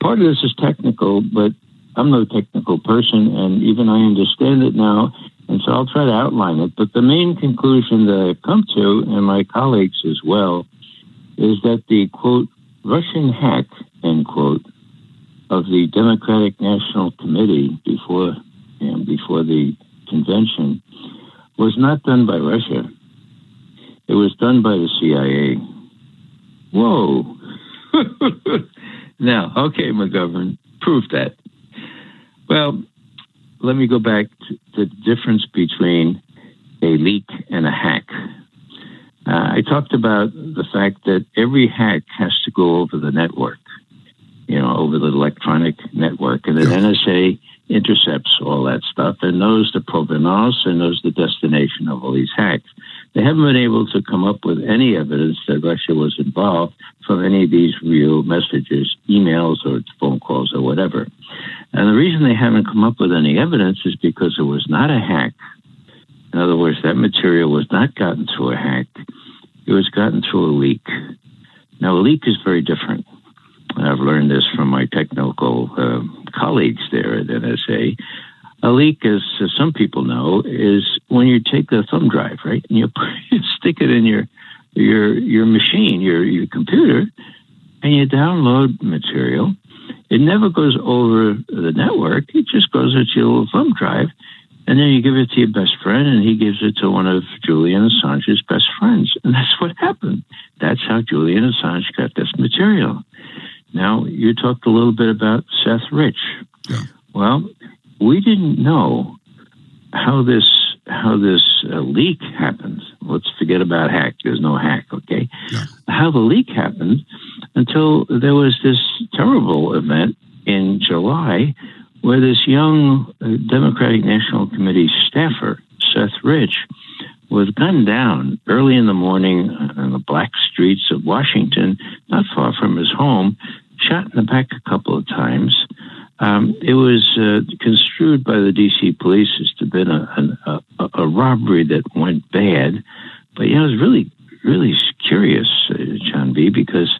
Part of this is technical, but I'm no technical person, and even I understand it now, and so I'll try to outline it. But the main conclusion that I've come to, and my colleagues as well, is that the, quote, Russian hack, end quote, of the Democratic National Committee before the convention was not done by Russia. It was done by the CIA. Whoa. Now, okay, McGovern, prove that. Well, let me go back to the difference between a leak and a hack. I talked about the fact that every hack has to go over the network, over the electronic network, and the NSA intercepts all that stuff and knows the provenance and knows the destination of all these hacks. They haven't been able to come up with any evidence that Russia was involved from any of these real messages, emails or phone calls or whatever. And the reason they haven't come up with any evidence is because it was not a hack. In other words, that material was not gotten through a hack. It was gotten through a leak. Now, a leak is very different. I've learned this from my technical colleagues there at NSA. A leak, as some people know, is when you take a thumb drive, right, and you stick it in your machine, your computer, and you download material. It never goes over the network. It just goes into your little thumb drive, and then you give it to your best friend, and he gives it to one of Julian Assange's best friends. And that's what happened. That's how Julian Assange got this material. Now, you talked a little bit about Seth Rich. Yeah. Well, we didn't know how this leak happened. Let's forget about hack. There's no hack, okay? Yeah. How the leak happened until there was this terrible event in July where this young Democratic National Committee staffer, Seth Rich, was gunned down early in the morning on the black streets of Washington, not far from his home, shot in the back a couple of times. It was construed by the D.C. police as to have been a robbery that went bad. But, it was really, really curious, John B., because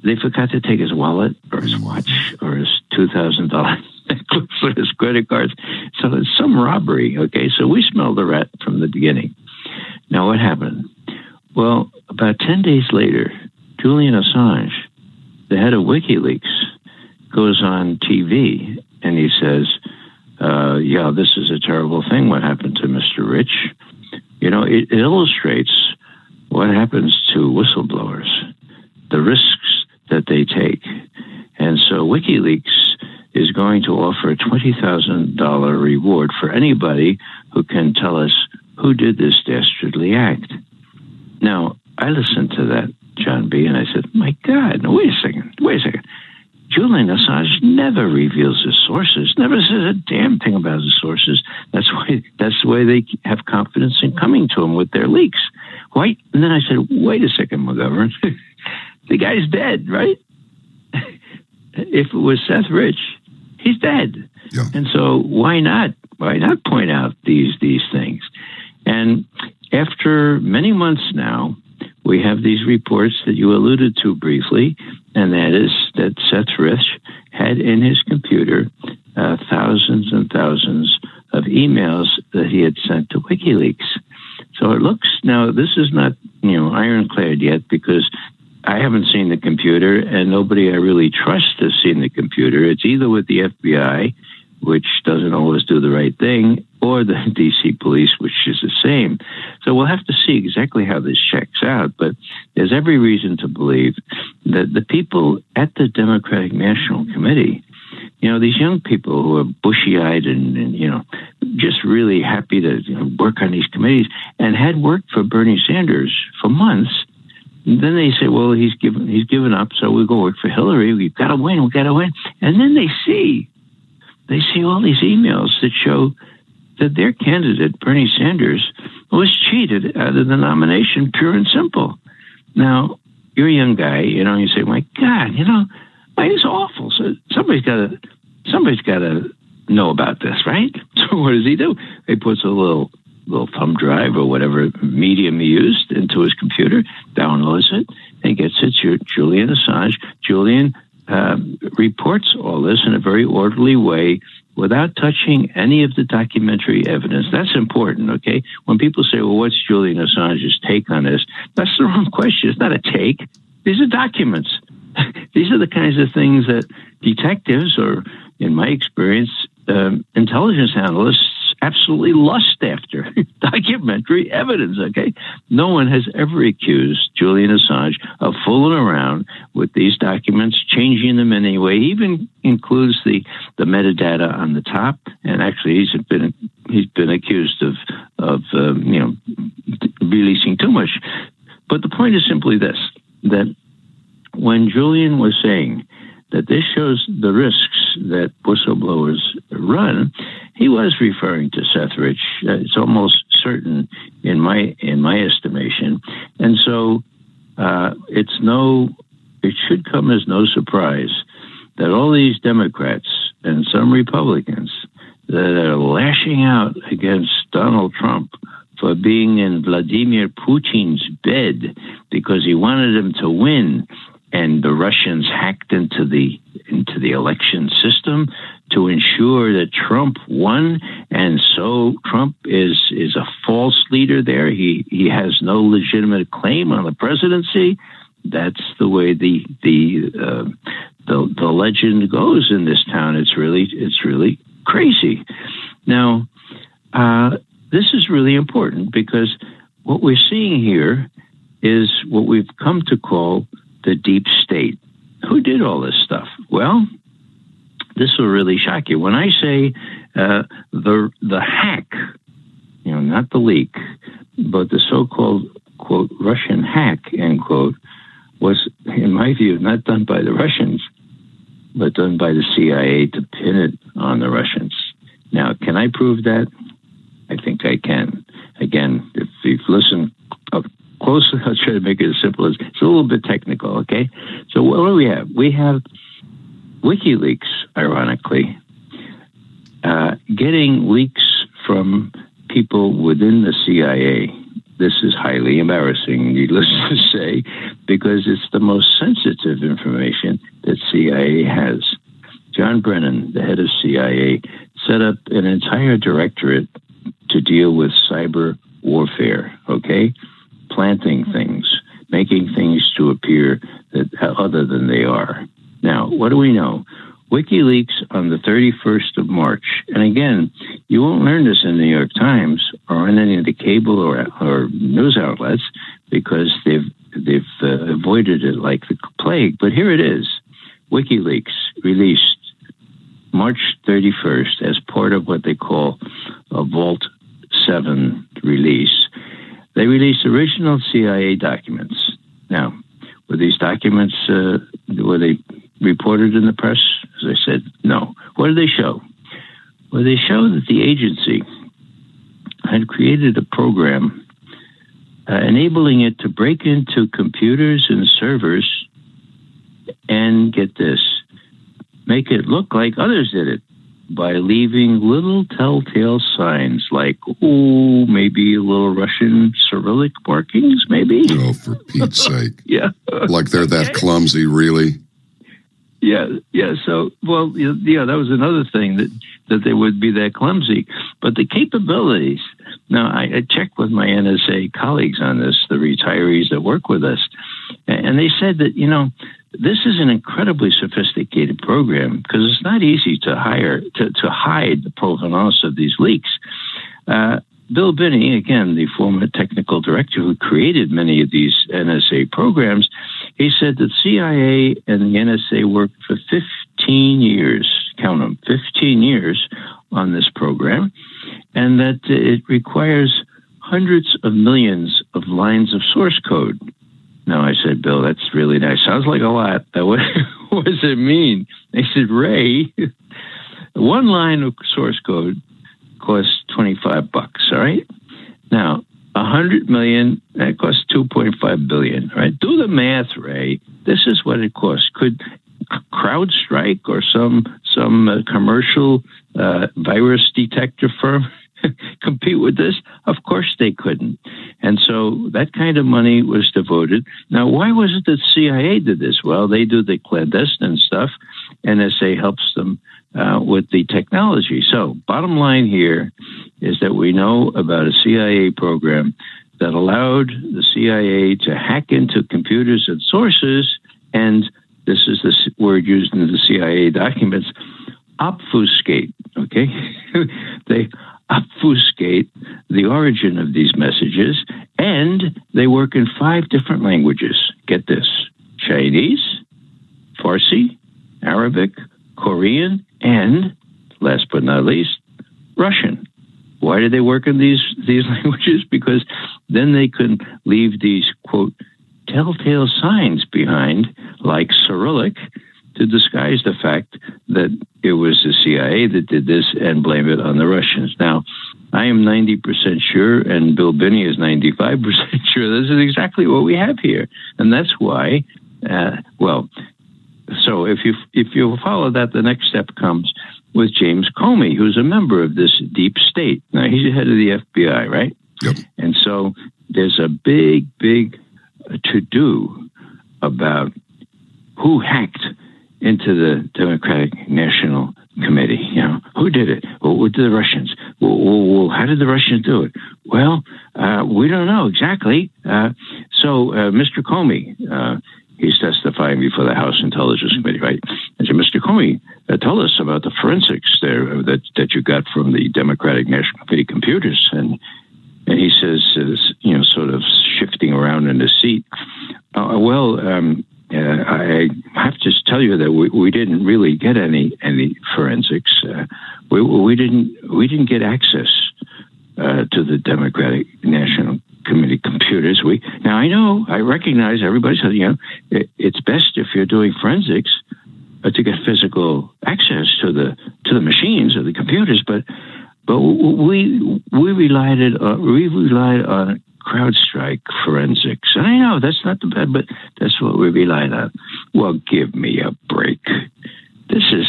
they forgot to take his wallet or his watch or his $2,000 necklace or his credit cards. So it's some robbery, okay? So we smelled the rat from the beginning. Now, what happened? Well, about 10 days later, Julian Assange, the head of WikiLeaks, goes on TV and he says, this is a terrible thing, what happened to Mr. Rich. It illustrates what happens to whistleblowers, the risks that they take. And so WikiLeaks is going to offer a $20,000 reward for anybody who can tell us who did this dastardly act. Now, I listened to that, John B., and I said, my God, no, wait a second. Julian Assange never reveals his sources, never says a damn thing about his sources. That's the way they have confidence in coming to him with their leaks. Why? And then I said, wait a second, McGovern. The guy's dead, right? If it was Seth Rich, he's dead. Yeah. And so why not point out these things? And after many months now, we have these reports that you alluded to briefly, and that is that Seth Rich had in his computer thousands and thousands of emails that he had sent to WikiLeaks. So it looks, now this is not, ironclad yet, because I haven't seen the computer and nobody I really trust has seen the computer. It's either with the FBI, which doesn't always do the right thing, or the D.C. police, which is the same. So we'll have to see exactly how this checks out. But there's every reason to believe that the people at the Democratic National Committee, these young people who are bushy-eyed and just really happy to work on these committees and had worked for Bernie Sanders for months, then they say, well, he's given up, so we'll go work for Hillary. We've got to win. And then they see all these emails that show that their candidate, Bernie Sanders, was cheated out of the nomination, pure and simple. Now, you're a young guy, you say, my God, it's awful. So somebody's got to know about this, right? So what does he do? He puts a little thumb drive or whatever medium he used into his computer, downloads it, and gets it to Julian Assange. Julian reports all this in a very orderly way without touching any of the documentary evidence. That's important, okay? When people say, well, what's Julian Assange's take on this? That's the wrong question. It's not a take. These are documents. These are the kinds of things that detectives, or in my experience, intelligence analysts absolutely lust after. Documentary evidence, okay? No one has ever accused Julian Assange of fooling around with these documents, changing them in any way. He even includes the metadata on the top, and actually he's been accused of releasing too much. But the point is simply this, that when Julian was saying that this shows the risks that whistleblowers run, he was referring to Seth Rich. It's almost certain in my estimation. And so it should come as no surprise that all these Democrats and some Republicans that are lashing out against Donald Trump for being in Vladimir Putin's bed because he wanted him to win, and the Russians hacked into the election system to ensure that Trump won, and so Trump is a false leader there. He has no legitimate claim on the presidency. That's the way the legend goes in this town. It's really crazy. Now, this is really important because what we're seeing here is what we've come to call the deep state. Who did all this stuff? Well, this will really shock you. When I say the hack, not the leak, but the so-called, quote, Russian hack, end quote, was, in my view, not done by the Russians, but done by the CIA to pin it on the Russians. Now, can I prove that? I think I can. Again, if you've listened up closely, I'll try to make it as simple as it's a little bit technical, okay? So what do we have? We have WikiLeaks, ironically, getting leaks from people within the CIA. This is highly embarrassing, needless to say, because it's the most sensitive information that CIA has. John Brennan, the head of CIA, set up an entire directorate to deal with cyber warfare, okay? Planting things, making things to appear that other than they are. Now, what do we know? WikiLeaks on the 31st of March, and again, you won't learn this in the New York Times or in any of the cable or news outlets because they've avoided it like the plague. But here it is. WikiLeaks released March 31st as part of what they call a Vault 7 release. They released original CIA documents. Now, were these documents, were they reported in the press? As I said, no. What did they show? Well, they show that the agency had created a program enabling it to break into computers and servers and, get this, make it look like others did it by leaving little telltale signs like, maybe a little Russian Cyrillic markings, maybe. Oh, for Pete's sake. Yeah. Like they're that clumsy, really? Yeah. So, that was another thing that they would be that clumsy. But the capabilities, now I checked with my NSA colleagues on this, the retirees that work with us, and they said that, this is an incredibly sophisticated program because it's not easy to hide the provenance of these leaks. Bill Binney, again, the former technical director who created many of these NSA programs, he said that CIA and the NSA worked for 15 years, count them, 15 years on this program, and that it requires hundreds of millions of lines of source code. Now, I said, Bill, that's really nice. Sounds like a lot. What does it mean? They said, Ray, one line of source code costs $25, all right? Now, 100 million, that costs $2.5 billion, all right? Do the math, Ray. This is what it costs. Could CrowdStrike or some commercial virus detector firm compete with this? Of course they couldn't. And so that kind of money was devoted. Now, why was it that CIA did this? Well, they do the clandestine stuff, NSA helps them with the technology. So bottom line here is that we know about a CIA program that allowed the CIA to hack into computers and sources, and this is the word used in the CIA documents, obfuscate, okay? They obfuscate the origin of these messages, and they work in 5 different languages. Get this: Chinese, Farsi, Arabic, Korean, and, last but not least, Russian. Why do they work in these languages? Because then they can leave these, quote, telltale signs behind, like Cyrillic, to disguise the fact that it was the CIA that did this and blame it on the Russians. Now, I am 90% sure, and Bill Binney is 95% sure, this is exactly what we have here. And that's why, so if you follow that, the next step comes with James Comey, who's a member of this deep state. Now, he's the head of the FBI, right? Yep. And so there's a big to-do about who hacked into the Democratic National Committee. You know, who did it? Well, what did the Russians? Well, how did the Russians do it? Well, we don't know exactly. So Mr. Comey, he's testifying before the House Intelligence Committee, right? And so, Mr. Comey, tell us about the forensics there that you got from the Democratic National Committee computers. And he says, sort of shifting around in his seat, I have to tell you that we didn't really get any forensics. We didn't get access to the Democratic National Committee computers. I recognize everybody says, it's best if you're doing forensics to get physical access to the machines or the computers, but we relied on CrowdStrike forensics. And I know that's not the bad, but that's what we relied on. Well, give me a break. This is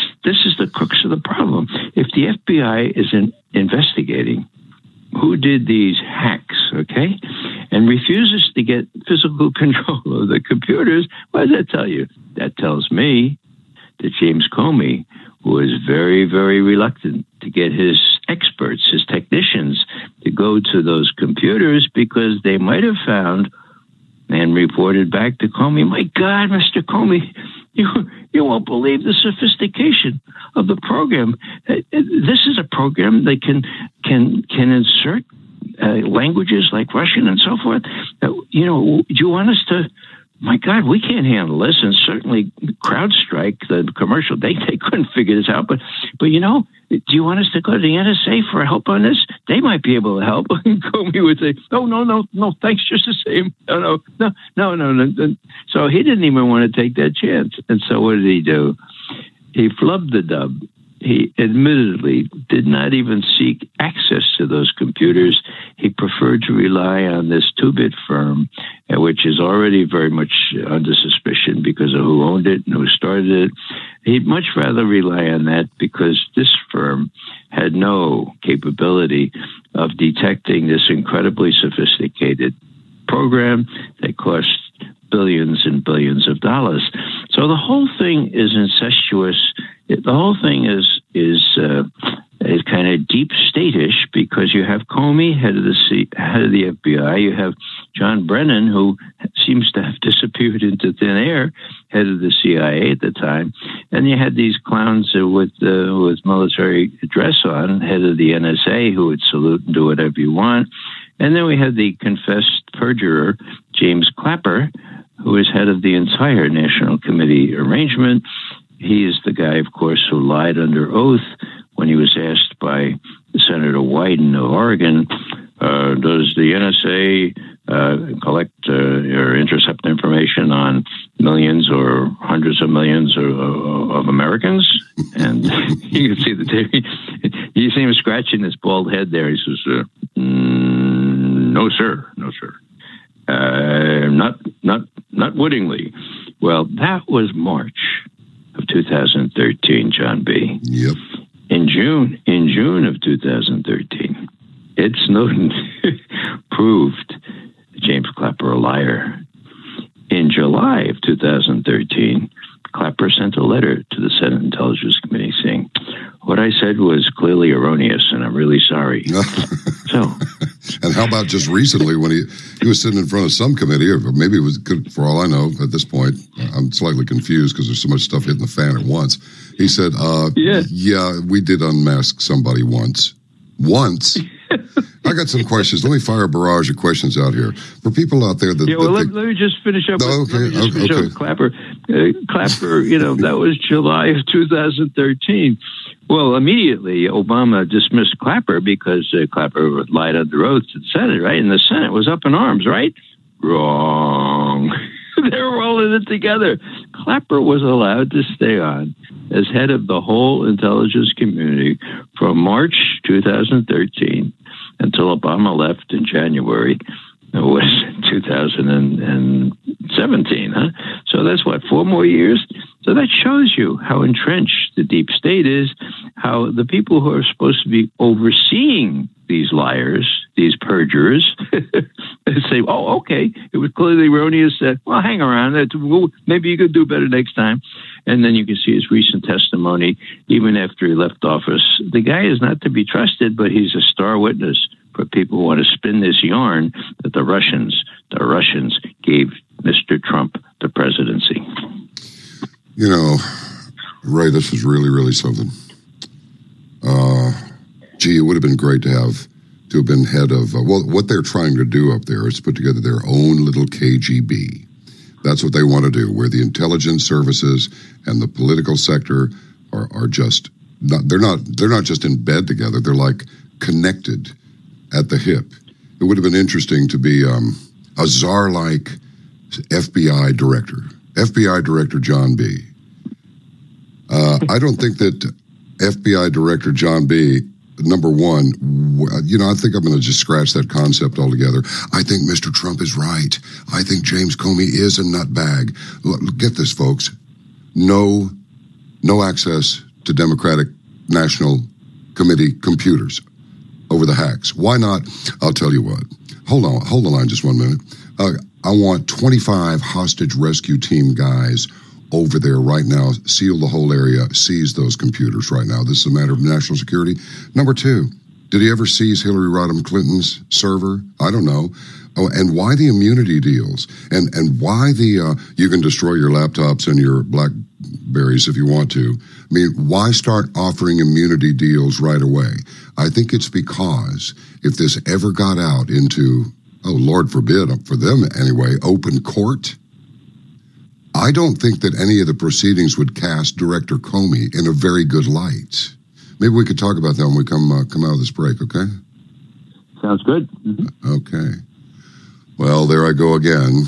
the crux of the problem. If the FBI isn't investigating who did these hacks, okay, and refuses to get physical control of the computers, what does that tell you? That tells me that James Comey was very, very reluctant to get his experts, his technicians, to go to those computers because they might have found and reported back to Comey, my God, Mr. Comey, you won't believe the sophistication of the program. This is a program that can insert languages like Russian and so forth. Do you want us to? My God, we can't handle this. And certainly CrowdStrike, the commercial, they couldn't figure this out. But do you want us to go to the NSA for help on this? They might be able to help. Comey would say, no, thanks, just the same. No. So he didn't even want to take that chance. And so what did he do? He flubbed the dub. He admittedly did not even seek access to those computers. He preferred to rely on this 2-bit firm, which is already very much under suspicion because of who owned it and who started it. He'd much rather rely on that because this firm had no capability of detecting this incredibly sophisticated program that cost billions and billions of dollars. So the whole thing is incestuous. The whole thing is kind of deep state-ish because you have Comey, head of the FBI. You have John Brennan, who seems to have disappeared into thin air, head of the CIA at the time. And you had these clowns with military dress on, head of the NSA, who would salute and do whatever you want. And then we had the confessed perjurer, James Clapper, who is head of the entire National Committee arrangement. He is the guy, of course, who lied under oath when he was asked by Senator Wyden of Oregon, does the NSA collect or intercept information on millions or hundreds of millions of Americans? And you can see you see him scratching his bald head there. He says, no, sir. Not wittingly. Well, that was March of 2013, John B. Yep. In June of 2013, Ed Snowden proved James Clapper a liar. In July of 2013, Clapper sent a letter to the Senate Intelligence Committee saying, "What I said was clearly erroneous, and I'm really sorry." So, and how about just recently when he was sitting in front of some committee, or maybe it was, for all I know, at this point, I'm slightly confused because there's so much stuff hitting the fan at once. He said, yeah, we did unmask somebody once. Once? I got some questions. Let me fire a barrage of questions out here. For people out there that... Yeah, well, let me just finish up with Clapper. Clapper, that was July of 2013. Well, immediately, Obama dismissed Clapper because Clapper lied under oath to the Senate, right? And the Senate was up in arms, right? Wrong. They were all in it together. Clapper was allowed to stay on as head of the whole intelligence community from March 2013 until Obama left in January. It was 2017, huh? So that's what, 4 more years? So that shows you how entrenched the deep state is, how the people who are supposed to be overseeing these liars, these perjurers, say, oh, okay, it was clearly erroneous. Well, hang around. Maybe you could do better next time. And then you can see his recent testimony, even after he left office. The guy is not to be trusted, but he's a star witness for people who want to spin this yarn that the Russians gave Mr. Trump the presidency. Ray, this is really, really something. It would have been great to have been head of, what they're trying to do up there is put together their own little KGB. That's what they want to do, where the intelligence services and the political sector are just not, they're not just in bed together, they're like connected at the hip. It would have been interesting to be a czar-like FBI Director John B. I don't think that FBI Director John B., number one, I think I'm going to just scratch that concept altogether. I think Mr. Trump is right. I think James Comey is a nutbag. Get this, folks. No access to Democratic National Committee computers over the hacks. Why not? I'll tell you what. Hold the line just 1 minute. I want 25 hostage rescue team guys over there right now, seal the whole area, seize those computers right now. This is a matter of national security. Number 2, did he ever seize Hillary Rodham Clinton's server? I don't know. Oh, and why the immunity deals? And why the, you can destroy your laptops and your Blackberries if you want to. I mean, why start offering immunity deals right away? I think it's because if this ever got out into, oh, Lord forbid, for them anyway, open court, I don't think that any of the proceedings would cast Director Comey in a very good light. Maybe we could talk about that when we come out of this break, okay? Sounds good. Mm-hmm. Okay. Well, there I go again.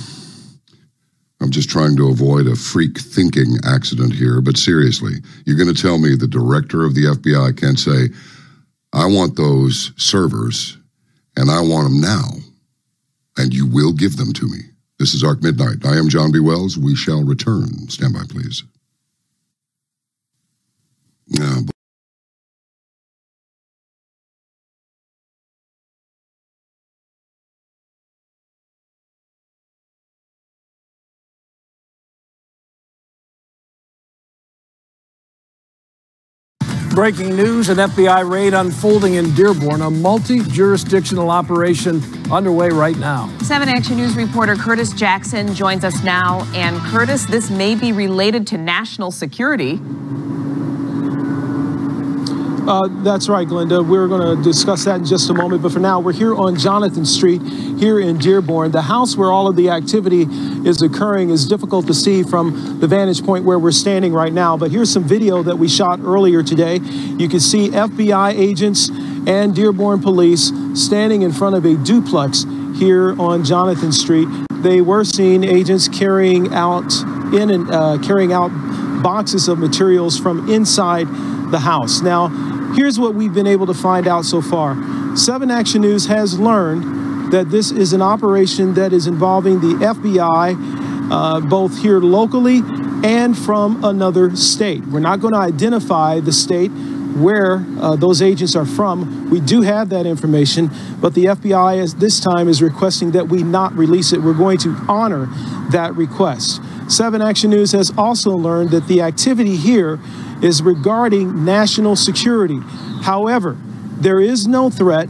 I'm just trying to avoid a freak thinking accident here, but seriously, you're going to tell me the director of the FBI can't say, I want those servers, and I want them now, and you will give them to me. This is Arc Midnight. I am John B. Wells. We shall return. Stand by, please. Breaking news, an FBI raid unfolding in Dearborn, a multi-jurisdictional operation underway right now. 7 Action News reporter Curtis Jackson joins us now. And Curtis, this may be related to national security. That's right, Glenda. We're going to discuss that in just a moment. But for now, we're here on Jonathan Street here in Dearborn. The house where all of the activity is occurring is difficult to see from the vantage point where we're standing right now. But here's some video that we shot earlier today. You can see FBI agents and Dearborn police standing in front of a duplex here on Jonathan Street. They were seen agents carrying out boxes of materials from inside the house. Now, here's what we've been able to find out so far. 7 Action News has learned that this is an operation that is involving the FBI, both here locally and from another state. We're not going to identify the state where those agents are from. We do have that information, but the FBI this time is requesting that we not release it. We're going to honor that request. 7 Action News has also learned that the activity here is regarding national security. However, there is no threat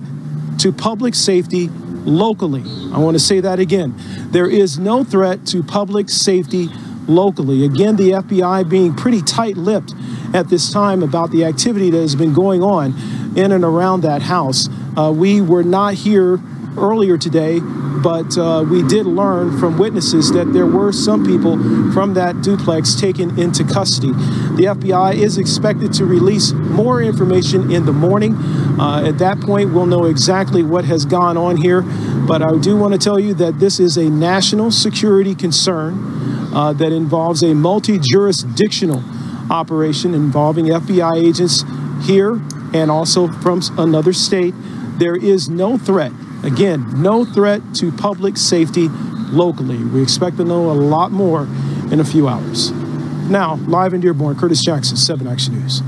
to public safety locally. I want to say that again. There is no threat to public safety locally. Again, the FBI being pretty tight-lipped at this time about the activity that has been going on in and around that house. We were not here earlier today, but we did learn from witnesses that there were some people from that duplex taken into custody. The FBI is expected to release more information in the morning. At that point, we'll know exactly what has gone on here. But I do want to tell you that this is a national security concern that involves a multi-jurisdictional operation involving FBI agents here and also from another state. There is no threat. Again, no threat to public safety locally. We expect to know a lot more in a few hours. Now, live in Dearborn, Curtis Jackson, 7 Action News.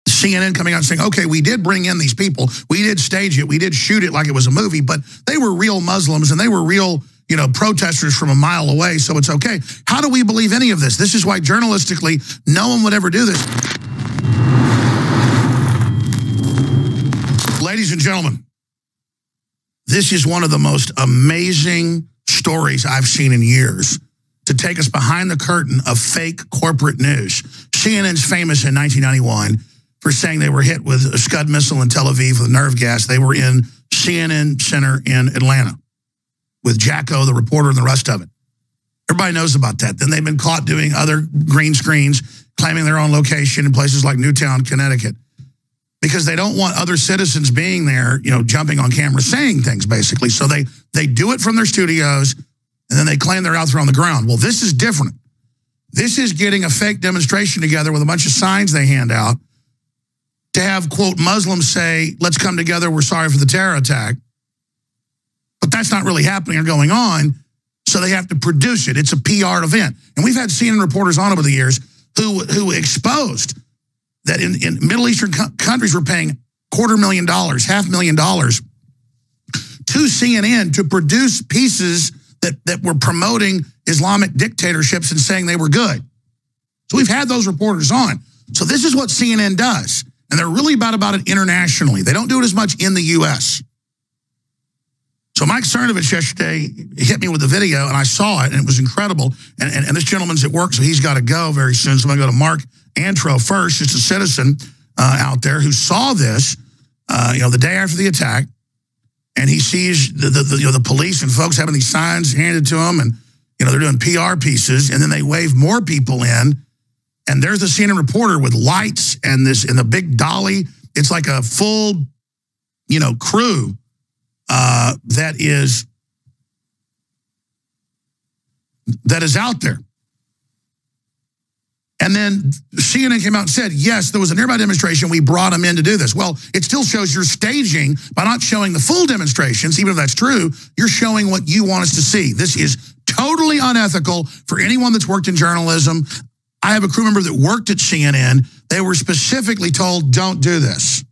CNN coming out saying, okay, we did bring in these people. We did stage it. We did shoot it like it was a movie, but they were real Muslims and they were real, protesters from a mile away, so it's okay. How do we believe any of this? This is why journalistically, no one would ever do this. Ladies and gentlemen, this is one of the most amazing stories I've seen in years to take us behind the curtain of fake corporate news. CNN's famous in 1991 for saying they were hit with a Scud missile in Tel Aviv with nerve gas. They were in CNN Center in Atlanta with Jacko, the reporter, and the rest of it. Everybody knows about that. Then they've been caught doing other green screens, claiming their own location in places like Newtown, Connecticut, because they don't want other citizens being there, jumping on camera saying things, basically. So they do it from their studios, and then they claim they're out there on the ground. Well, this is different. This is getting a fake demonstration together with a bunch of signs they hand out to have, quote, Muslims say, let's come together, we're sorry for the terror attack. But that's not really happening or going on, so they have to produce it. It's a PR event. And we've had CNN reporters on over the years who exposed that in Middle Eastern countries were paying $250,000, $500,000 to CNN to produce pieces that were promoting Islamic dictatorships and saying they were good. So we've had those reporters on. So this is what CNN does. And they're really bad about it internationally. They don't do it as much in the U.S. So Mike Cernovich yesterday hit me with the video, and I saw it, and it was incredible. And this gentleman's at work, so he's got to go very soon. So I'm going to go to Mark Antro first, just a citizen out there who saw this, the day after the attack, and he sees the police and folks having these signs handed to them, and they're doing PR pieces, and then they wave more people in, and there's the CNN reporter with lights and the big dolly. It's like a full, crew that is out there. And then CNN came out and said, yes, there was a nearby demonstration. We brought them in to do this. Well, it still shows you're staging by not showing the full demonstrations. Even if that's true, you're showing what you want us to see. This is totally unethical for anyone that's worked in journalism. I have a crew member that worked at CNN. They were specifically told, don't do this.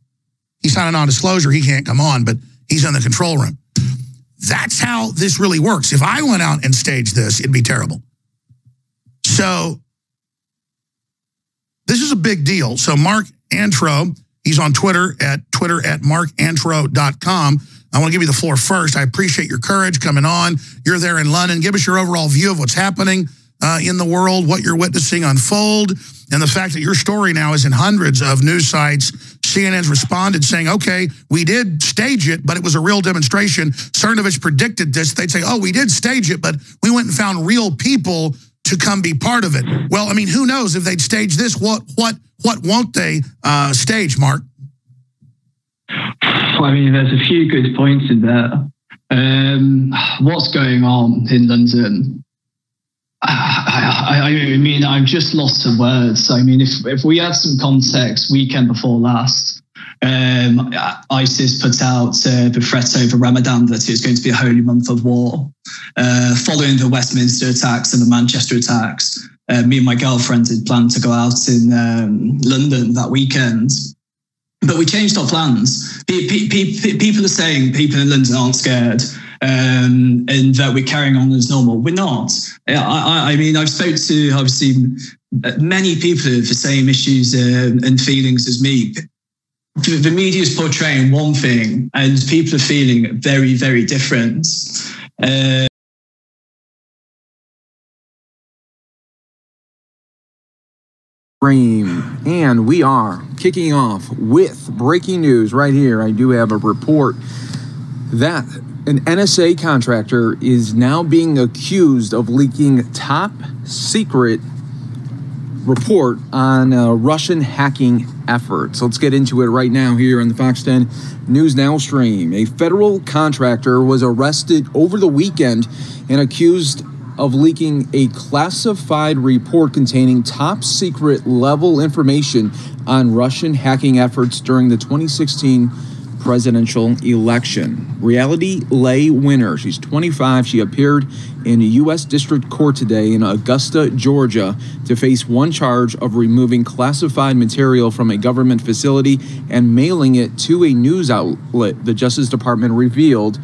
He signed a non-disclosure. He can't come on, but he's in the control room. That's how this really works. If I went out and staged this, it'd be terrible. So this is a big deal. So Mark Antro, he's on Twitter at markantro.com. I want to give you the floor first. I appreciate your courage coming on. You're there in London. Give us your overall view of what's happening in the world, what you're witnessing unfold, and the fact that your story now is in hundreds of news sites. CNN's responded saying, okay, we did stage it, but it was a real demonstration. Cernovich predicted this. They'd say, oh, we did stage it, but we went and found real people to come be part of it. Well, I mean, who knows if they'd stage this? What won't they stage, Mark? I mean, there's a few good points in there. What's going on in London? I mean, I'm just lost for words. I mean, if we had some context, weekend before last, ISIS put out the threat over Ramadan that it was going to be a holy month of war. Following the Westminster attacks and the Manchester attacks, Me and my girlfriend had planned to go out in London that weekend. But we changed our plans. People are saying people in London aren't scared and that we're carrying on as normal. We're not. I mean, I've spoke to, obviously, many people with the same issues and feelings as me. The media is portraying one thing and people are feeling very, very different. And we are kicking off with breaking news right here. I do have a report that an NSA contractor is now being accused of leaking top secret report on Russian hacking efforts. Let's get into it right now here on the Fox 10 News Now stream. A federal contractor was arrested over the weekend and accused of leaking a classified report containing top secret level information on Russian hacking efforts during the 2016 presidential election. Reality Lay Winner, she's 25. She appeared in a U.S. District Court today in Augusta, Georgia, to face one charge of removing classified material from a government facility and mailing it to a news outlet, the Justice Department revealed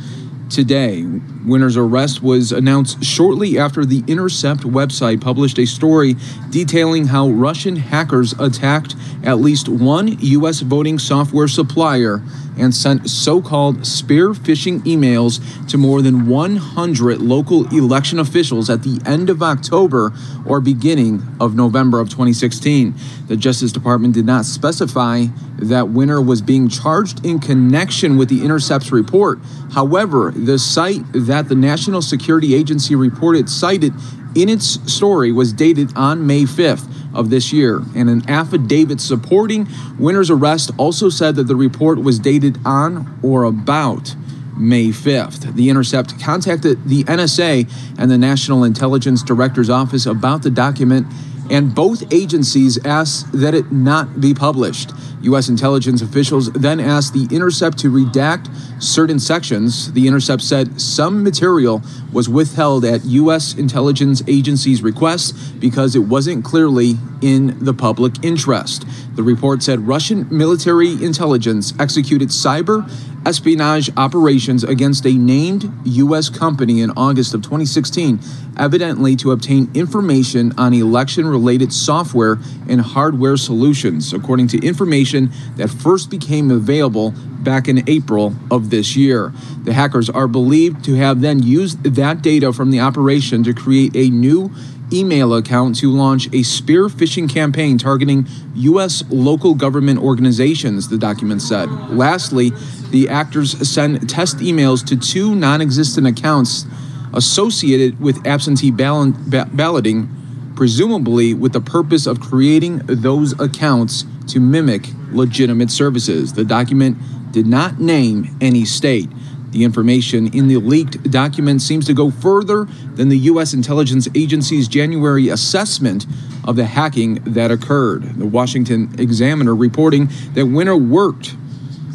today. Winner's arrest was announced shortly after the Intercept website published a story detailing how Russian hackers attacked at least one U.S. voting software supplier and sent so-called spear phishing emails to more than 100 local election officials at the end of October or beginning of November of 2016. The Justice Department did not specify that Winner was being charged in connection with the Intercept's report. However, the site that the National Security Agency reported cited in its story was dated on May 5th of this year, and an affidavit supporting Winner's arrest also said that the report was dated on or about May 5th. The Intercept contacted the NSA and the National Intelligence Director's Office about the document, and both agencies asked that it not be published. U.S. intelligence officials then asked the Intercept to redact certain sections. The Intercept said some material was withheld at U.S. intelligence agencies' request because it wasn't clearly in the public interest. The report said Russian military intelligence executed cyber espionage operations against a named U.S. company in August of 2016, evidently to obtain information on election-related software and hardware solutions, according to information that first became available back in April of this year. The hackers are believed to have then used that data from the operation to create a new email account to launch a spear phishing campaign targeting U.S. local government organizations, the document said. Lastly, the actors send test emails to two non-existent accounts associated with absentee balloting, presumably with the purpose of creating those accounts to mimic legitimate services. The document did not name any state. The information in the leaked document seems to go further than the U.S. intelligence agency's January assessment of the hacking that occurred. The Washington Examiner reporting that Winner worked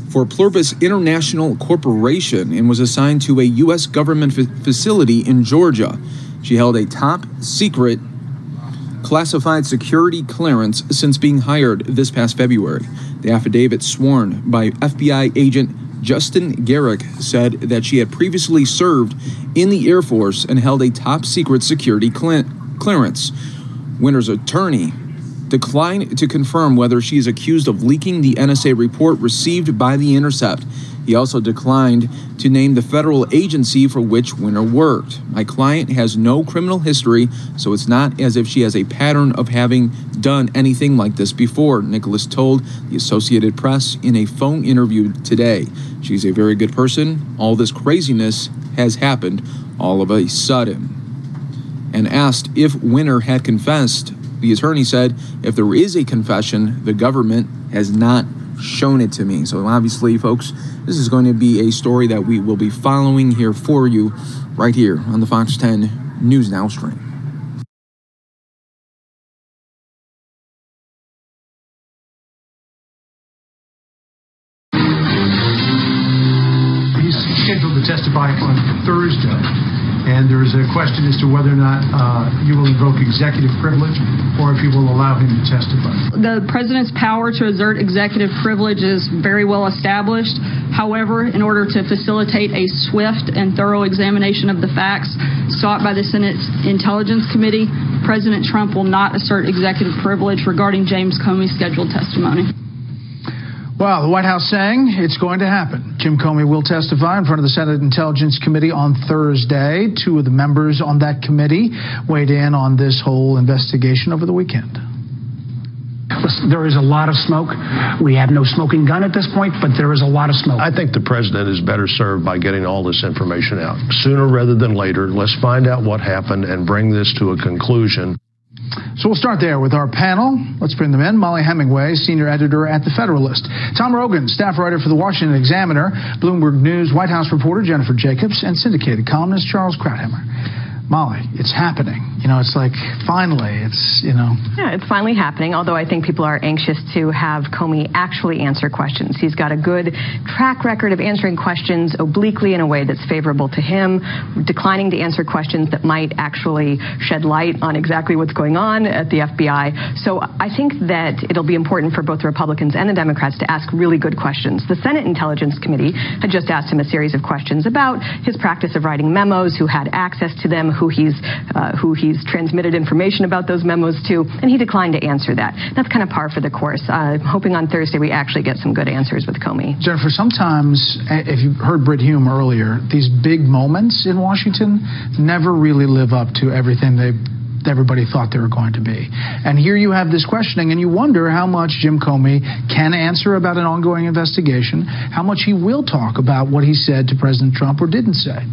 for Pluribus International Corporation and was assigned to a U.S. government facility in Georgia. She held a top secret classified security clearance since being hired this past February. The affidavit sworn by FBI agent Justin Garrick said that she had previously served in the Air Force and held a top secret security clearance. Winner's attorney declined to confirm whether she is accused of leaking the NSA report received by the Intercept. He also declined to name the federal agency for which Winner worked. My client has no criminal history, so it's not as if she has a pattern of having done anything like this before, Nicholas told the Associated Press in a phone interview today. She's a very good person. All this craziness has happened all of a sudden. And asked if Winner had confessed, the attorney said, if there is a confession, the government has not shown it to me. So obviously, folks, this is going to be a story that we will be following here for you right here on the Fox 10 News Now stream. He's scheduled to testify on Thursday. And there is a question as to whether or not you will invoke executive privilege or if you will allow him to testify. The president's power to exert executive privilege is very well established. However, in order to facilitate a swift and thorough examination of the facts sought by the Senate's Intelligence Committee, President Trump will not assert executive privilege regarding James Comey's scheduled testimony. Well, the White House saying it's going to happen. Jim Comey will testify in front of the Senate Intelligence Committee on Thursday. Two of the members on that committee weighed in on this whole investigation over the weekend. There is a lot of smoke. We have no smoking gun at this point, but there is a lot of smoke. I think the president is better served by getting all this information out sooner rather than later. Let's find out what happened and bring this to a conclusion. So we'll start there with our panel. Let's bring them in. Molly Hemingway, senior editor at The Federalist. Tom Rogan, staff writer for The Washington Examiner. Bloomberg News White House reporter Jennifer Jacobs, and syndicated columnist Charles Krauthammer. Molly, it's happening. You know, it's like, finally, it's, you know. Yeah, it's finally happening, although I think people are anxious to have Comey actually answer questions. He's got a good track record of answering questions obliquely in a way that's favorable to him, declining to answer questions that might actually shed light on exactly what's going on at the FBI. So I think that it'll be important for both the Republicans and the Democrats to ask really good questions. The Senate Intelligence Committee had just asked him a series of questions about his practice of writing memos, who had access to them, who he's transmitted information about those memos to, and he declined to answer that. That's kind of par for the course. I'm hoping on Thursday we actually get some good answers with Comey. Jennifer, sometimes, if you heard Brit Hume earlier, these big moments in Washington never really live up to everything everybody thought they were going to be. And here you have this questioning, and you wonder how much Jim Comey can answer about an ongoing investigation, how much he will talk about what he said to President Trump or didn't say.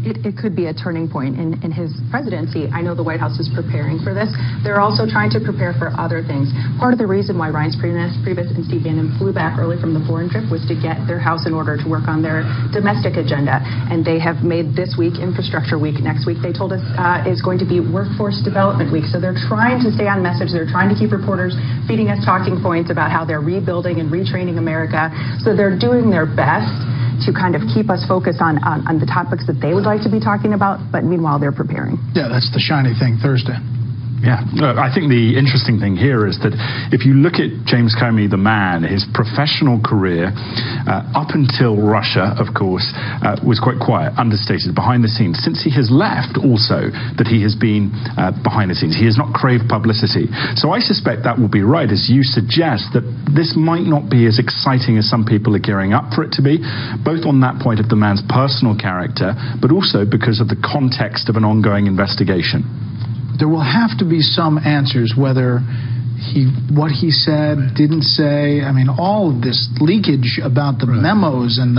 It could be a turning point in his presidency. I know the White House is preparing for this. They're also trying to prepare for other things. Part of the reason why Reince Priebus and Steve Bannon flew back early from the foreign trip was to get their house in order to work on their domestic agenda. And they have made this week Infrastructure Week. Next week, they told us, is going to be Workforce Development Week. So they're trying to stay on message. They're trying to keep reporters feeding us talking points about how they're rebuilding and retraining America. So they're doing their best to kind of keep us focused on the topics that they would like to be talking about, but meanwhile they're preparing. Yeah, that's the shiny thing Thursday. Yeah, I think the interesting thing here is that if you look at James Comey, the man, his professional career, up until Russia, of course, was quite quiet, understated, behind the scenes. Since he has left, also, that he has been behind the scenes. He has not craved publicity. So I suspect that will be right, as you suggest, that this might not be as exciting as some people are gearing up for it to be, both on that point of the man's personal character, but also because of the context of an ongoing investigation. There will have to be some answers, whether what he said, didn't say. I mean, all of this leakage about the memos and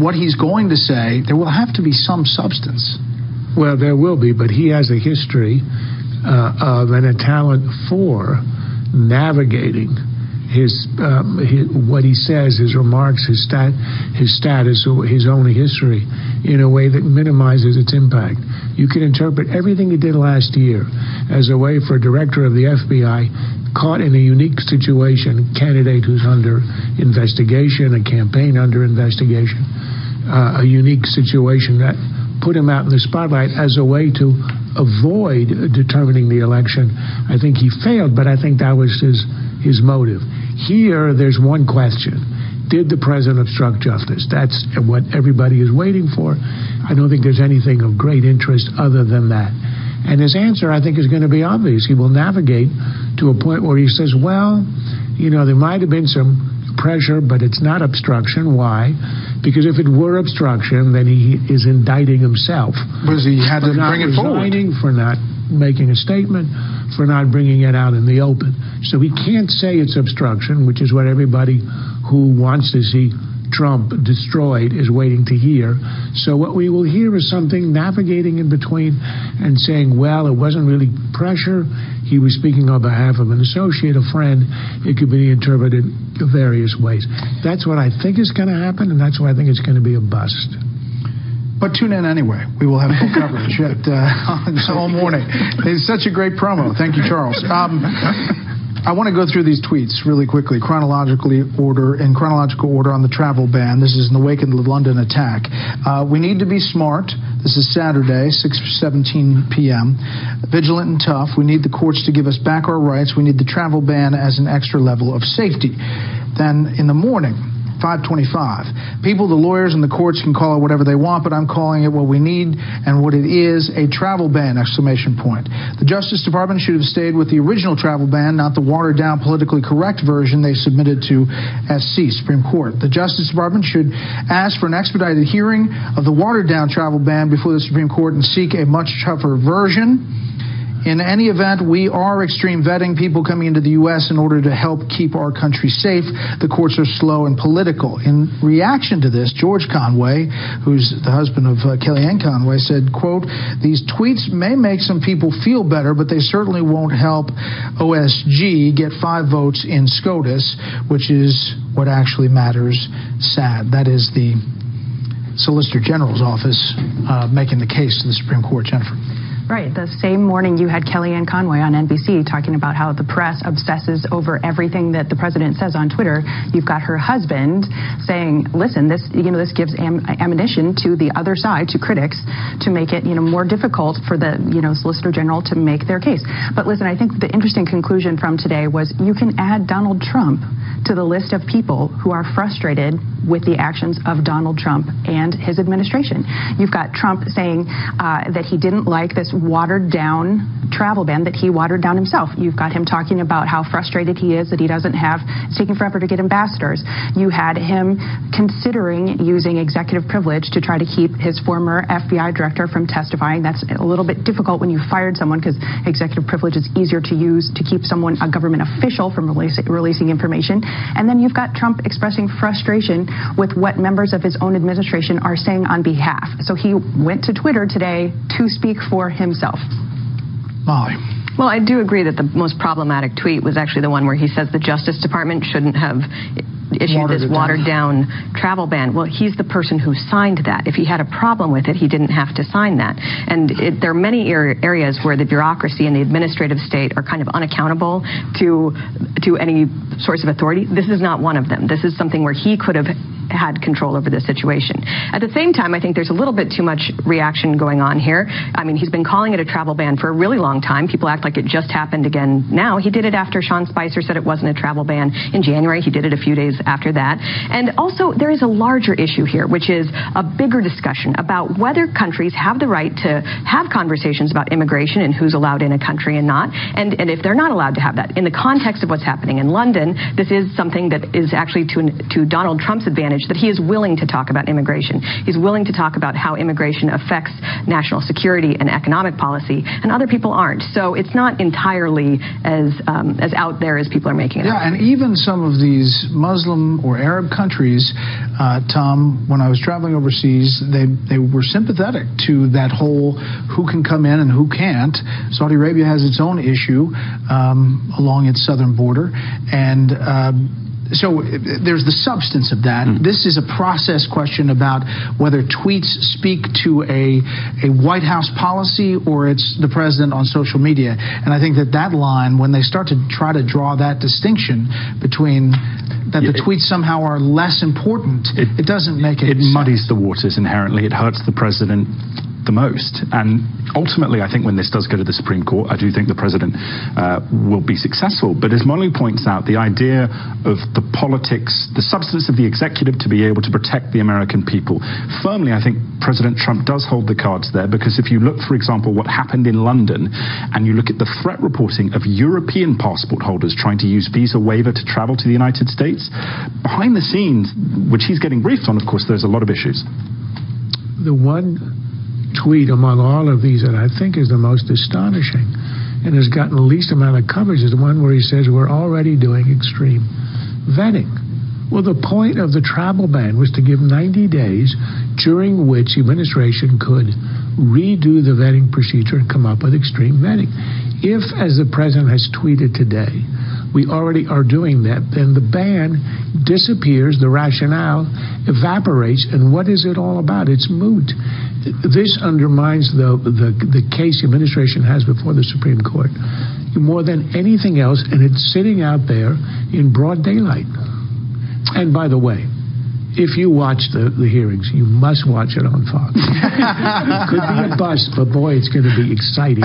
what he's going to say, there will have to be some substance. Well, there will be, but he has a history of and a talent for navigating his what he says, his remarks, his status, his own history in a way that minimizes its impact. You can interpret everything he did last year as a way for a director of the FBI caught in a unique situation, candidate who's under investigation, a campaign under investigation, a unique situation that put him out in the spotlight as a way to avoid determining the election. I think he failed, but I think that was his motive. Here, there's one question. Did the president obstruct justice? That's what everybody is waiting for. I don't think there's anything of great interest other than that. And his answer, I think, is going to be obvious. He will navigate to a point where he says, well, you know, there might have been some pressure, but it's not obstruction. Why? Because if it were obstruction, then he is indicting himself. Because he had to bring it forward. For not making a statement, for not bringing it out in the open. So he can't say it's obstruction, which is what everybody who wants to see Trump destroyed is waiting to hear. So what we will hear is something navigating in between and saying, well, it wasn't really pressure. He was speaking on behalf of an associate, a friend. It could be interpreted various ways. That's what I think is going to happen, and that's why I think it's going to be a bust. But tune in anyway. We will have full coverage all morning. It's such a great promo. Thank you, Charles. I want to go through these tweets really quickly, in chronological order on the travel ban. This is in the wake of the London attack. We need to be smart. This is Saturday, 6:17 p.m. Vigilant and tough. We need the courts to give us back our rights. We need the travel ban as an extra level of safety. Then in the morning, 5:25. People, the lawyers, and the courts can call it whatever they want, but I'm calling it what we need and what it is, a travel ban, exclamation point. The Justice Department should have stayed with the original travel ban, not the watered-down, politically correct version they submitted to SC, Supreme Court. The Justice Department should ask for an expedited hearing of the watered-down travel ban before the Supreme Court and seek a much tougher version. In any event, we are extreme vetting people coming into the U.S. in order to help keep our country safe. The courts are slow and political. In reaction to this, George Conway, who's the husband of Kellyanne Conway, said, quote, "These tweets may make some people feel better, but they certainly won't help OSG get 5 votes in SCOTUS, which is what actually matters." Sad. That is the Solicitor General's office making the case to the Supreme Court. Jennifer. Right. The same morning you had Kellyanne Conway on NBC talking about how the press obsesses over everything that the president says on Twitter. You've got her husband saying, listen, this gives ammunition to the other side, to critics, to make it, more difficult for the, Solicitor General to make their case. But listen, I think the interesting conclusion from today was you can add Donald Trump to the list of people who are frustrated with the actions of Donald Trump and his administration. You've got Trump saying that he didn't like this watered-down travel ban that he watered down himself. You've got him talking about how frustrated he is that he doesn't have, it's taking forever to get ambassadors. You had him considering using executive privilege to try to keep his former FBI director from testifying. That's a little bit difficult when you fired someone because executive privilege is easier to use to keep someone, a government official, from releasing information. And then you've got Trump expressing frustration with what members of his own administration are saying on behalf. So he went to Twitter today to speak for himself. Molly. Well, I do agree that the most problematic tweet was actually the one where he says the Justice Department shouldn't have issued this watered-down travel ban. Well, he's the person who signed that. If he had a problem with it, he didn't have to sign that. And there are many areas where the bureaucracy and the administrative state are kind of unaccountable to any source of authority. This is not one of them. This is something where he could have had control over this situation. At the same time, I think there's a little bit too much reaction going on here. I mean, he's been calling it a travel ban for a really long time. People act like it just happened again now. He did it after Sean Spicer said it wasn't a travel ban in January. He did it a few days after that. And also, there is a larger issue here, which is a bigger discussion about whether countries have the right to have conversations about immigration and who's allowed in a country and not. And if they're not allowed to have that, in the context of what's happening in London, this is something that is actually to Donald Trump's advantage, that he is willing to talk about immigration. He's willing to talk about how immigration affects national security and economic policy, and other people aren't. So it's not entirely as out there as people are making it out. Yeah, and even some of these Muslim or Arab countries, Tom, when I was traveling overseas, they were sympathetic to that whole who can come in and who can't. Saudi Arabia has its own issue along its southern border, and so there's the substance of that. This is a process question about whether tweets speak to a White House policy or it's the president on social media. And I think that line, when they start to try to draw that distinction between that the tweets somehow are less important, it doesn't make it. It muddies the waters inherently. It hurts the president the most. And ultimately, I think when this does go to the Supreme Court, I do think the president will be successful. But as Molly points out, the idea of the politics, the substance of the executive to be able to protect the American people, firmly, I think President Trump does hold the cards there, because if you look, for example, what happened in London, and you look at the threat reporting of European passport holders trying to use visa waiver to travel to the United States, behind the scenes, which he's getting briefed on, of course, there's a lot of issues. The one tweet among all of these that I think is the most astonishing and has gotten the least amount of coverage is the one where he says we're already doing extreme vetting. Well, the point of the travel ban was to give 90 days during which the administration could redo the vetting procedure and come up with extreme vetting. If, as the president has tweeted today, we already are doing that, then the ban disappears, the rationale evaporates, and what is it all about? It's moot. This undermines the case the administration has before the Supreme Court more than anything else, and it's sitting out there in broad daylight. And by the way, if you watch the hearings, you must watch it on Fox. It could be a bust, but boy, it's going to be exciting.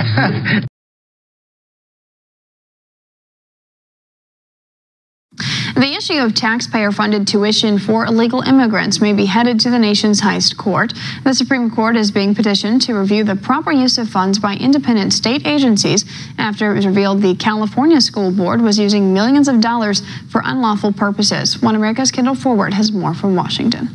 The issue of taxpayer-funded tuition for illegal immigrants may be headed to the nation's highest court. The Supreme Court is being petitioned to review the proper use of funds by independent state agencies after it was revealed the California School Board was using millions of dollars for unlawful purposes. One America's Kendall Forward has more from Washington.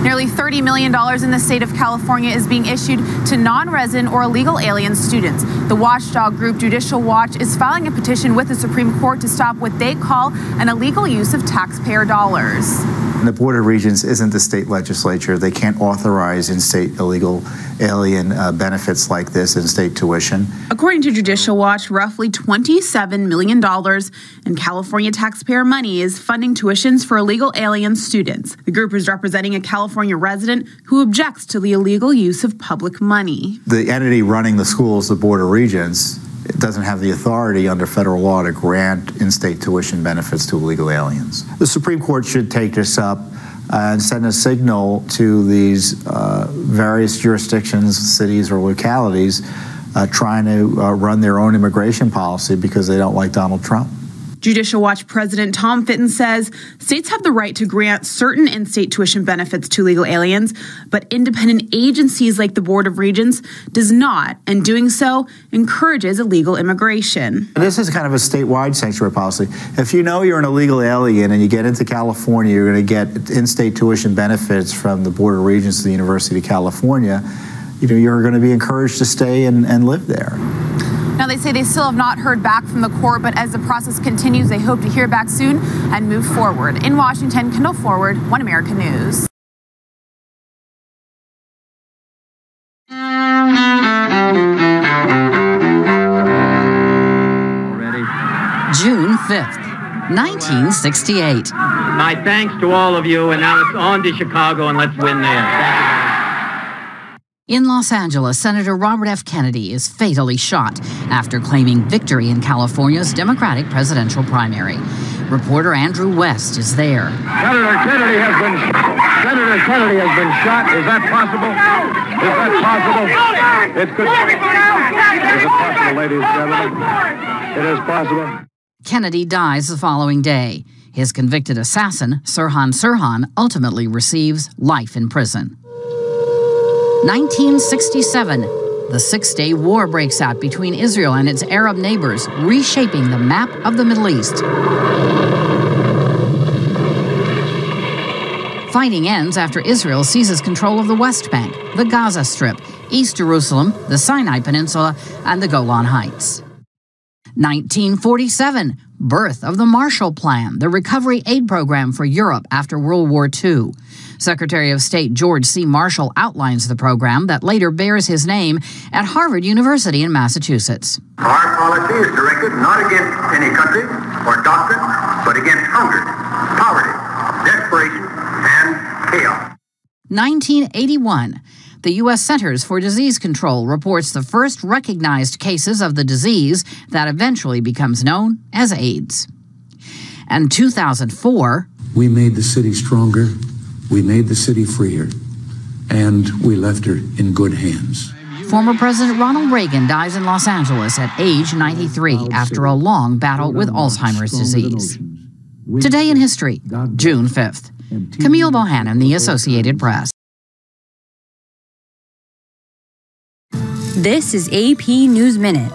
Nearly $30 million in the state of California is being issued to non-resident or illegal alien students. The watchdog group Judicial Watch is filing a petition with the Supreme Court to stop what they call an illegal use of taxpayer dollars. The Board of Regents isn't the state legislature. They can't authorize in-state illegal alien benefits like this in state tuition. According to Judicial Watch, roughly $27 million in California taxpayer money is funding tuitions for illegal alien students. The group is representing a California resident who objects to the illegal use of public money. The entity running the schools, the Board of Regents, it doesn't have the authority under federal law to grant in-state tuition benefits to illegal aliens. The Supreme Court should take this up and send a signal to these various jurisdictions, cities, or localities trying to run their own immigration policy because they don't like Donald Trump. Judicial Watch President Tom Fitton says states have the right to grant certain in-state tuition benefits to legal aliens, but independent agencies like the Board of Regents does not, and doing so encourages illegal immigration. This is kind of a statewide sanctuary policy. If you know you're an illegal alien and you get into California, you're going to get in-state tuition benefits from the Board of Regents of the University of California, you're going to be encouraged to stay and live there. Now, they say they still have not heard back from the court, but as the process continues, they hope to hear back soon and move forward. In Washington, Kendall Forward, One America News. June 5th, 1968. My thanks to all of you, and now it's on to Chicago, and let's win there. In Los Angeles, Senator Robert F. Kennedy is fatally shot after claiming victory in California's Democratic presidential primary. Reporter Andrew West is there. Senator Kennedy has been shot. Is that possible? Is that possible? It could be. Is it possible, ladies and gentlemen? It is possible. Kennedy dies the following day. His convicted assassin, Sirhan Sirhan, ultimately receives life in prison. 1967, the Six-Day War breaks out between Israel and its Arab neighbors, reshaping the map of the Middle East. Fighting ends after Israel seizes control of the West Bank, the Gaza Strip, East Jerusalem, the Sinai Peninsula, and the Golan Heights. 1947, birth of the Marshall Plan, the recovery aid program for Europe after World War II. Secretary of State George C. Marshall outlines the program that later bears his name at Harvard University in Massachusetts. Our policy is directed not against any country or doctrine, but against hunger, poverty, desperation, and chaos. 1981. The U.S. Centers for Disease Control reports the first recognized cases of the disease that eventually becomes known as AIDS. And 2004. We made the city stronger. We made the city freer, and we left her in good hands. Former President Ronald Reagan dies in Los Angeles at age 93 after a long battle with Alzheimer's disease. Today in history, June 5th. Camille Bohannon, The Associated Press. This is AP News Minute.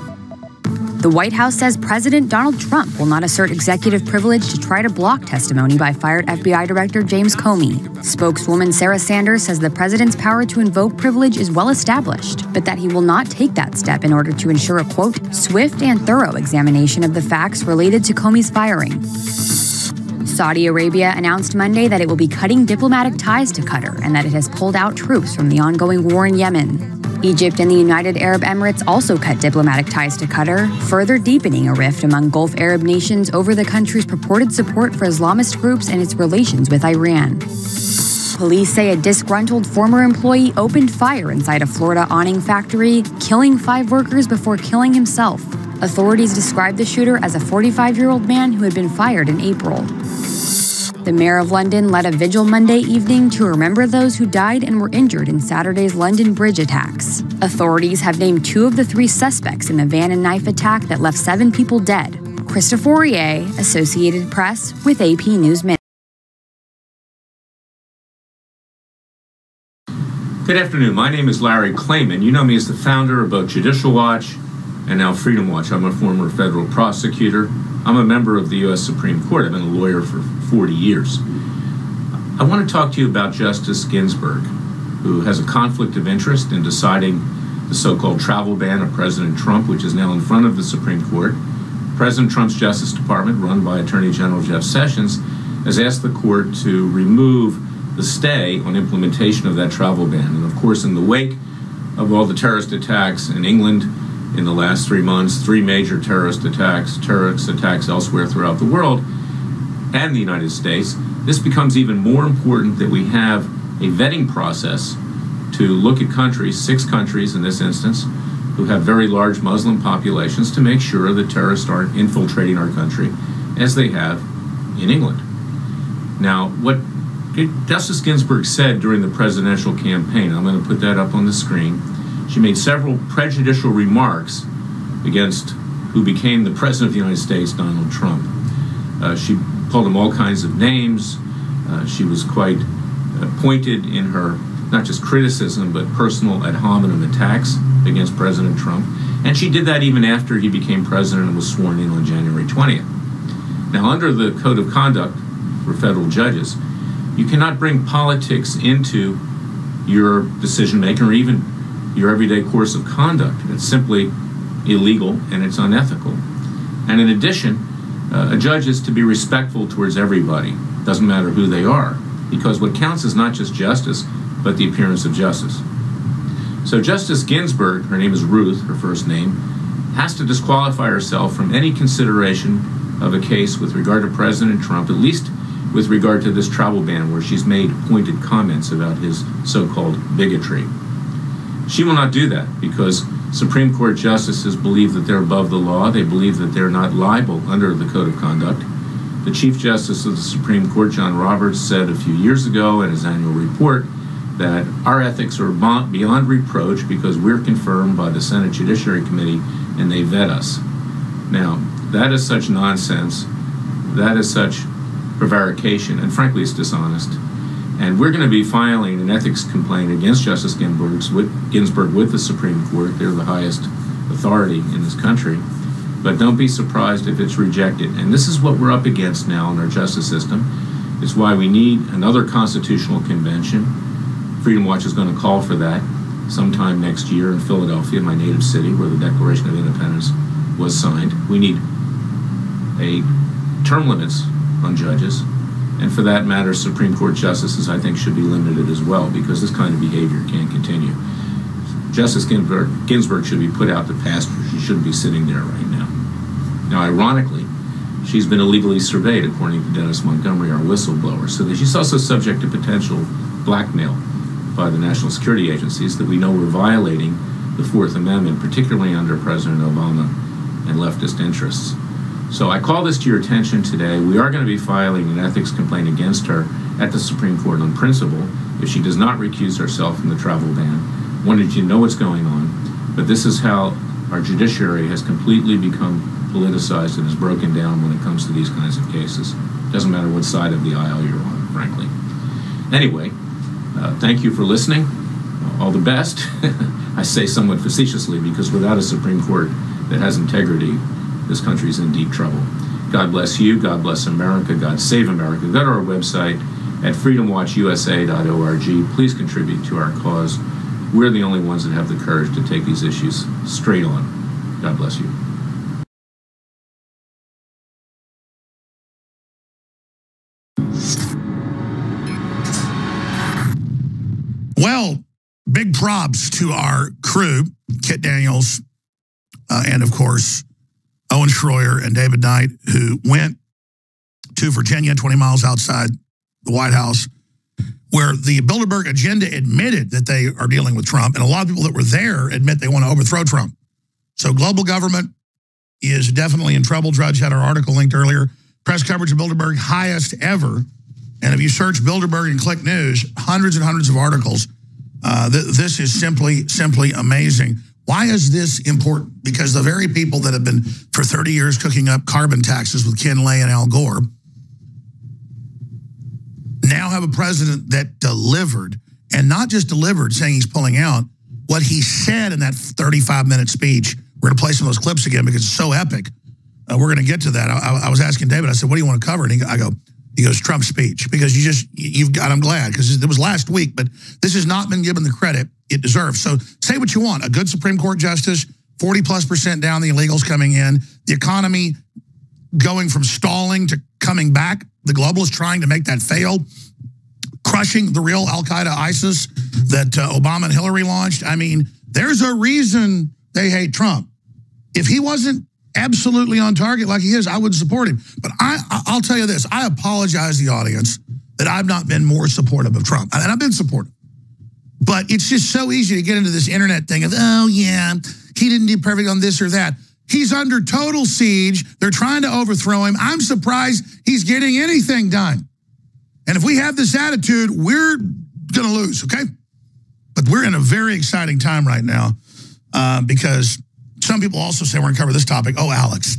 The White House says President Donald Trump will not assert executive privilege to try to block testimony by fired FBI Director James Comey. Spokeswoman Sarah Sanders says the president's power to invoke privilege is well established, but that he will not take that step in order to ensure a, quote, swift and thorough examination of the facts related to Comey's firing. Saudi Arabia announced Monday that it will be cutting diplomatic ties to Qatar and that it has pulled out troops from the ongoing war in Yemen. Egypt and the United Arab Emirates also cut diplomatic ties to Qatar, further deepening a rift among Gulf Arab nations over the country's purported support for Islamist groups and its relations with Iran. Police say a disgruntled former employee opened fire inside a Florida awning factory, killing 5 workers before killing himself. Authorities described the shooter as a 45-year-old man who had been fired in April. The mayor of London led a vigil Monday evening to remember those who died and were injured in Saturday's London Bridge attacks. Authorities have named 2 of the 3 suspects in the van and knife attack that left 7 people dead. Christopher Aurier, Associated Press, with AP News Minute. Good afternoon. My name is Larry Klayman. You know me as the founder of both Judicial Watch and now Freedom Watch. I'm a former federal prosecutor. I'm a member of the U.S. Supreme Court. I've been a lawyer for 40 years. I want to talk to you about Justice Ginsburg, who has a conflict of interest in deciding the so-called travel ban of President Trump, which is now in front of the Supreme Court. President Trump's Justice Department, run by Attorney General Jeff Sessions, has asked the court to remove the stay on implementation of that travel ban. And of course, in the wake of all the terrorist attacks in England in the last 3 months, 3 major terrorist attacks elsewhere throughout the world and the United States, this becomes even more important that we have a vetting process to look at countries, 6 countries in this instance, who have very large Muslim populations, to make sure that terrorists aren't infiltrating our country as they have in England. Now, what Justice Ginsburg said during the presidential campaign, I'm going to put that up on the screen. She made several prejudicial remarks against who became the President of the United States, Donald Trump. She called him all kinds of names. She was quite pointed in her, not just criticism, but personal ad hominem attacks against President Trump. And she did that even after he became president and was sworn in on January 20th. Now, under the Code of Conduct for federal judges, you cannot bring politics into your decision-making or even your everyday course of conduct. It's simply illegal and it's unethical. And in addition, a judge is to be respectful towards everybody, doesn't matter who they are, because what counts is not just justice, but the appearance of justice. So Justice Ginsburg, her name is Ruth, her first name, has to disqualify herself from any consideration of a case with regard to President Trump, at least with regard to this travel ban where she's made pointed comments about his so-called bigotry. She will not do that because Supreme Court justices believe that they're above the law. They believe that they're not liable under the Code of Conduct. The Chief Justice of the Supreme Court, John Roberts, said a few years ago in his annual report that our ethics are beyond reproach because we're confirmed by the Senate Judiciary Committee and they vet us. Now, that is such nonsense. That is such prevarication, and frankly, it's dishonest. And we're going to be filing an ethics complaint against Justice Ginsburg with the Supreme Court. They're the highest authority in this country. But don't be surprised if it's rejected. And this is what we're up against now in our justice system. It's why we need another constitutional convention. Freedom Watch is going to call for that sometime next year in Philadelphia, my native city, where the Declaration of Independence was signed. We need term limits on judges. And for that matter, Supreme Court justices, I think, should be limited as well, because this kind of behavior can't continue. Justice Ginsburg should be put out to pasture. She shouldn't be sitting there right now. Now, ironically, she's been illegally surveyed, according to Dennis Montgomery, our whistleblower, so that she's also subject to potential blackmail by the national security agencies that we know were violating the Fourth Amendment, particularly under President Obama and leftist interests. So I call this to your attention today. We are going to be filing an ethics complaint against her at the Supreme Court on principle if she does not recuse herself from the travel ban. Wanted you to know what's going on, but this is how our judiciary has completely become politicized and is broken down when it comes to these kinds of cases. Doesn't matter what side of the aisle you're on, frankly. Anyway, thank you for listening. All the best. I say somewhat facetiously because without a Supreme Court that has integrity, this country's in deep trouble. God bless you. God bless America. God save America. Go to our website at freedomwatchusa.org. Please contribute to our cause. We're the only ones that have the courage to take these issues straight on. God bless you. Well, big props to our crew, Kit Daniels, and of course, Owen Schroyer and David Knight, who went to Virginia, 20 miles outside the White House, where the Bilderberg agenda admitted that they are dealing with Trump, and a lot of people that were there admit they want to overthrow Trump. So global government is definitely in trouble. Drudge had our article linked earlier. Press coverage of Bilderberg, highest ever. And if you search Bilderberg and click news, hundreds and hundreds of articles. This is simply amazing. Why is this important? Because the very people that have been for 30 years cooking up carbon taxes with Ken Lay and Al Gore now have a president that delivered, and not just delivered, saying he's pulling out, what he said in that 35-minute speech. We're going to play some of those clips again because it's so epic. We're going to get to that. I was asking David, I said, what do you want to cover? And he goes, Trump's speech, because you've got, I'm glad, because it was last week, but this has not been given the credit it deserves. So say what you want. A good Supreme Court justice, 40+% down, the illegals coming in, the economy going from stalling to coming back, the globalists trying to make that fail, crushing the real Al-Qaeda ISIS that Obama and Hillary launched. I mean, there's a reason they hate Trump. If he wasn't absolutely on target like he is, I would support him. But I'll tell you this, I apologize to the audience that I've not been more supportive of Trump. And I've been supportive. But it's just so easy to get into this internet thing of, oh, yeah, he didn't do perfect on this or that. He's under total siege. They're trying to overthrow him. I'm surprised he's getting anything done. And if we have this attitude, we're going to lose, okay? But we're in a very exciting time right now because some people also say we're going to cover this topic. Oh, Alex,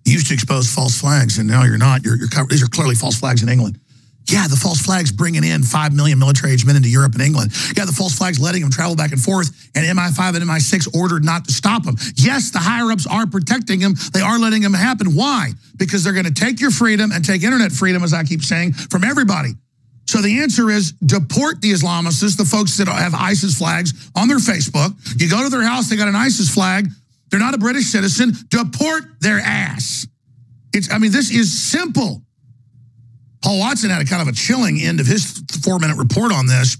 you used to expose false flags, and now you're not. These are clearly false flags in England. Yeah, the false flags bringing in 5 million military-aged men into Europe and England. Yeah, the false flags letting them travel back and forth, and MI5 and MI6 ordered not to stop them. Yes, the higher-ups are protecting them. They are letting them happen. Why? Because they're going to take your freedom and take internet freedom, as I keep saying, from everybody. So the answer is deport the Islamists, the folks that have ISIS flags on their Facebook. You go to their house, they got an ISIS flag. They're not a British citizen. Deport their ass. This is simple. Paul Watson had a kind of a chilling end of his 4-minute report on this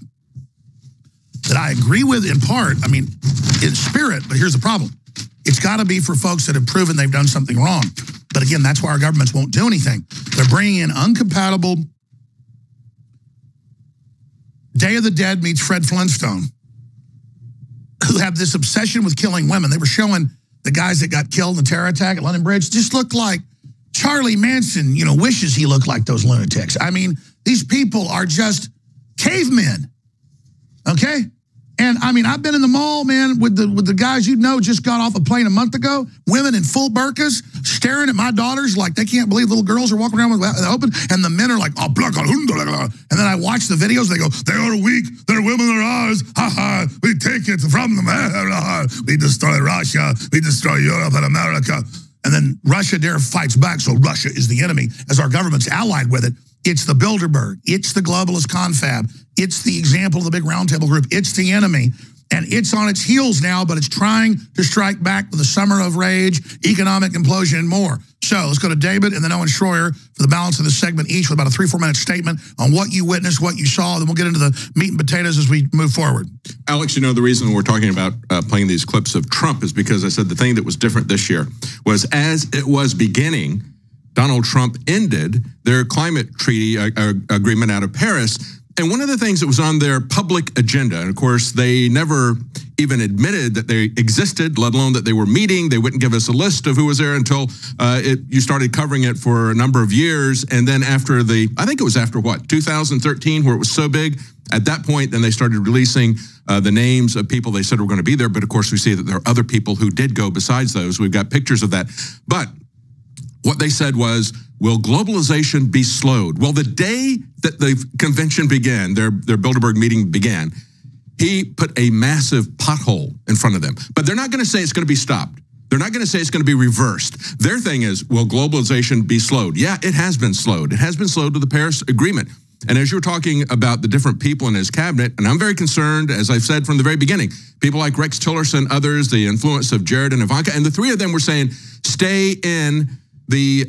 that I agree with in part, in spirit, but here's the problem. It's got to be for folks that have proven they've done something wrong. But again, that's why our governments won't do anything. They're bringing in incompatible Day of the Dead meets Fred Flintstone, who have this obsession with killing women. They were showing the guys that got killed in the terror attack at London Bridge just looked like Charlie Manson, wishes he looked like those lunatics. These people are just cavemen, okay? And, I've been in the mall, man, with the guys just got off a plane a month ago, women in full burqas, staring at my daughters like they can't believe little girls are walking around with open, and the men are like, oh, and then I watch the videos, they go, they are weak, their women are ours, ha-ha, we take it from them, we destroy Russia, we destroy Europe and America. And then Russia dare fights back, so Russia is the enemy, as our government's allied with it. It's the Bilderberg. It's the globalist confab. It's the example of the big roundtable group. It's the enemy. And it's on its heels now, but it's trying to strike back with a summer of rage, economic implosion, and more. So let's go to David and then Owen Schroyer for the balance of the segment, each with about a 3-4 minute statement on what you witnessed, what you saw. Then we'll get into the meat and potatoes as we move forward. Alex, the reason we're talking about playing these clips of Trump is because I said the thing that was different this year was as it was beginning, Donald Trump ended their climate treaty agreement out of Paris. And one of the things that was on their public agenda, and of course, they never even admitted that they existed, let alone that they were meeting. They wouldn't give us a list of who was there until you started covering it for a number of years. And then after I think it was after 2013, where it was so big, at that point, then they started releasing the names of people they said were going to be there. But of course, we see that there are other people who did go besides those. We've got pictures of that. But what they said was, will globalization be slowed? Well, the day that the convention began, their Bilderberg meeting began, he put a massive pothole in front of them. But they're not going to say it's going to be stopped. They're not going to say it's going to be reversed. Their thing is, will globalization be slowed? Yeah, it has been slowed. It has been slowed with the Paris Agreement. And as you're talking about the different people in his cabinet, and I'm very concerned, as I've said from the very beginning, people like Rex Tillerson, others, the influence of Jared and Ivanka, and the three of them were saying, stay in the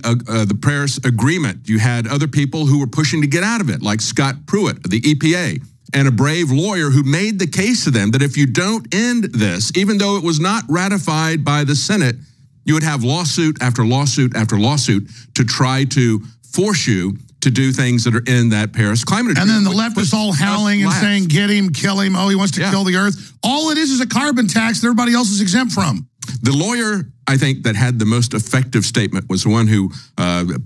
Paris Agreement. You had other people who were pushing to get out of it, like Scott Pruitt of the EPA. and a brave lawyer who made the case to them that if you don't end this, even though it was not ratified by the Senate, you would have lawsuit after lawsuit after lawsuit to try to force you to do things that are in that Paris climate agreement. And then the left is all howling and saying, get him, kill him. Oh, he wants to kill the earth. All it is a carbon tax that everybody else is exempt from. The lawyer, I think, that had the most effective statement was the one who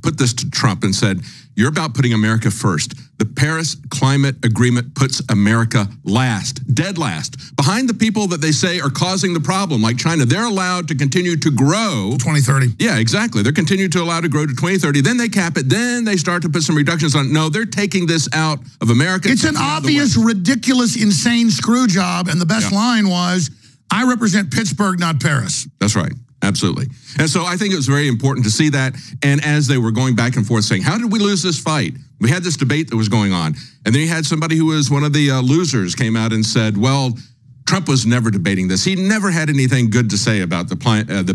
put this to Trump and said, you're about putting America first. The Paris climate agreement puts America last, dead last, behind the people that they say are causing the problem, like China. They're allowed to continue to grow. 2030. Yeah, exactly. They're continuing to allow to grow to 2030. Then they cap it. Then they start to put some reductions on. No, they're taking this out of America. It's an obvious, ridiculous, insane screw job. And the best line was, I represent Pittsburgh, not Paris. That's right. Absolutely. And so I think it was very important to see that. And as they were going back and forth saying, how did we lose this fight? We had this debate that was going on. And then you had somebody who was one of the losers came out and said, well, Trump was never debating this. He never had anything good to say about the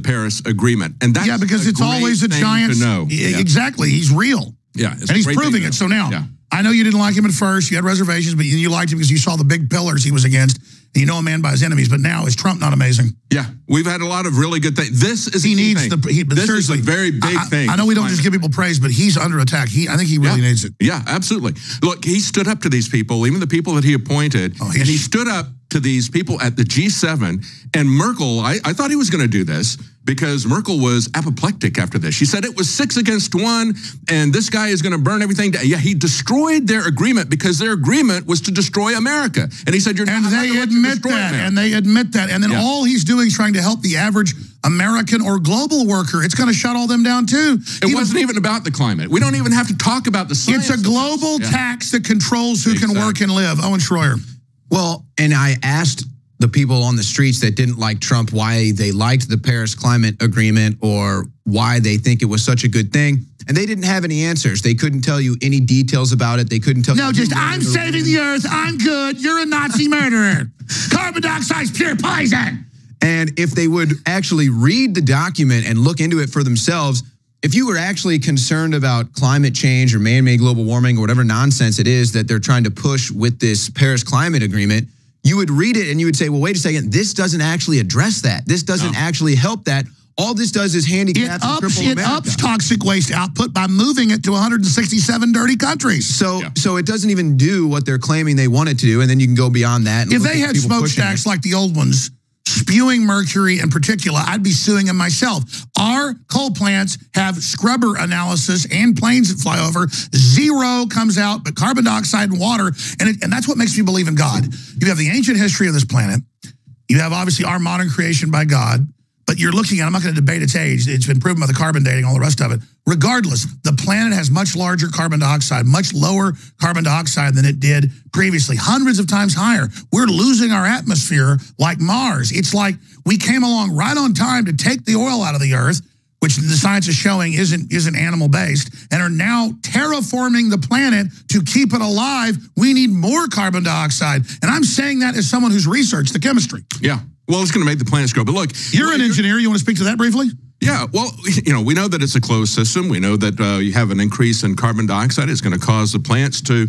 Paris agreement. And that's because it's always a giant. To know. Exactly. He's real. Yeah. And he's proving it. So now, I know you didn't like him at first. You had reservations, but you liked him because you saw the big pillars he was against. And you know a man by his enemies, but now is Trump not amazing? Yeah, we've had a lot of really good things. This is this is a very big thing. I know we don't just give people praise, but he's under attack. I think he really needs it. Yeah, absolutely. Look, he stood up to these people, even the people that he appointed, and he stood up to these people at the G7. And Merkel, I thought he was going to do this because Merkel was apoplectic after this. She said it was 6 against 1, and this guy is going to burn everything down. Yeah, he destroyed their agreement because their agreement was to destroy America. And he said, "You're not." And they admit that. And they admit that. And then all he's doing is trying to help the average American or global worker. It's going to shut all them down too. It wasn't even about the climate. We don't even have to talk about the science. It's a global tax that controls who can work and live. Owen Schroyer. Well, and I asked the people on the streets that didn't like Trump why they liked the Paris climate agreement or why they think it was such a good thing. And they didn't have any answers. They couldn't tell you any details about it. They couldn't tell you. No, just I'm saving the earth. I'm good. You're a Nazi murderer. Carbon dioxide's pure poison. And if they would actually read the document and look into it for themselves, if you were actually concerned about climate change or man-made global warming or whatever nonsense it is that they're trying to push with this Paris climate agreement, you would read it and you would say, well, wait a second, this doesn't actually address that. This doesn't actually help that. All this does is handicap and cripple America. It ups toxic waste output by moving it to 167 dirty countries. So it doesn't even do what they're claiming they want it to do, and then you can go beyond that. And if they had smokestacks like the old ones, spewing mercury and particulate, I'd be suing them myself. Our coal plants have scrubber analysis and planes that fly over. 0 comes out, but carbon dioxide and water. And that's what makes me believe in God. You have the ancient history of this planet. You have obviously our modern creation by God. But you're looking at, I'm not going to debate its age. It's been proven by the carbon dating, all the rest of it. Regardless, the planet has much larger carbon dioxide, much lower carbon dioxide than it did previously, hundreds of times higher. We're losing our atmosphere like Mars. It's like we came along right on time to take the oil out of the earth, which the science is showing isn't animal-based, and are now terraforming the planet to keep it alive. We need more carbon dioxide. And I'm saying that as someone who's researched the chemistry. Yeah. Well, it's going to make the planets grow. But look, you're an engineer. You want to speak to that briefly? Yeah. Well, you know, we know that it's a closed system. We know that you have an increase in carbon dioxide. It's going to cause the plants to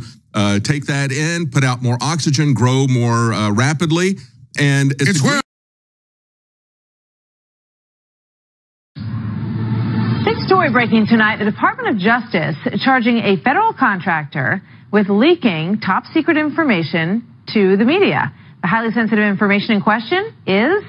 take that in, put out more oxygen, grow more rapidly. And it's where. Big story breaking tonight. The Department of Justice charging a federal contractor with leaking top secret information to the media. The highly sensitive information in question is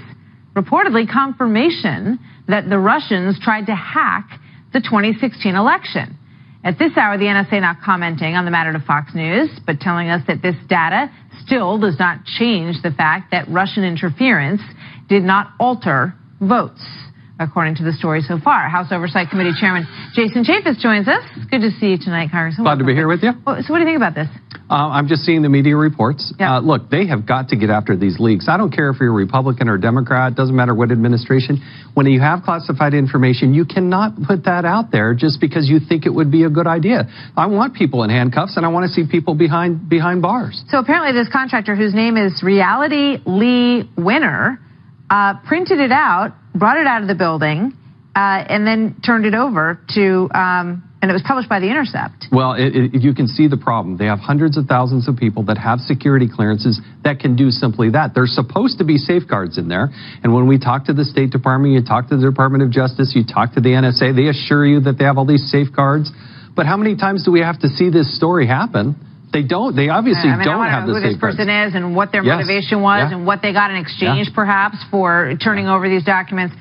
reportedly confirmation that the Russians tried to hack the 2016 election. At this hour, the NSA not commenting on the matter to Fox News, but telling us that this data still does not change the fact that Russian interference did not alter votes, according to the story so far. House Oversight Committee Chairman Jason Chaffetz joins us. Good to see you tonight, Congressman. Glad to be here with you. So what do you think about this? I'm just seeing the media reports. Look, they have got to get after these leaks. I don't care if you're Republican or Democrat. Doesn't matter what administration. When you have classified information, you cannot put that out there just because you think it would be a good idea. I want people in handcuffs, and I want to see people behind bars. So apparently this contractor, whose name is Reality Lee Winner, printed it out, brought it out of the building, and then turned it over to And it was published by The Intercept. Well, you can see the problem. They have hundreds of thousands of people that have security clearances that can do simply that. There's supposed to be safeguards in there. And when we talk to the State Department, you talk to the Department of Justice, you talk to the NSA, they assure you that they have all these safeguards. But how many times do we have to see this story happen? They don't. They obviously don't have the safeguards. I want to know who this person is and what their motivation was and what they got in exchange, perhaps, for turning over these documents.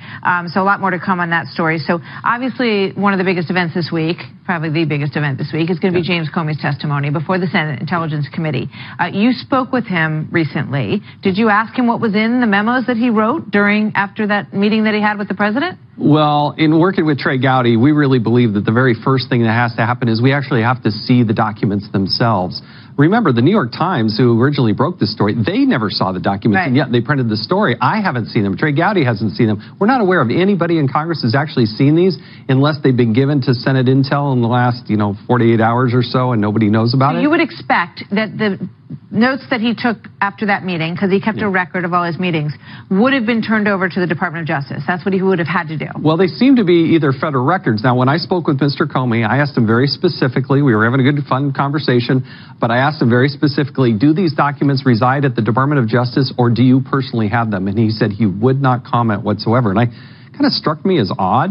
So a lot more to come on that story. So obviously, one of the biggest events this week, probably the biggest event this week, is going to be James Comey's testimony before the Senate Intelligence Committee. You spoke with him recently. Did you ask him what was in the memos that he wrote after that meeting that he had with the president? Well, in working with Trey Gowdy, we really believe that the very first thing that has to happen is we actually have to see the documents themselves. Remember, the New York Times, who originally broke this story, they never saw the documents, and yet they printed the story. I haven't seen them. Trey Gowdy hasn't seen them. We're not aware of anybody in Congress who's actually seen these unless they've been given to Senate Intel in the last, 48 hours or so, and nobody knows about it. You would expect that the notes that he took after that meeting, because he kept a record of all his meetings, would have been turned over to the Department of Justice. That's what he would have had to do. Well, they seem to be either federal records. Now, when I spoke with Mr. Comey, I asked him very specifically, we were having a good, fun conversation, but I asked him very specifically, do these documents reside at the Department of Justice, or do you personally have them? And he said he would not comment whatsoever. And I kind of struck me as odd.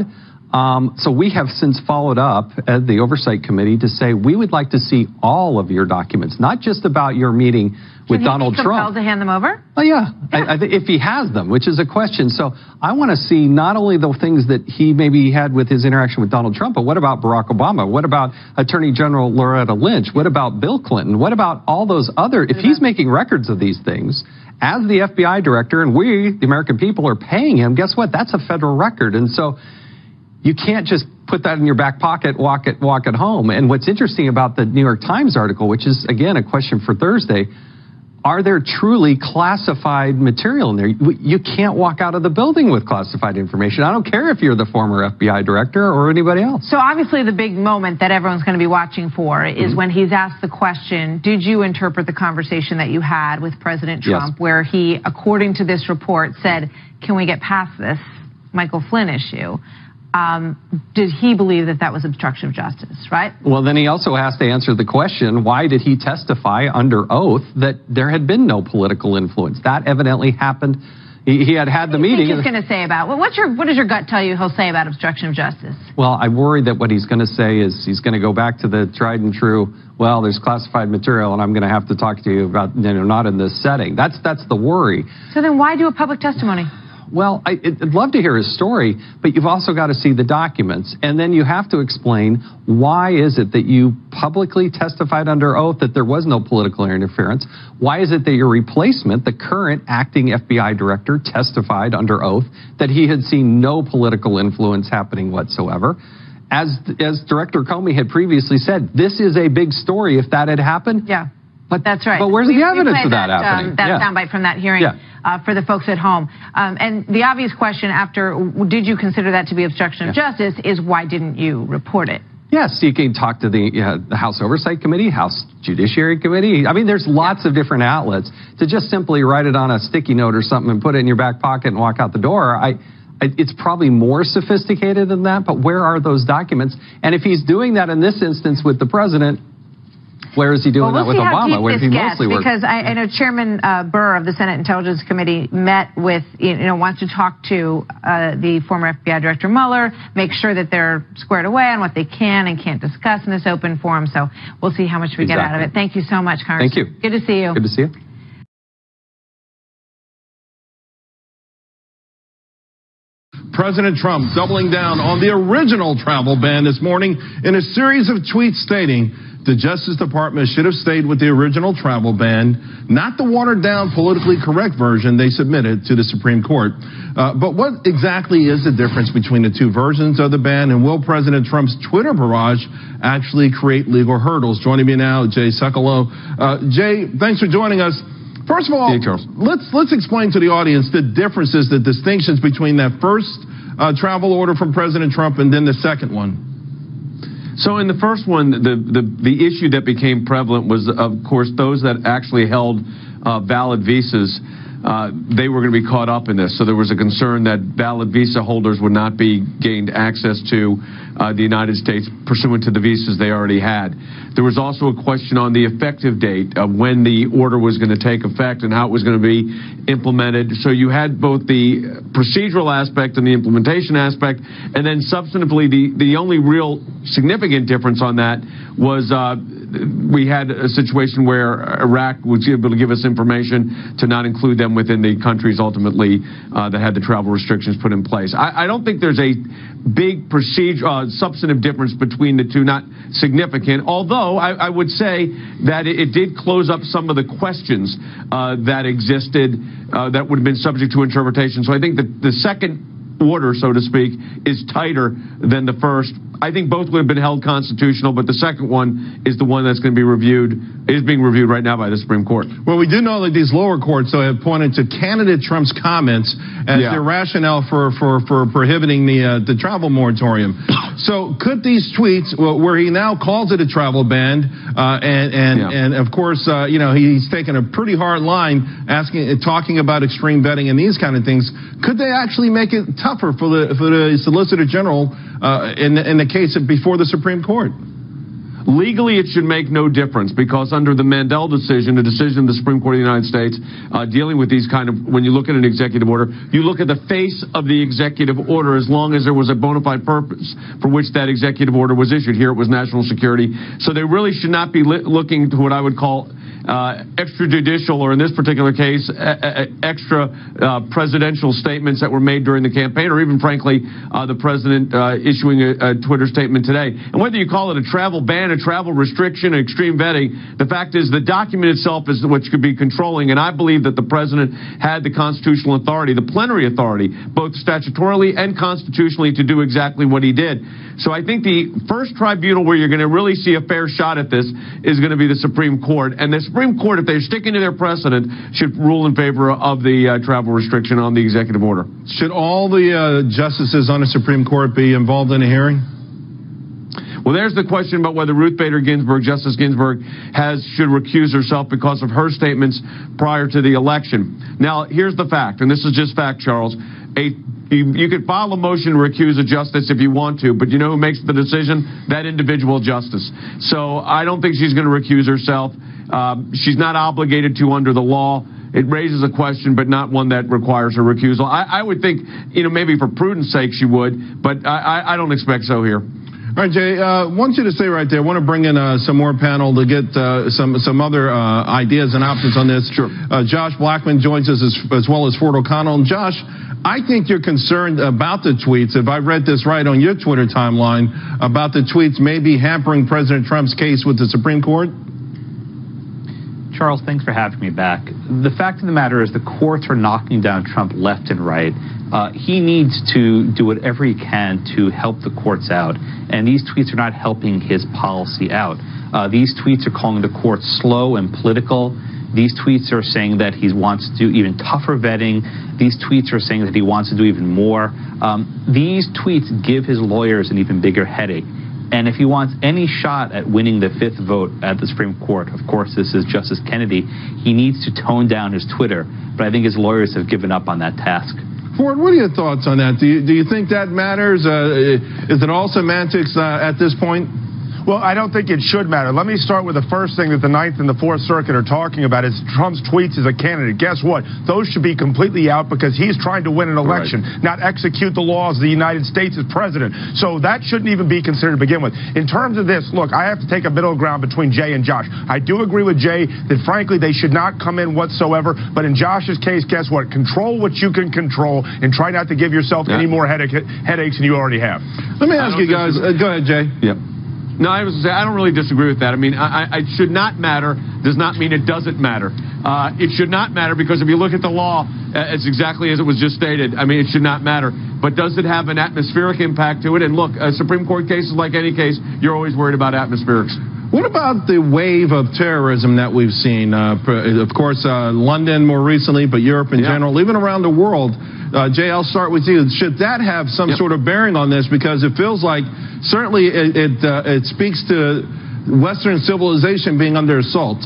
So we have since followed up at the Oversight Committee to say we would like to see all of your documents, not just about your meeting with Donald Trump. Compelled to hand them over? Oh, yeah. I think if he has them, which is a question. So I want to see not only the things that he maybe had with his interaction with Donald Trump, but what about Barack Obama? What about Attorney General Loretta Lynch? What about Bill Clinton? What about all those other, if he's making records of these things, as the FBI director, and we, the American people, are paying him, guess what? That's a federal record. And so you can't just put that in your back pocket, walk it home. And what's interesting about the New York Times article, which is, again, a question for Thursday, are there truly classified material in there? You can't walk out of the building with classified information. I don't care if you're the former FBI director or anybody else. So obviously the big moment that everyone's going to be watching for is when he's asked the question, did you interpret the conversation that you had with President Trump, where he, according to this report, said, can we get past this Michael Flynn issue? Did he believe that that was obstruction of justice, right? Well, then he also has to answer the question, why did he testify under oath that there had been no political influence? That evidently happened. He had the meeting. What do you think he's going to say about, well, what does your gut tell you he'll say about obstruction of justice? Well, I worry that what he's going to say is he's going to go back to the tried and true, well, there's classified material and I'm going to have to talk to you about, not in this setting. That's the worry. So then why do a public testimony? Well, I'd love to hear his story, but you've also got to see the documents. And then you have to explain why is it that you publicly testified under oath that there was no political interference? Why is it that your replacement, the current acting FBI director, testified under oath that he had seen no political influence happening whatsoever? As Director Comey had previously said, this is a big story if that had happened. Yeah. But that's right. But where's the evidence of that happening? That soundbite from that hearing for the folks at home. And the obvious question after, did you consider that to be obstruction of justice, is why didn't you report it? Yes, you can talk to the House Oversight Committee, House Judiciary Committee. I mean, there's lots of different outlets. To just simply write it on a sticky note or something and put it in your back pocket and walk out the door, it's probably more sophisticated than that, but where are those documents? And if he's doing that in this instance with the president, where is he doing that with Obama? Where does he mostly work? Because I know Chairman Burr of the Senate Intelligence Committee met with, wants to talk to the former FBI Director Mueller, make sure that they're squared away on what they can and can't discuss in this open forum. So we'll see how much we get out of it. Thank you so much, Congressman. Thank you. Good to see you. Good to see you. President Trump doubling down on the original travel ban this morning in a series of tweets stating the Justice Department should have stayed with the original travel ban, not the watered-down, politically correct version they submitted to the Supreme Court. But what exactly is the difference between the two versions of the ban, and will President Trump's Twitter barrage actually create legal hurdles? Joining me now, Jay Sekulow. Jay, thanks for joining us. First of all, let's explain to the audience the differences, the distinctions between that first travel order from President Trump and then the second one. So in the first one, the issue that became prevalent was, of course, those that actually held valid visas. They were going to be caught up in this. So there was a concern that valid visa holders would not be gained access to the United States pursuant to the visas they already had. There was also a question on the effective date of when the order was going to take effect and how it was going to be implemented. So you had both the procedural aspect and the implementation aspect, and then substantively the only real significant difference on that was we had a situation where Iraq was able to give us information to not include them within the countries ultimately that had the travel restrictions put in place. I don't think there's a big substantive difference between the two, not significant, although I would say that it did close up some of the questions that existed that would have been subject to interpretation. So I think that the second order, so to speak, is tighter than the first. I think both would have been held constitutional, but the second one is the one that's going to be being reviewed right now by the Supreme Court. Well, we do know that these lower courts have pointed to candidate Trump's comments as their rationale for prohibiting the travel moratorium. So could these tweets, where he now calls it a travel ban, and of course, he's taken a pretty hard line talking about extreme vetting and these kind of things, could they actually make it tougher for the Solicitor General in the case before the Supreme Court? Legally, it should make no difference because under the Mandel decision, the decision of the Supreme Court of the United States dealing with these kind of, when you look at an executive order, you look at the face of the executive order as long as there was a bona fide purpose for which that executive order was issued. Here it was national security. So they really should not be looking to what I would call extrajudicial, or in this particular case, extra presidential statements that were made during the campaign, or even, frankly, the president issuing a Twitter statement today. And whether you call it a travel ban, a travel restriction, extreme vetting, the fact is the document itself is what could be controlling, and I believe that the president had the constitutional authority, the plenary authority, both statutorily and constitutionally, to do exactly what he did. So I think the first tribunal where you're going to really see a fair shot at this is going to be the Supreme Court. And the Supreme Court, if they're sticking to their precedent, should rule in favor of the travel restriction on the executive order. Should all the justices on the Supreme Court be involved in a hearing? Well, there's the question about whether Ruth Bader Ginsburg, Justice Ginsburg, should recuse herself because of her statements prior to the election. Now, here's the fact, and this is just fact, Charles. You could file a motion to recuse a justice if you want to, but you know who makes the decision? That individual justice. So I don't think she's going to recuse herself. She's not obligated to under the law. It raises a question, but not one that requires her recusal. I would think, maybe for prudence sake she would, but I don't expect so here. All right, Jay, I want you to stay right there. I want to bring in some more panel to get some other ideas and options on this. Sure. Josh Blackman joins us as well as Ford O'Connell. And Josh, I think you're concerned about the tweets, if I read this right on your Twitter timeline, about the tweets maybe hampering President Trump's case with the Supreme Court. Charles, thanks for having me back. The fact of the matter is the courts are knocking down Trump left and right. He needs to do whatever he can to help the courts out, and these tweets are not helping his policy out. These tweets are calling the courts slow and political. These tweets are saying that he wants to do even tougher vetting. These tweets are saying that he wants to do even more. These tweets give his lawyers an even bigger headache. And if he wants any shot at winning the fifth vote at the Supreme Court, of course, this is Justice Kennedy, he needs to tone down his Twitter. But I think his lawyers have given up on that task. Ford, what are your thoughts on that? Do you think that matters? Is it all semantics at this point? Well, I don't think it should matter. Let me start with the first thing that the Ninth and the Fourth Circuit are talking about is Trump's tweets as a candidate. Guess what? Those should be completely out because he's trying to win an election, not execute the laws of the United States as president. So that shouldn't even be considered to begin with. In terms of this, look, I have to take a middle ground between Jay and Josh. I do agree with Jay that, frankly, they should not come in whatsoever. But in Josh's case, guess what? Control what you can control and try not to give yourself any more headaches than you already have. Let me ask you guys. Go ahead, Jay. Yeah. No, I was going to say, I don't really disagree with that. I mean, it should not matter does not mean it doesn't matter. It should not matter because if you look at the law, it's exactly as it was just stated. I mean, it should not matter. But does it have an atmospheric impact to it? And look, Supreme Court cases like any case, you're always worried about atmospherics. What about the wave of terrorism that we've seen? Of course, London more recently, but Europe in general, even around the world. Jay, I'll start with you. Should that have some sort of bearing on this? Because it feels like certainly it speaks to Western civilization being under assault.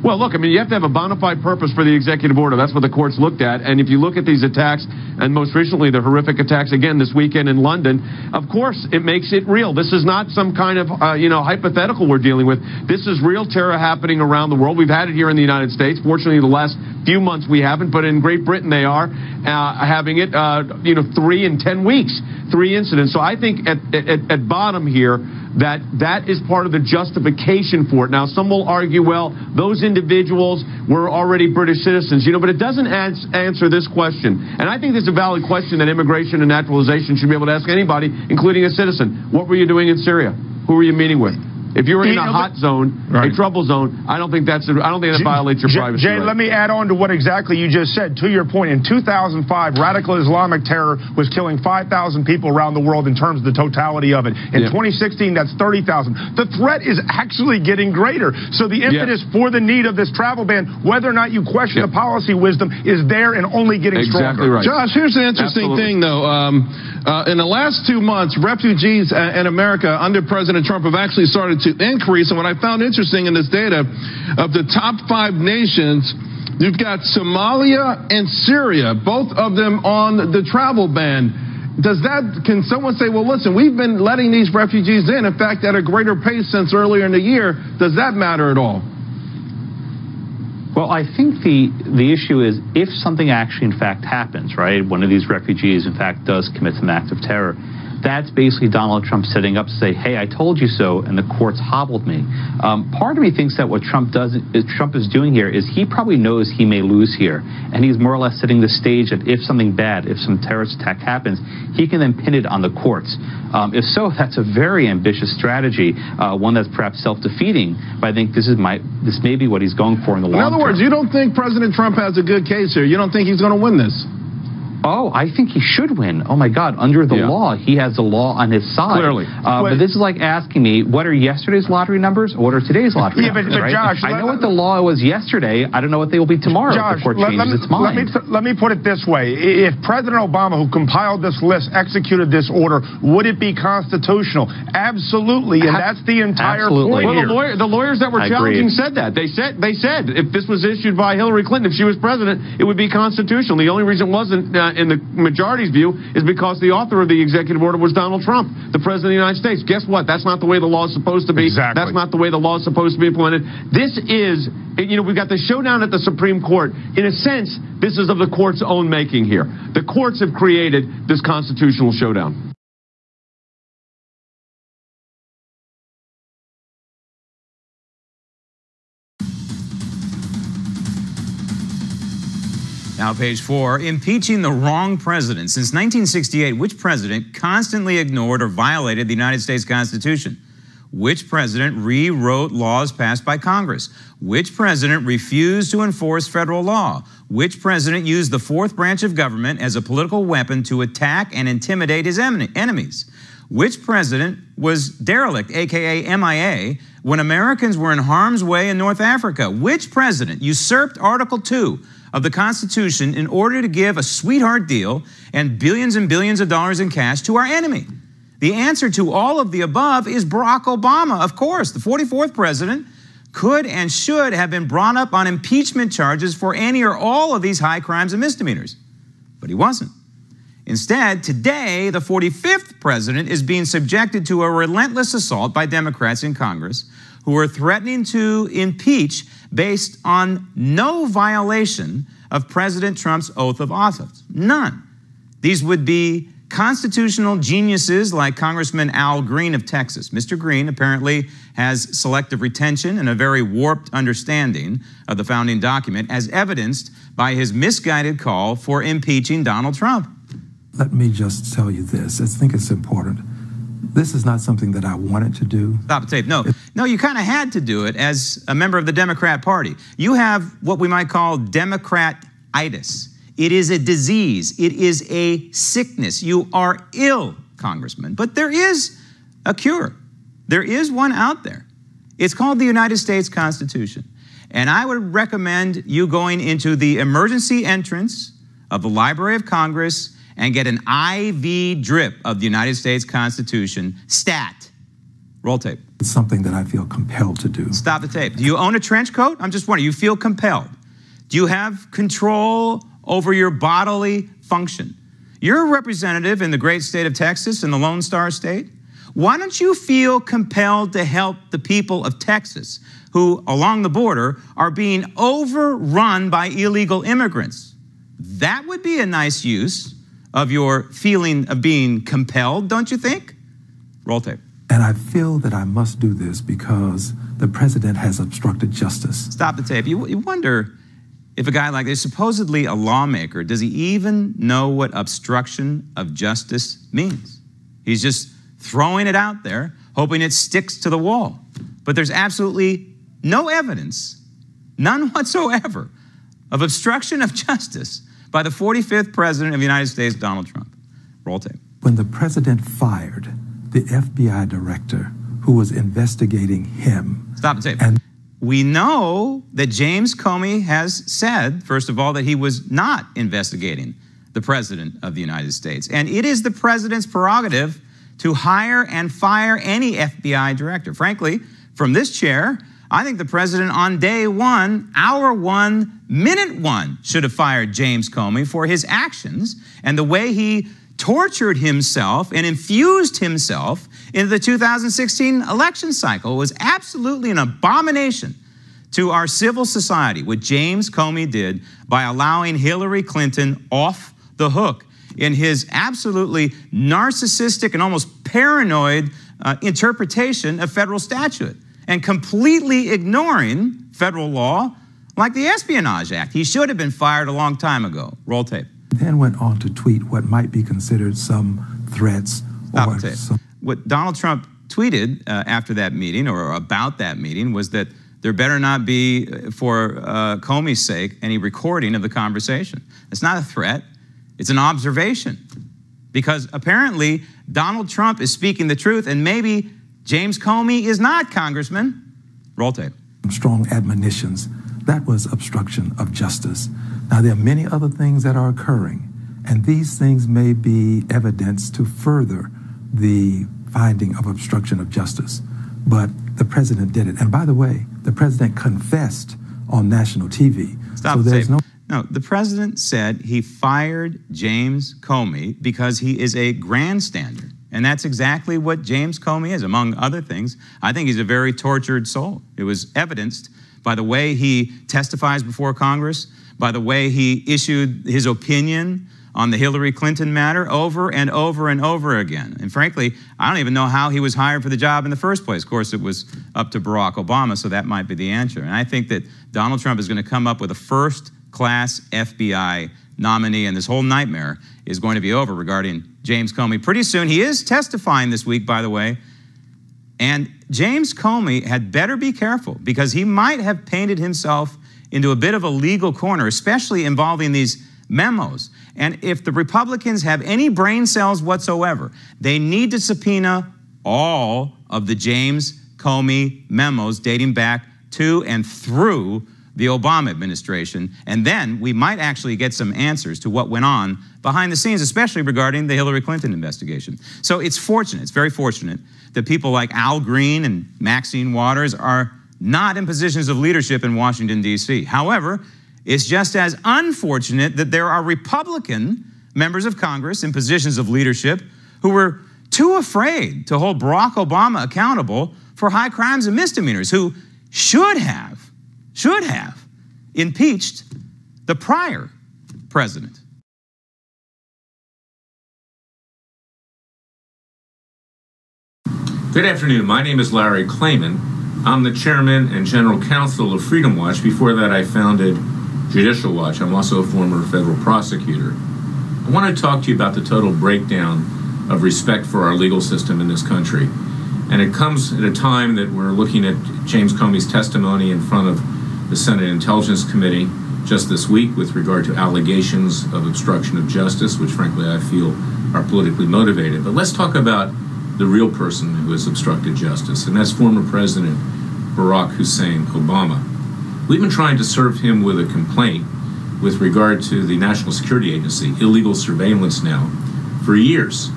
Well, look, I mean, you have to have a bona fide purpose for the executive order. That's what the courts looked at. And if you look at these attacks, and most recently the horrific attacks again this weekend in London, of course it makes it real. This is not some kind of, hypothetical we're dealing with. This is real terror happening around the world. We've had it here in the United States. Fortunately, the last few months we haven't, but in Great Britain they are having it, 3 in 10 weeks, 3 incidents. So I think at bottom here, that is part of the justification for it. Now, some will argue, well, those individuals were already British citizens, but it doesn't answer this question. And I think this is a valid question that immigration and naturalization should be able to ask anybody, including a citizen. What were you doing in Syria? Who were you meeting with? If you're in a hot zone, a trouble zone, I don't think that violates your privacy. Jay, right. let me add on to what exactly you just said. To your point, in 2005, radical Islamic terror was killing 5,000 people around the world in terms of the totality of it. In 2016, that's 30,000. The threat is actually getting greater. So the impetus for the need of this travel ban, whether or not you question the policy wisdom, is there and only getting stronger. Right. Josh, here's the interesting thing, though. In the last 2 months, refugees in America under President Trump have actually started to increase. And what I found interesting in this data, of the top 5 nations, you've got Somalia and Syria, both of them on the travel ban. Can someone say, well, listen, we've been letting these refugees in fact, at a greater pace since earlier in the year. Does that matter at all? Well, I think the issue is if something actually, in fact, happens, right? One of these refugees, in fact, does commit an act of terror. That's basically Donald Trump setting up to say, hey, I told you so, and the courts hobbled me. Part of me thinks that what Trump is doing here is he probably knows he may lose here, and he's more or less setting the stage that if something bad, if some terrorist attack happens, he can then pin it on the courts. If so, that's a very ambitious strategy, one that's perhaps self-defeating, but I think this may be what he's going for in the long term. In other words, you don't think President Trump has a good case here? You don't think he's going to win this? Oh, I think he should win. Oh, my God. Under the law, he has the law on his side. Clearly. But this is like asking me, what are yesterday's lottery numbers? Or what are today's lottery numbers? But right? Josh, I know what the law was yesterday. I don't know what they will be tomorrow. Josh, if the court changes its mind. Let me put it this way. If President Obama, who compiled this list, executed this order, would it be constitutional? Absolutely. And that's the entire point here. Well, the lawyers that were challenging said that. They said if this was issued by Hillary Clinton, if she was president, it would be constitutional. The only reason it wasn't in the majority's view is because the author of the executive order was Donald Trump, the president of the United States. Guess what? That's not the way the law is supposed to be. Exactly. That's not the way the law is supposed to be implemented. This is, we've got the showdown at the Supreme Court. In a sense, this is of the court's own making here. The courts have created this constitutional showdown. Now, page 4, impeaching the wrong president. Since 1968, which president constantly ignored or violated the United States Constitution? Which president rewrote laws passed by Congress? Which president refused to enforce federal law? Which president used the fourth branch of government as a political weapon to attack and intimidate his enemies? Which president was derelict, aka MIA, when Americans were in harm's way in North Africa? Which president usurped Article 2 of the Constitution in order to give a sweetheart deal and billions of dollars in cash to our enemy? The answer to all of the above is Barack Obama. Of course, the 44th president could and should have been brought up on impeachment charges for any or all of these high crimes and misdemeanors, but he wasn't. Instead, today, the 45th president is being subjected to a relentless assault by Democrats in Congress who are threatening to impeach based on no violation of President Trump's oath of office. None. These would be constitutional geniuses like Congressman Al Green of Texas. Mr. Green apparently has selective retention and a very warped understanding of the founding document, as evidenced by his misguided call for impeaching Donald Trump. Let me just tell you this. I think it's important. This is not something that I wanted to do. Stop the tape. No, you kind of had to do it as a member of the Democrat Party. You have what we might call Democrat-itis. It is a disease. It is a sickness. You are ill, Congressman. But there is a cure. There is one out there. It's called the United States Constitution. And I would recommend you going into the emergency entrance of the Library of Congress and get an IV drip of the United States Constitution, stat. Roll tape. It's something that I feel compelled to do. Stop the tape. Do you own a trench coat? I'm just wondering. You feel compelled. Do you have control over your bodily function? You're a representative in the great state of Texas, in the Lone Star State. Why don't you feel compelled to help the people of Texas who, along the border, are being overrun by illegal immigrants? That would be a nice use of your feeling of being compelled, don't you think? Roll tape. And I feel that I must do this because the president has obstructed justice. Stop the tape. You wonder if a guy like this, supposedly a lawmaker, does he even know what obstruction of justice means? He's just throwing it out there, hoping it sticks to the wall. But there's absolutely no evidence, none whatsoever, of obstruction of justice by the 45th president of the United States, Donald Trump. Roll tape. When the president fired the FBI director who was investigating him. Stop the tape. And we know that James Comey has said, first of all, that he was not investigating the president of the United States. And it is the president's prerogative to hire and fire any FBI director. Frankly, from this chair, I think the president on day one, hour one, minute one, should have fired James Comey for his actions and the way he tortured himself and infused himself into the 2016 election cycle. It was absolutely an abomination to our civil society what James Comey did by allowing Hillary Clinton off the hook in his absolutely narcissistic and almost paranoid interpretation of federal statute and completely ignoring federal law like the Espionage Act. He should have been fired a long time ago. Roll tape. Then went on to tweet what might be considered some threats. Stop the tape. What Donald Trump tweeted after that meeting or about that meeting was that there better not be, for Comey's sake, any recording of the conversation. It's not a threat. It's an observation. Because apparently Donald Trump is speaking the truth and maybe James Comey is not, Congressman. Roll tape. Strong admonitions. That was obstruction of justice. Now, there are many other things that are occurring, and these things may be evidence to further the finding of obstruction of justice. But the president did it. And by the way, the president confessed on national TV. Stop the tape. No, the president said he fired James Comey because he is a grandstander. And that's exactly what James Comey is, among other things. I think he's a very tortured soul. It was evidenced by the way he testifies before Congress, by the way he issued his opinion on the Hillary Clinton matter over and over and over again. And frankly, I don't even know how he was hired for the job in the first place. Of course, it was up to Barack Obama, so that might be the answer. And I think that Donald Trump is going to come up with a first-class FBI nominee, and this whole nightmare is going to be over regarding James Comey pretty soon. He is testifying this week, by the way, and James Comey had better be careful because he might have painted himself into a bit of a legal corner, especially involving these memos. And if the Republicans have any brain cells whatsoever, they need to subpoena all of the James Comey memos dating back to and through the Obama administration, and then we might actually get some answers to what went on behind the scenes, especially regarding the Hillary Clinton investigation. So it's fortunate, it's very fortunate, that people like Al Green and Maxine Waters are not in positions of leadership in Washington, D.C. However, it's just as unfortunate that there are Republican members of Congress in positions of leadership who were too afraid to hold Barack Obama accountable for high crimes and misdemeanors, who should have impeached the prior president. Good afternoon. My name is Larry Klayman. I'm the chairman and general counsel of Freedom Watch. Before that, I founded Judicial Watch. I'm also a former federal prosecutor. I want to talk to you about the total breakdown of respect for our legal system in this country. And it comes at a time that we're looking at James Comey's testimony in front of the Senate Intelligence Committee just this week with regard to allegations of obstruction of justice, which frankly I feel are politically motivated. But let's talk about the real person who has obstructed justice, and that's former President Barack Hussein Obama. We've been trying to serve him with a complaint with regard to the National Security Agency, illegal surveillance now, for years.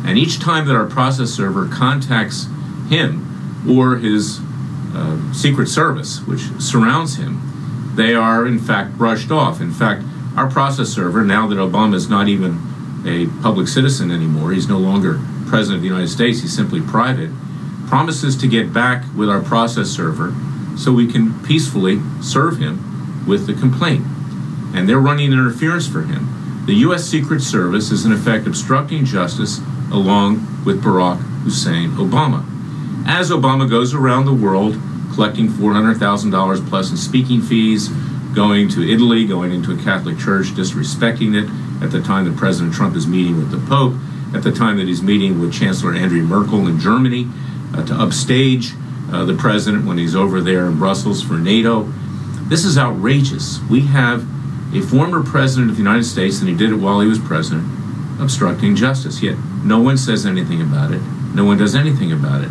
And each time that our process server contacts him or his Secret Service, which surrounds him, they are in fact brushed off. In fact, our process server, now that Obama is not even a public citizen anymore, he's no longer President of the United States, he's simply private, promises to get back with our process server so we can peacefully serve him with the complaint. And they're running interference for him. The U.S. Secret Service is in effect obstructing justice along with Barack Hussein Obama. As Obama goes around the world collecting $400,000 plus in speaking fees, going to Italy, going into a Catholic church, disrespecting it, at the time that President Trump is meeting with the Pope, at the time that he's meeting with Chancellor Angela Merkel in Germany, to upstage the president when he's over there in Brussels for NATO. This is outrageous. We have a former president of the United States, and he did it while he was president, obstructing justice, yet no one says anything about it. No one does anything about it.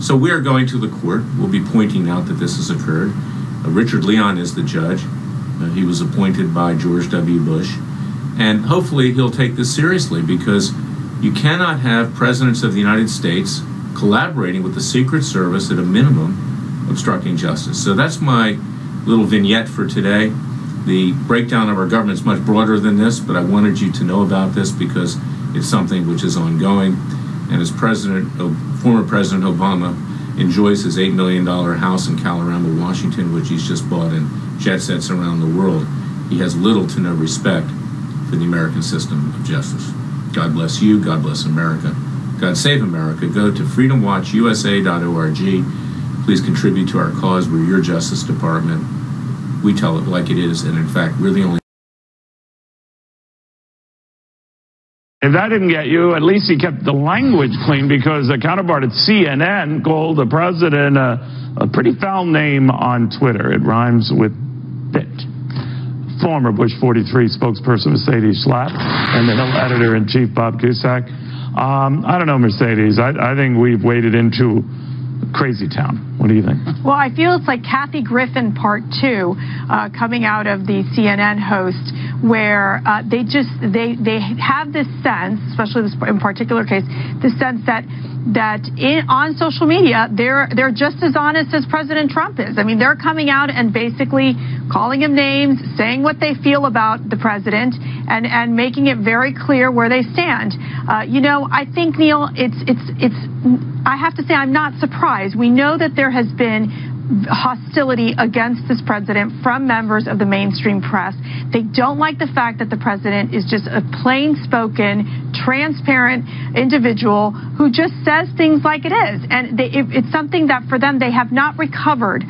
So we are going to the court. We'll be pointing out that this has occurred. Richard Leon is the judge. He was appointed by George W. Bush. And hopefully he'll take this seriously, because you cannot have presidents of the United States collaborating with the Secret Service at a minimum, obstructing justice. So that's my little vignette for today. The breakdown of our government is much broader than this, but I wanted you to know about this because it's something which is ongoing. And as former President Obama enjoys his $8 million house in Calorama, Washington, which he's just bought, and jet sets around the world, he has little to no respect for the American system of justice. God bless you. God bless America. God save America. Go to freedomwatchusa.org. Please contribute to our cause. We're your Justice Department. We tell it like it is, and in fact, we're the only. If that didn't get you, at least he kept the language clean, because the counterpart at CNN called the president a pretty foul name on Twitter. It rhymes with bit. Former Bush 43 spokesperson Mercedes Schlapp and the Hill editor-in-chief Bob Cusack. I don't know, Mercedes. I think we've waded into crazy town. What do you think? Well, I feel it's like Kathy Griffin Part 2 coming out of the CNN host, where they have this sense, especially this in particular case, the sense that on social media they're just as honest as President Trump is. I mean, they're coming out and basically calling him names, saying what they feel about the president, and making it very clear where they stand. You know, I think, Neil, I have to say I'm not surprised. We know that there has been hostility against this president from members of the mainstream press. They don't like the fact that the president is just a plain-spoken, transparent individual who just says things like it is. And it's something that for them they have not recovered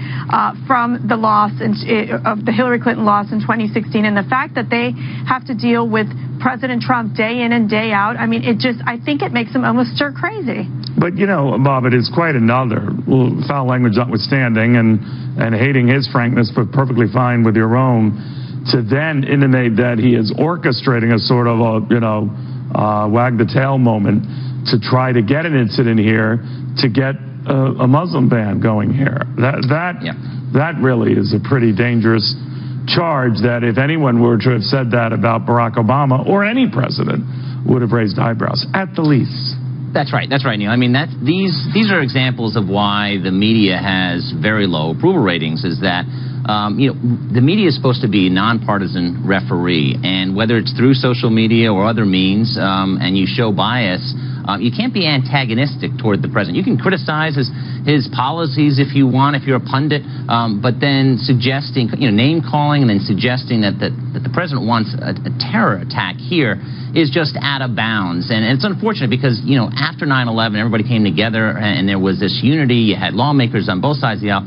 from the loss of the Hillary Clinton loss in 2016, and the fact that they have to deal with President Trump day in and day out. I mean, I think it makes them almost stir crazy. But, you know, Bob, it is quite another, foul language notwithstanding, and hating his frankness, but perfectly fine with your own, to then intimate that he is orchestrating a sort of a, wag the tail moment to try to get an incident here, to get a Muslim ban going here. That really is a pretty dangerous charge, that if anyone were to have said that about Barack Obama or any president, would have raised eyebrows, at the least. That's right, Neil. I mean, these are examples of why the media has very low approval ratings, is that the media is supposed to be a nonpartisan referee, and whether it's through social media or other means, and you show bias, you can't be antagonistic toward the president. You can criticize his policies if you want, if you're a pundit, but then suggesting, name calling, and then suggesting that the president wants a terror attack here is just out of bounds. And it's unfortunate because, after 9/11, everybody came together and there was this unity. You had lawmakers on both sides of the aisle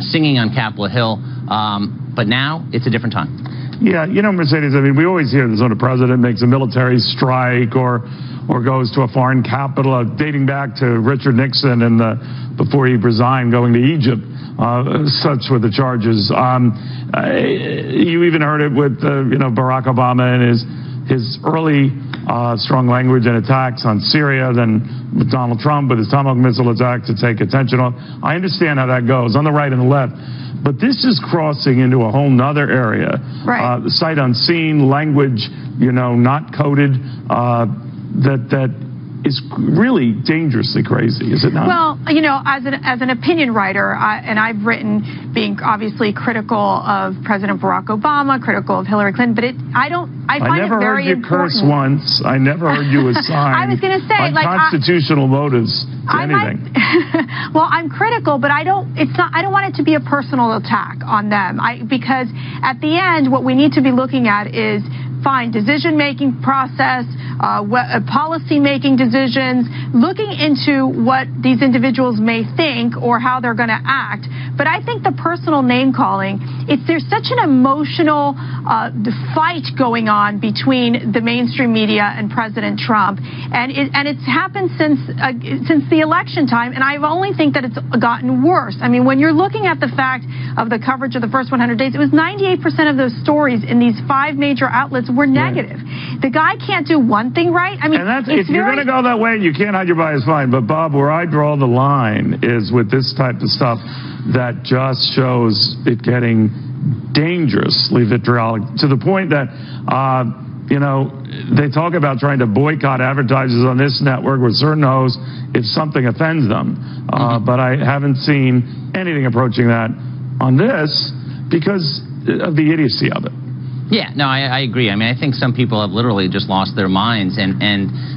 singing on Capitol Hill, but now it's a different time. Yeah, Mercedes, I mean, we always hear this when a president makes a military strike or goes to a foreign capital, dating back to Richard Nixon and before he resigned, going to Egypt. Such were the charges. You even heard it with Barack Obama and his early strong language and attacks on Syria, then with Donald Trump with his Tomahawk missile attack to take attention on. I understand how that goes on the right and the left. But this is crossing into a whole nother area. Right. Sight unseen, language, not coded, that is really dangerously crazy, is it not? Well, you know, as an opinion writer, and I've written being obviously critical of President Barack Obama, critical of Hillary Clinton, but I find it very important. I never heard you curse once. I never heard you assign I was going to say, on like, constitutional motives to anything. Well, I'm critical, but I don't want it to be a personal attack on them. Because at the end, what we need to be looking at is fine decision-making process, policy-making decisions, looking into what these individuals may think or how they're going to act. But I think the personal name-calling, there's such an emotional fight going on between the mainstream media and President Trump, and it's happened since the election time, and I only think that it's gotten worse. I mean, when you're looking at the fact of the coverage of the first 100 days, it was 98% of those stories in these 5 major outlets were negative. Right. The guy can't do one thing right. I mean, and if you're going to go that way, you can't hide your bias, fine. But Bob, where I draw the line is with this type of stuff that just shows it getting dangerously vitriolic to the point that, you know, they talk about trying to boycott advertisers on this network with certain hosts if something offends them. But I haven't seen anything approaching that on this because of the idiocy of it. Yeah, no, I agree. I mean, I think some people have literally just lost their minds, and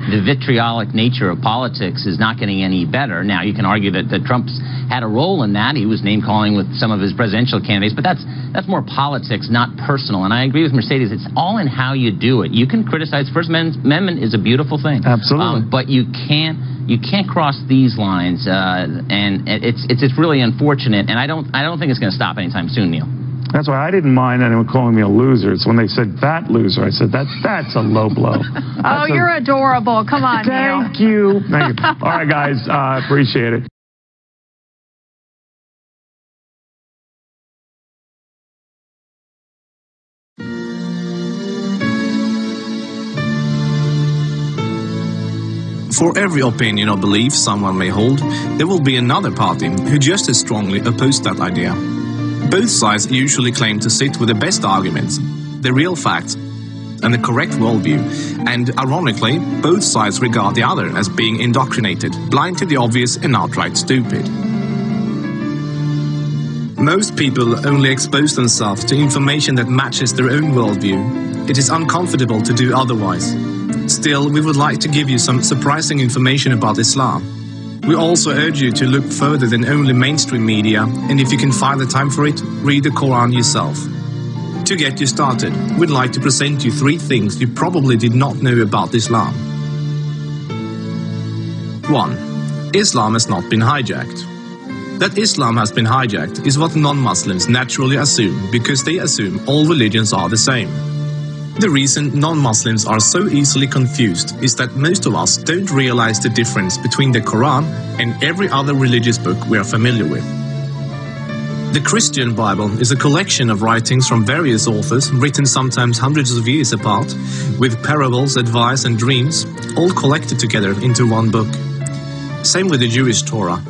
the vitriolic nature of politics is not getting any better. Now, you can argue that Trump's had a role in that. He was name-calling with some of his presidential candidates, but that's more politics, not personal. And I agree with Mercedes. It's all in how you do it. You can criticize. First Amendment is a beautiful thing. Absolutely. But you can't cross these lines, and it's really unfortunate. And I don't think it's going to stop anytime soon, Neil. That's why I didn't mind anyone calling me a loser. It's when they said that loser, I said that's a low blow. Oh, you're adorable. Come on, Neil. Thank you. Thank you. All right, guys, appreciate it. For every opinion or belief someone may hold, there will be another party who just as strongly oppose that idea. Both sides usually claim to sit with the best arguments, the real facts, and the correct worldview, and ironically, both sides regard the other as being indoctrinated, blind to the obvious and outright stupid. Most people only expose themselves to information that matches their own worldview. It is uncomfortable to do otherwise. Still, we would like to give you some surprising information about Islam. We also urge you to look further than only mainstream media, and if you can find the time for it, read the Quran yourself. To get you started, we'd like to present you 3 things you probably did not know about Islam. 1. Islam has not been hijacked. That Islam has been hijacked is what non-Muslims naturally assume because they assume all religions are the same. The reason non-Muslims are so easily confused is that most of us don't realize the difference between the Quran and every other religious book we are familiar with. The Christian Bible is a collection of writings from various authors, written sometimes hundreds of years apart, with parables, advice and dreams, all collected together into one book. Same with the Jewish Torah.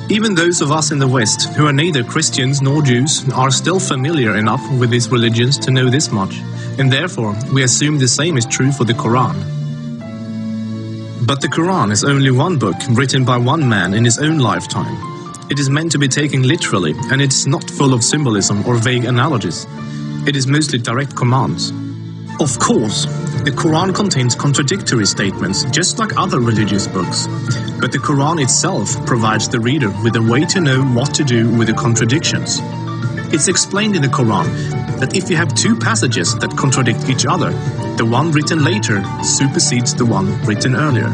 Even those of us in the West, who are neither Christians nor Jews, are still familiar enough with these religions to know this much, and therefore we assume the same is true for the Quran. But the Quran is only one book written by one man in his own lifetime. It is meant to be taken literally, and it is not full of symbolism or vague analogies. It is mostly direct commands. Of course, the Quran contains contradictory statements, just like other religious books. But the Quran itself provides the reader with a way to know what to do with the contradictions. It's explained in the Quran that if you have 2 passages that contradict each other, the one written later supersedes the one written earlier.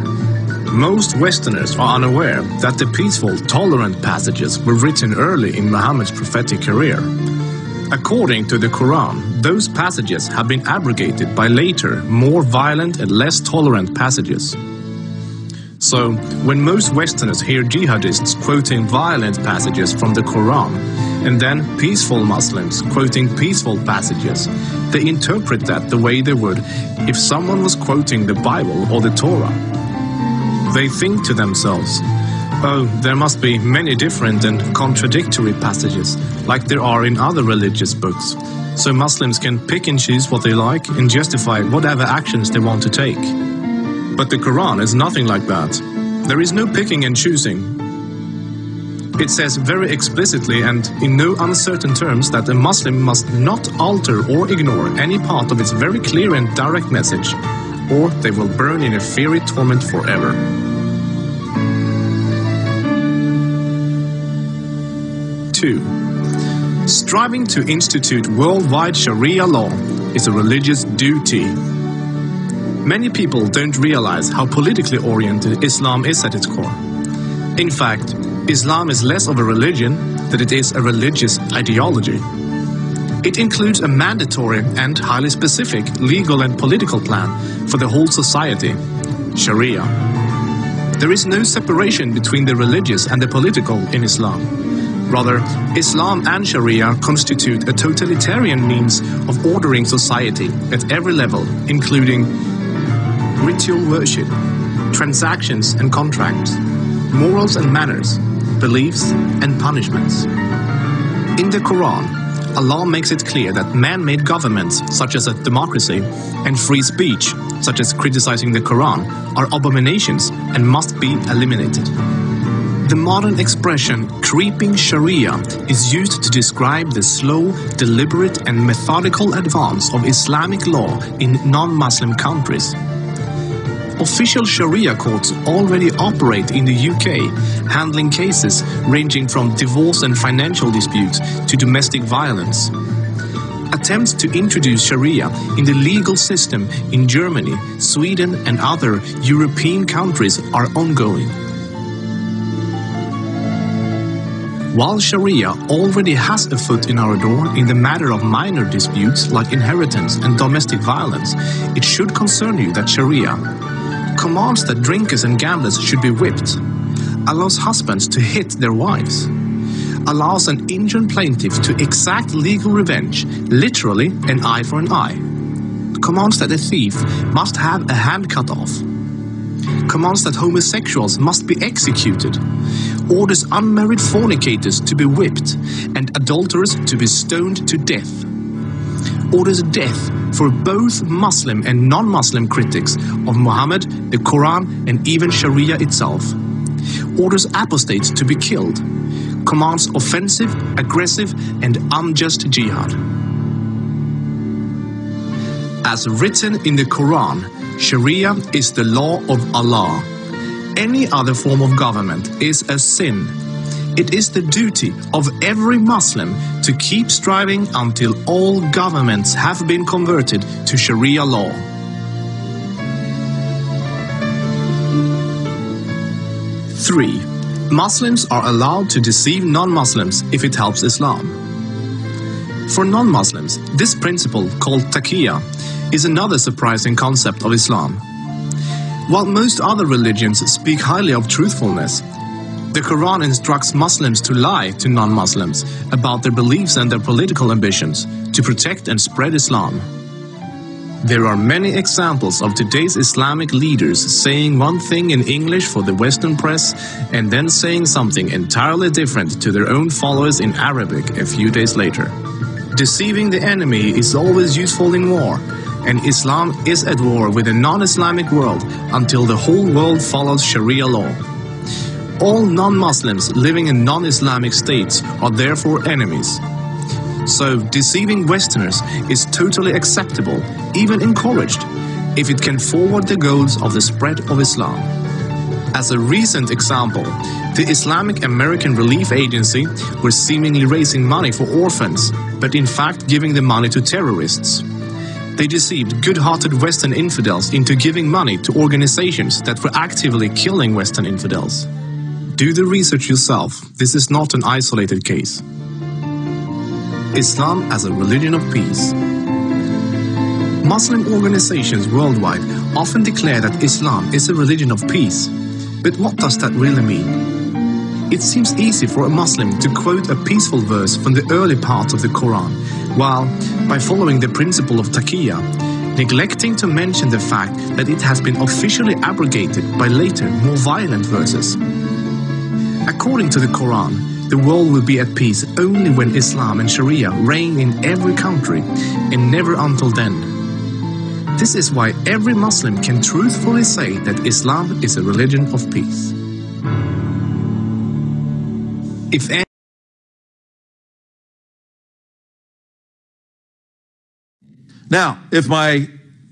Most Westerners are unaware that the peaceful, tolerant passages were written early in Muhammad's prophetic career. According to the Quran, those passages have been abrogated by later, more violent and less tolerant passages. So, when most Westerners hear jihadists quoting violent passages from the Quran, and then peaceful Muslims quoting peaceful passages, they interpret that the way they would if someone was quoting the Bible or the Torah. They think to themselves, oh, there must be many different and contradictory passages, like there are in other religious books, so Muslims can pick and choose what they like and justify whatever actions they want to take. But the Quran is nothing like that. There is no picking and choosing. It says very explicitly and in no uncertain terms that a Muslim must not alter or ignore any part of its very clear and direct message, or they will burn in a fiery torment forever. Two, striving to institute worldwide Sharia law is a religious duty. Many people don't realize how politically oriented Islam is at its core. In fact, Islam is less of a religion than it is a religious ideology. It includes a mandatory and highly specific legal and political plan for the whole society, Sharia. There is no separation between the religious and the political in Islam. Rather, Islam and Sharia constitute a totalitarian means of ordering society at every level, including ritual worship, transactions and contracts, morals and manners, beliefs and punishments. In the Quran, Allah makes it clear that man-made governments, such as a democracy, and free speech, such as criticizing the Quran, are abominations and must be eliminated. The modern expression creeping Sharia is used to describe the slow, deliberate and methodical advance of Islamic law in non-Muslim countries. Official Sharia courts already operate in the UK, handling cases ranging from divorce and financial disputes to domestic violence. Attempts to introduce Sharia in the legal system in Germany, Sweden and other European countries are ongoing. While Sharia already has a foot in our door in the matter of minor disputes like inheritance and domestic violence, it should concern you that Sharia commands that drinkers and gamblers should be whipped, allows husbands to hit their wives, allows an injured plaintiff to exact legal revenge, literally an eye for an eye, commands that a thief must have a hand cut off, commands that homosexuals must be executed, orders unmarried fornicators to be whipped and adulterers to be stoned to death, orders death for both Muslim and non-Muslim critics of Muhammad, the Quran and even Sharia itself, orders apostates to be killed, commands offensive, aggressive and unjust jihad. As written in the Quran, Sharia is the law of Allah. Any other form of government is a sin. It is the duty of every Muslim to keep striving until all governments have been converted to Sharia law. Three, Muslims are allowed to deceive non-Muslims if it helps Islam. For non-Muslims, this principle, called taqiyya, is another surprising concept of Islam. While most other religions speak highly of truthfulness, the Quran instructs Muslims to lie to non-Muslims about their beliefs and their political ambitions to protect and spread Islam. There are many examples of today's Islamic leaders saying one thing in English for the Western press and then saying something entirely different to their own followers in Arabic a few days later. Deceiving the enemy is always useful in war, and Islam is at war with the non-Islamic world until the whole world follows Sharia law. All non-Muslims living in non-Islamic states are therefore enemies. So deceiving Westerners is totally acceptable, even encouraged, if it can forward the goals of the spread of Islam. As a recent example, the Islamic American Relief Agency were seemingly raising money for orphans, but in fact giving the money to terrorists. They deceived good-hearted Western infidels into giving money to organizations that were actively killing Western infidels. Do the research yourself. This is not an isolated case. Islam as a religion of peace. Muslim organizations worldwide often declare that Islam is a religion of peace. But what does that really mean? It seems easy for a Muslim to quote a peaceful verse from the early parts of the Quran, while, by following the principle of taqiyya, neglecting to mention the fact that it has been officially abrogated by later, more violent verses. According to the Quran, the world will be at peace only when Islam and Sharia reign in every country, and never until then. This is why every Muslim can truthfully say that Islam is a religion of peace. Now, if my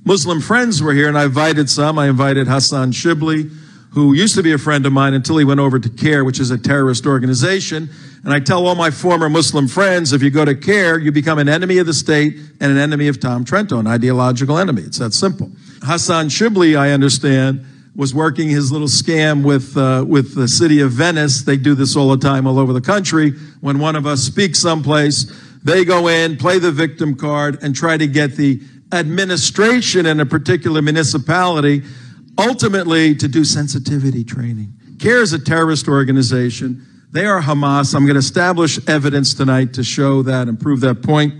Muslim friends were here, and I invited some, I invited Hassan Shibli, who used to be a friend of mine until he went over to CARE, which is a terrorist organization. And I tell all my former Muslim friends, if you go to CARE, you become an enemy of the state and an enemy of Tom Trento, an ideological enemy. It's that simple. Hassan Shibli, I understand, was working his little scam with the city of Venice. They do this all the time all over the country. When one of us speaks someplace, they go in, play the victim card, and try to get the administration in a particular municipality ultimately to do sensitivity training. CARE is a terrorist organization. They are Hamas. I'm going to establish evidence tonight to show that and prove that point.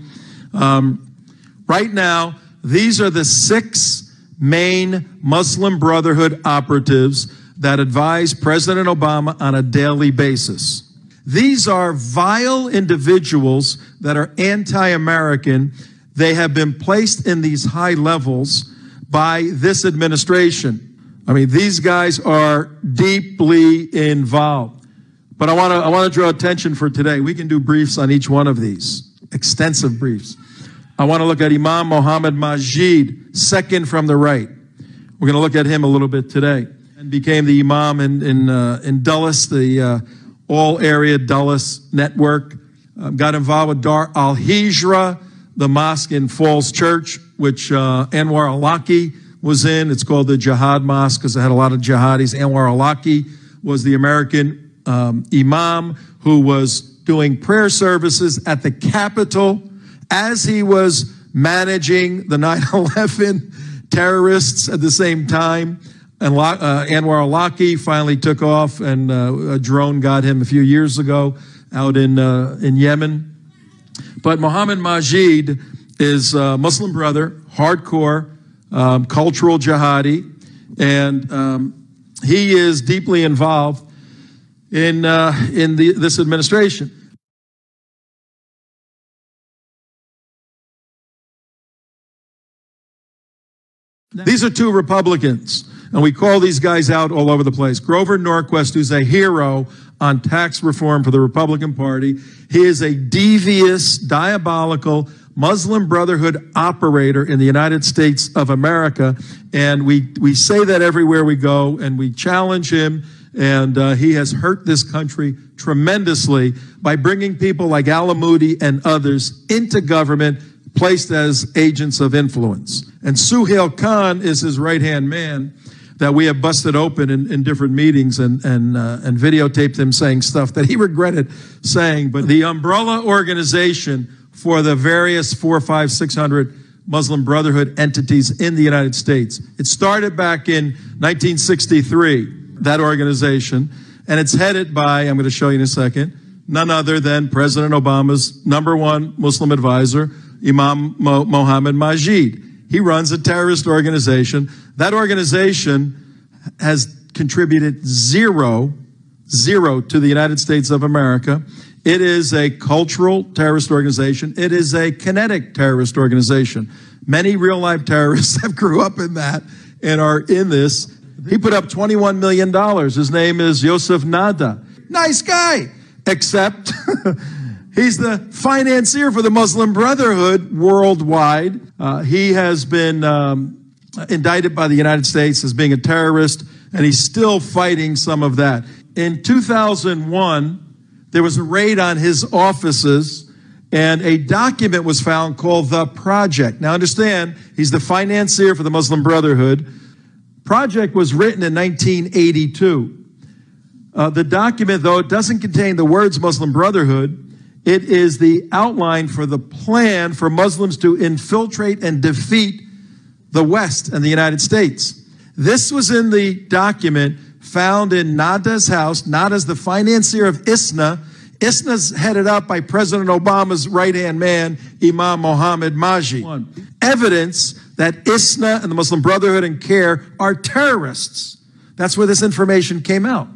Right now, these are the 6 main Muslim Brotherhood operatives that advise President Obama on a daily basis. These are vile individuals that are anti-American. They have been placed in these high levels by this administration. I mean, these guys are deeply involved. But I want to draw attention for today. We can do briefs on each one of these, extensive briefs. I want to look at Imam Mohammed Majid, second from the right. We're going to look at him a little bit today. And became the imam in Dulles, the all-area Dulles network. Got involved with Dar al-Hijra, the mosque in Falls Church, which Anwar al-Awlaki was in. It's called the Jihad Mosque because it had a lot of jihadis. Anwar al-Awlaki was the American imam who was doing prayer services at the Capitol as he was managing the 9/11 terrorists at the same time. And Anwar al-Awlaki finally took off, and a drone got him a few years ago out in Yemen. But Mohammed Majid is a Muslim brother, hardcore, cultural jihadi, and he is deeply involved in this administration. These are 2 Republicans, and we call these guys out all over the place. Grover Norquist, who's a hero on tax reform for the Republican Party. He is a devious, diabolical Muslim Brotherhood operator in the United States of America, and we say that everywhere we go, and we challenge him, and he has hurt this country tremendously by bringing people like Al-Amoudi and others into government, placed as agents of influence. And Suhail Khan is his right-hand man that we have busted open in different meetings and videotaped him saying stuff that he regretted saying. But the umbrella organization for the various 400, 500, 600 Muslim Brotherhood entities in the United States. It started back in 1963, that organization, and it's headed by, I'm going to show you in a second, none other than President Obama's #1 Muslim advisor, Imam Mohammed Majid. He runs a terrorist organization. That organization has contributed zero to the United States of America. It is a cultural terrorist organization. It is a kinetic terrorist organization. Many real-life terrorists have grew up in that and are in this. He put up $21 million. His name is Yosef Nada. Nice guy, except he's the financier for the Muslim Brotherhood worldwide. He has been indicted by the United States as being a terrorist, and he's still fighting some of that. In 2001, there was a raid on his offices, and a document was found called The Project. Now understand, he's the financier for the Muslim Brotherhood. Project was written in 1982. The document, though it doesn't contain the words Muslim Brotherhood, it is the outline for the plan for Muslims to infiltrate and defeat the West and the United States. This was in the document found in Nada's house. Nada's the financier of ISNA. ISNA's headed up by President Obama's right-hand man, Imam Mohammed Majid. Evidence that ISNA and the Muslim Brotherhood and CARE are terrorists. That's where this information came out.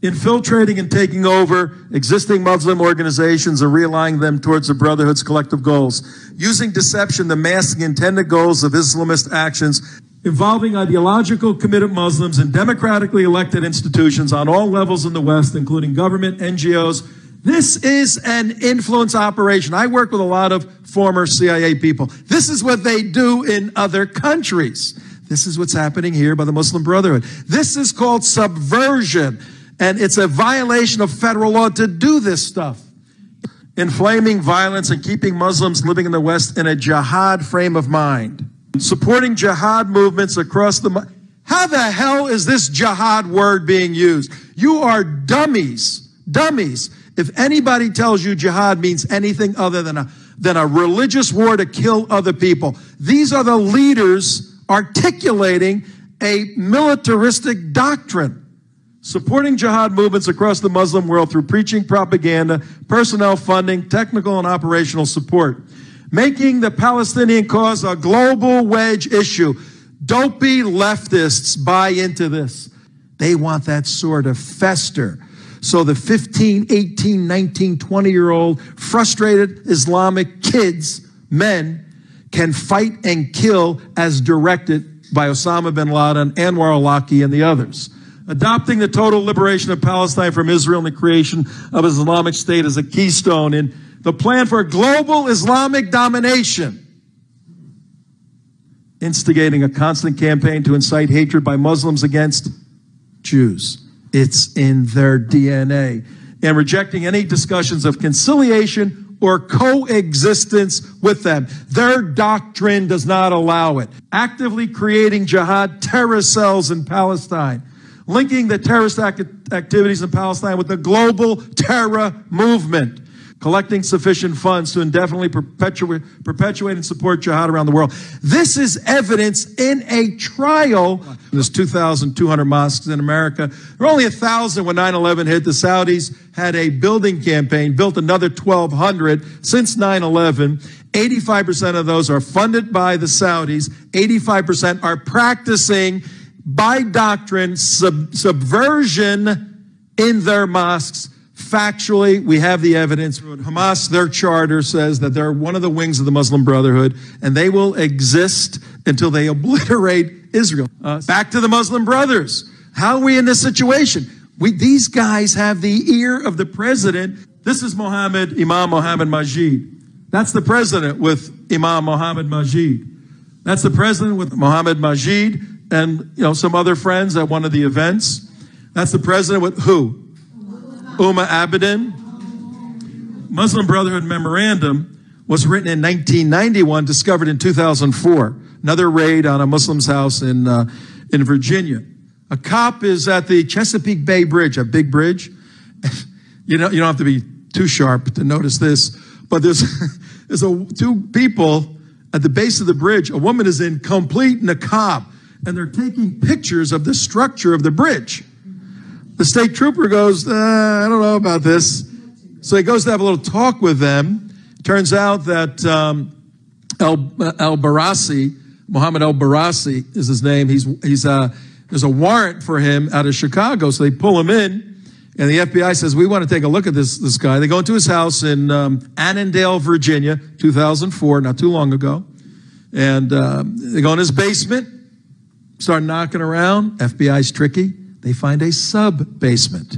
infiltrating and taking over existing Muslim organizations and realigning them towards the Brotherhood's collective goals, using deception to mask the intended goals of Islamist actions, involving ideological committed Muslims in democratically elected institutions on all levels in the West, including government, NGOs. This is an influence operation. I work with a lot of former CIA people. This is what they do in other countries. This is what's happening here by the Muslim Brotherhood. This is called subversion, and it's a violation of federal law to do this stuff. Inflaming violence and keeping Muslims living in the West in a jihad frame of mind. Supporting jihad movements across the... How the hell is this jihad word being used? You are dummies. Dummies. If anybody tells you jihad means anything other than a religious war to kill other people, these are the leaders articulating a militaristic doctrine. Supporting jihad movements across the Muslim world through preaching, propaganda, personnel funding, technical and operational support. Making the Palestinian cause a global wedge issue. Dopey leftists buy into this. They want that sore to fester. So the 15, 18, 19, 20-year-old frustrated Islamic kids, men, can fight and kill as directed by Osama bin Laden, Anwar al-Awlaki, and the others. Adopting the total liberation of Palestine from Israel and the creation of Islamic State as a keystone in the plan for global Islamic domination. Instigating a constant campaign to incite hatred by Muslims against Jews. It's in their DNA. And rejecting any discussions of conciliation or coexistence with them. Their doctrine does not allow it. Actively creating jihad terror cells in Palestine. Linking the terrorist activities in Palestine with the global terror movement. Collecting sufficient funds to indefinitely perpetuate and support jihad around the world. This is evidence in a trial. There's 2,200 mosques in America. There were only 1,000 when 9/11 hit. The Saudis had a building campaign, built another 1,200 since 9/11. 85% of those are funded by the Saudis. 85% are practicing by doctrine subversion in their mosques. Factually, we have the evidence. Hamas, their charter says that they're one of the wings of the Muslim Brotherhood, and they will exist until they obliterate Israel. Back to the Muslim Brothers. How are we in this situation? These guys have the ear of the president. This is Imam Mohammed Majid. That's the president with Imam Mohammed Majid. That's the president with Mohammed Majid and some other friends at one of the events. That's the president with who? Umar Abedin. Muslim Brotherhood Memorandum was written in 1991, discovered in 2004. Another raid on a Muslim's house in Virginia. A cop is at the Chesapeake Bay Bridge, a big bridge. You don't have to be too sharp to notice this, but there's two people at the base of the bridge. A woman is in complete niqab, and they're taking pictures of the structure of the bridge. The state trooper goes, I don't know about this. So he goes to have a little talk with them. Turns out that al-Barassi, Mohammed al-Barassi is his name. There's a warrant for him out of Chicago. So they pull him in, and the FBI says, we want to take a look at this guy. They go into his house in Annandale, Virginia, 2004, not too long ago. And they go in his basement, start knocking around. FBI's tricky. They find a sub-basement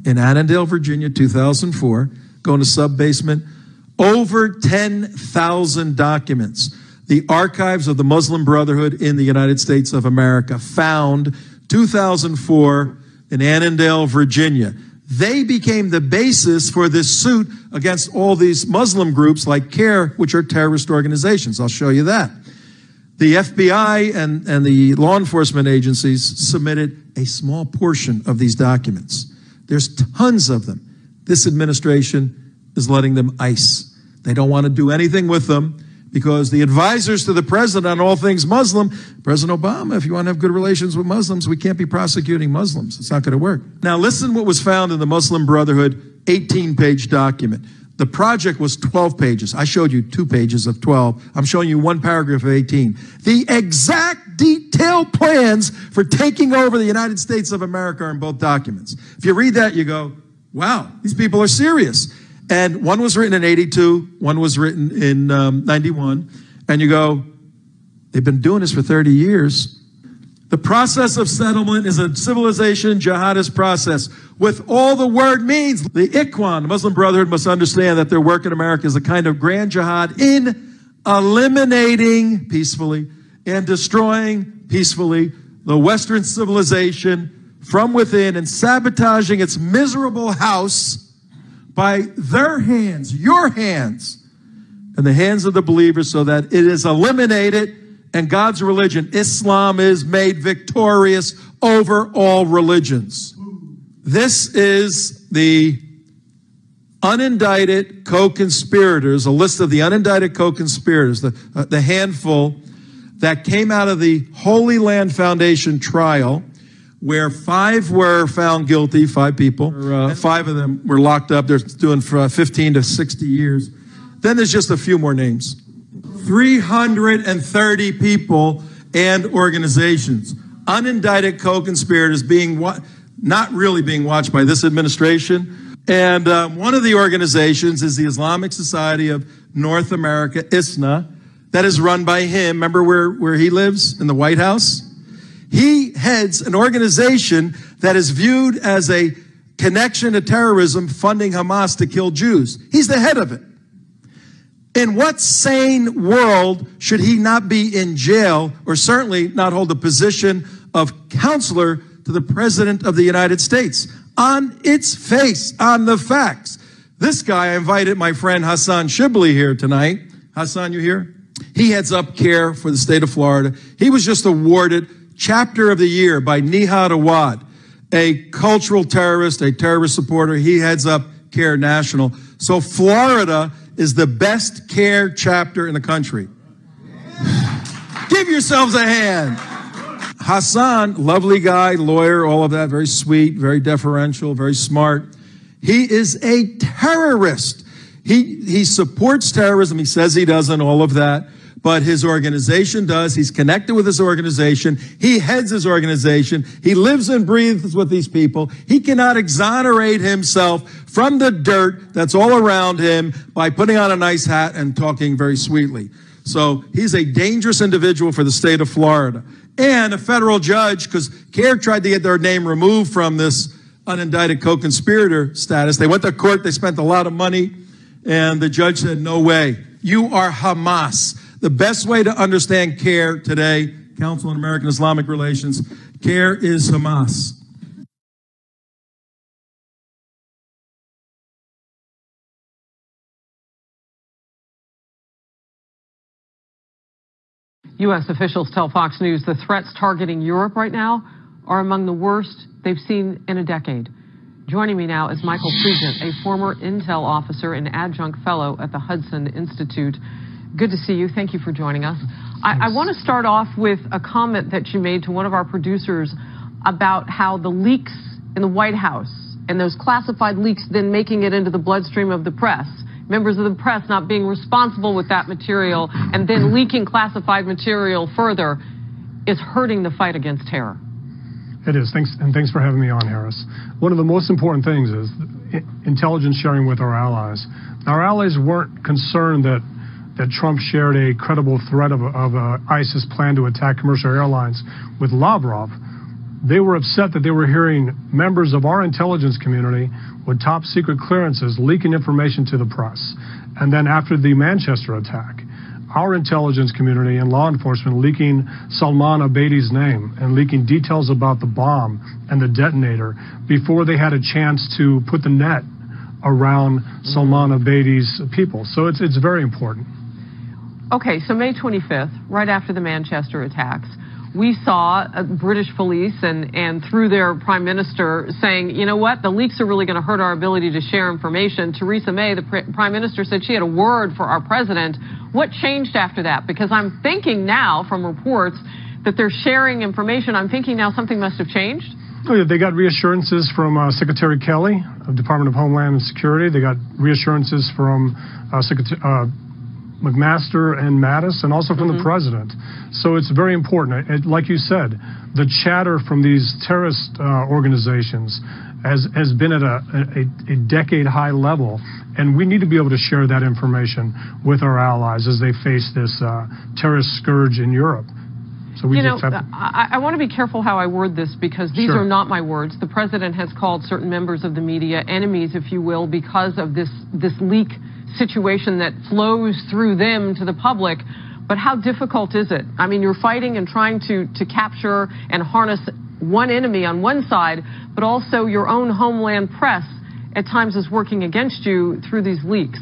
in Annandale, Virginia, 2004. Go into sub-basement. Over 10,000 documents. The archives of the Muslim Brotherhood in the United States of America found 2004 in Annandale, Virginia. They became the basis for this suit against all these Muslim groups like CARE, which are terrorist organizations. I'll show you that. The FBI and the law enforcement agencies submitted a small portion of these documents. There's tons of them. This administration is letting them ice. They don't want to do anything with them because the advisors to the president on all things Muslim, President Obama, if you want to have good relations with Muslims, we can't be prosecuting Muslims. It's not going to work. Now listen what was found in the Muslim Brotherhood 18-page document. The project was 12 pages. I showed you 2 pages of 12. I'm showing you 1 paragraph of 18. The exact detailed plans for taking over the United States of America are in both documents. If you read that, you go, wow, these people are serious. And one was written in 82, one was written in 91. And you go, they've been doing this for 30 years. The process of settlement is a civilization jihadist process with all the word means. The Ikhwan, the Muslim Brotherhood, must understand that their work in America is a kind of grand jihad in eliminating peacefully and destroying peacefully the Western civilization from within and sabotaging its miserable house by their hands, your hands, and the hands of the believers, so that it is eliminated and God's religion, Islam, is made victorious over all religions. This is the unindicted co-conspirators, a list of the unindicted co-conspirators, the handful that came out of the Holy Land Foundation trial, where 5 were found guilty, 5 people. 5 of them were locked up. They're doing 15 to 60 years. Then there's just a few more names. 330 people and organizations, unindicted co-conspirators not really being watched by this administration. And one of the organizations is the Islamic Society of North America, ISNA, that is run by him. Remember where he lives? In the White House? He heads an organization that is viewed as a connection to terrorism, funding Hamas to kill Jews. He's the head of it. In what sane world should he not be in jail, or certainly not hold the position of counselor to the President of the United States? On its face, on the facts. This guy, I invited my friend Hassan Shibli here tonight. Hassan, you here? He heads up CARE for the state of Florida. He was just awarded Chapter of the Year by Nihad Awad, a cultural terrorist, a terrorist supporter. He heads up CARE National. So Florida is the best CARE chapter in the country. Give yourselves a hand. Hassan, lovely guy, lawyer, all of that, very sweet, very deferential, very smart. He is a terrorist. He supports terrorism. He says he doesn't, all of that. But his organization does. He's connected with his organization. He heads his organization. He lives and breathes with these people. He cannot exonerate himself from the dirt that's all around him by putting on a nice hat and talking very sweetly. So he's a dangerous individual for the state of Florida. And a federal judge, because CARE tried to get their name removed from this unindicted co-conspirator status. They went to court. They spent a lot of money. And the judge said, no way. You are Hamas. The best way to understand CARE today, Council on American Islamic Relations, CARE is Hamas. U.S. officials tell Fox News the threats targeting Europe right now are among the worst they've seen in a decade. Joining me now is Michael Friedman, a former intel officer and adjunct fellow at the Hudson Institute. Good to see you. Thank you for joining us. I want to start off with a comment that you made to one of our producers about how the leaks in the White House and those classified leaks then making it into the bloodstream of the press, members of the press not being responsible with that material and then leaking classified material further, is hurting the fight against terror. It is. Thanks for having me on, Harris. One of the most important things is intelligence sharing with our allies. Our allies weren't concerned that Trump shared a credible threat of ISIS plan to attack commercial airlines with Lavrov. They were upset that they were hearing members of our intelligence community with top secret clearances leaking information to the press. And then after the Manchester attack, our intelligence community and law enforcement leaking Salman Abedi's name and leaking details about the bomb and the detonator before they had a chance to put the net around Salman Abedi's people. So it's very important. Okay, so May 25th, right after the Manchester attacks, we saw British police and through their prime minister saying, you know what, the leaks are really going to hurt our ability to share information. Theresa May, the prime minister, said she had a word for our president. What changed after that? Because I'm thinking now from reports that they're sharing information. I'm thinking now something must have changed. Oh, yeah, they got reassurances from Secretary Kelly of Department of Homeland Security. They got reassurances from McMaster and Mattis, and also from the president. So it's very important. Like you said, the chatter from these terrorist organizations has been at a decade-high level, and we need to be able to share that information with our allies as they face this terrorist scourge in Europe. So we I want to be careful how I word this, because these are not my words. The president has called certain members of the media enemies, if you will, because of this leak situation that flows through them to the public. But how difficult is it? I mean, you're fighting and trying to capture and harness one enemy on one side, but also your own homeland press at times is working against you through these leaks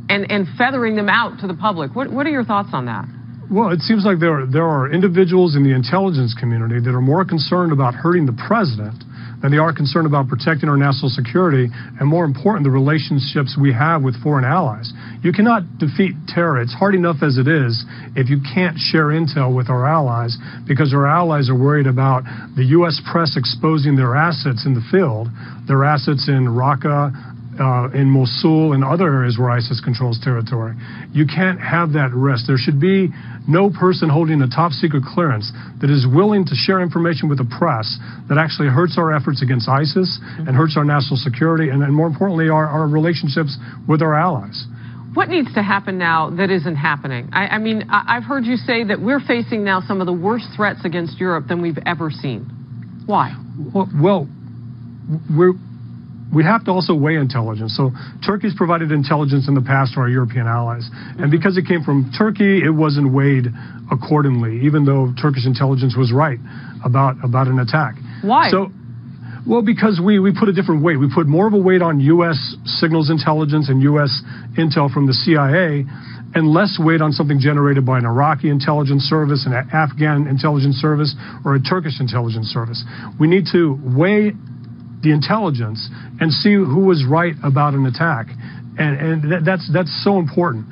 and feathering them out to the public. What are your thoughts on that? Well, it seems like there are individuals in the intelligence community that are more concerned about hurting the president than they are concerned about protecting our national security, and more important, the relationships we have with foreign allies. You cannot defeat terror. It's hard enough as it is if you can't share intel with our allies, because our allies are worried about the U.S. press exposing their assets in the field, their assets in Raqqa, in Mosul and other areas where ISIS controls territory. You can't have that risk. There should be no person holding a top secret clearance that is willing to share information with the press that actually hurts our efforts against ISIS and hurts our national security and more importantly, our relationships with our allies. What needs to happen now that isn't happening? I mean, I've heard you say that we're facing now some of the worst threats against Europe than we've ever seen. Why? Well, we have to also weigh intelligence. So Turkey's provided intelligence in the past to our European allies. And because it came from Turkey, it wasn't weighed accordingly, even though Turkish intelligence was right about an attack. Why? Well, because we put a different weight. We put more of a weight on U.S. signals intelligence and U.S. intel from the CIA, and less weight on something generated by an Iraqi intelligence service, an Afghan intelligence service, or a Turkish intelligence service. We need to weigh the intelligence and see who was right about an attack, and that's so important.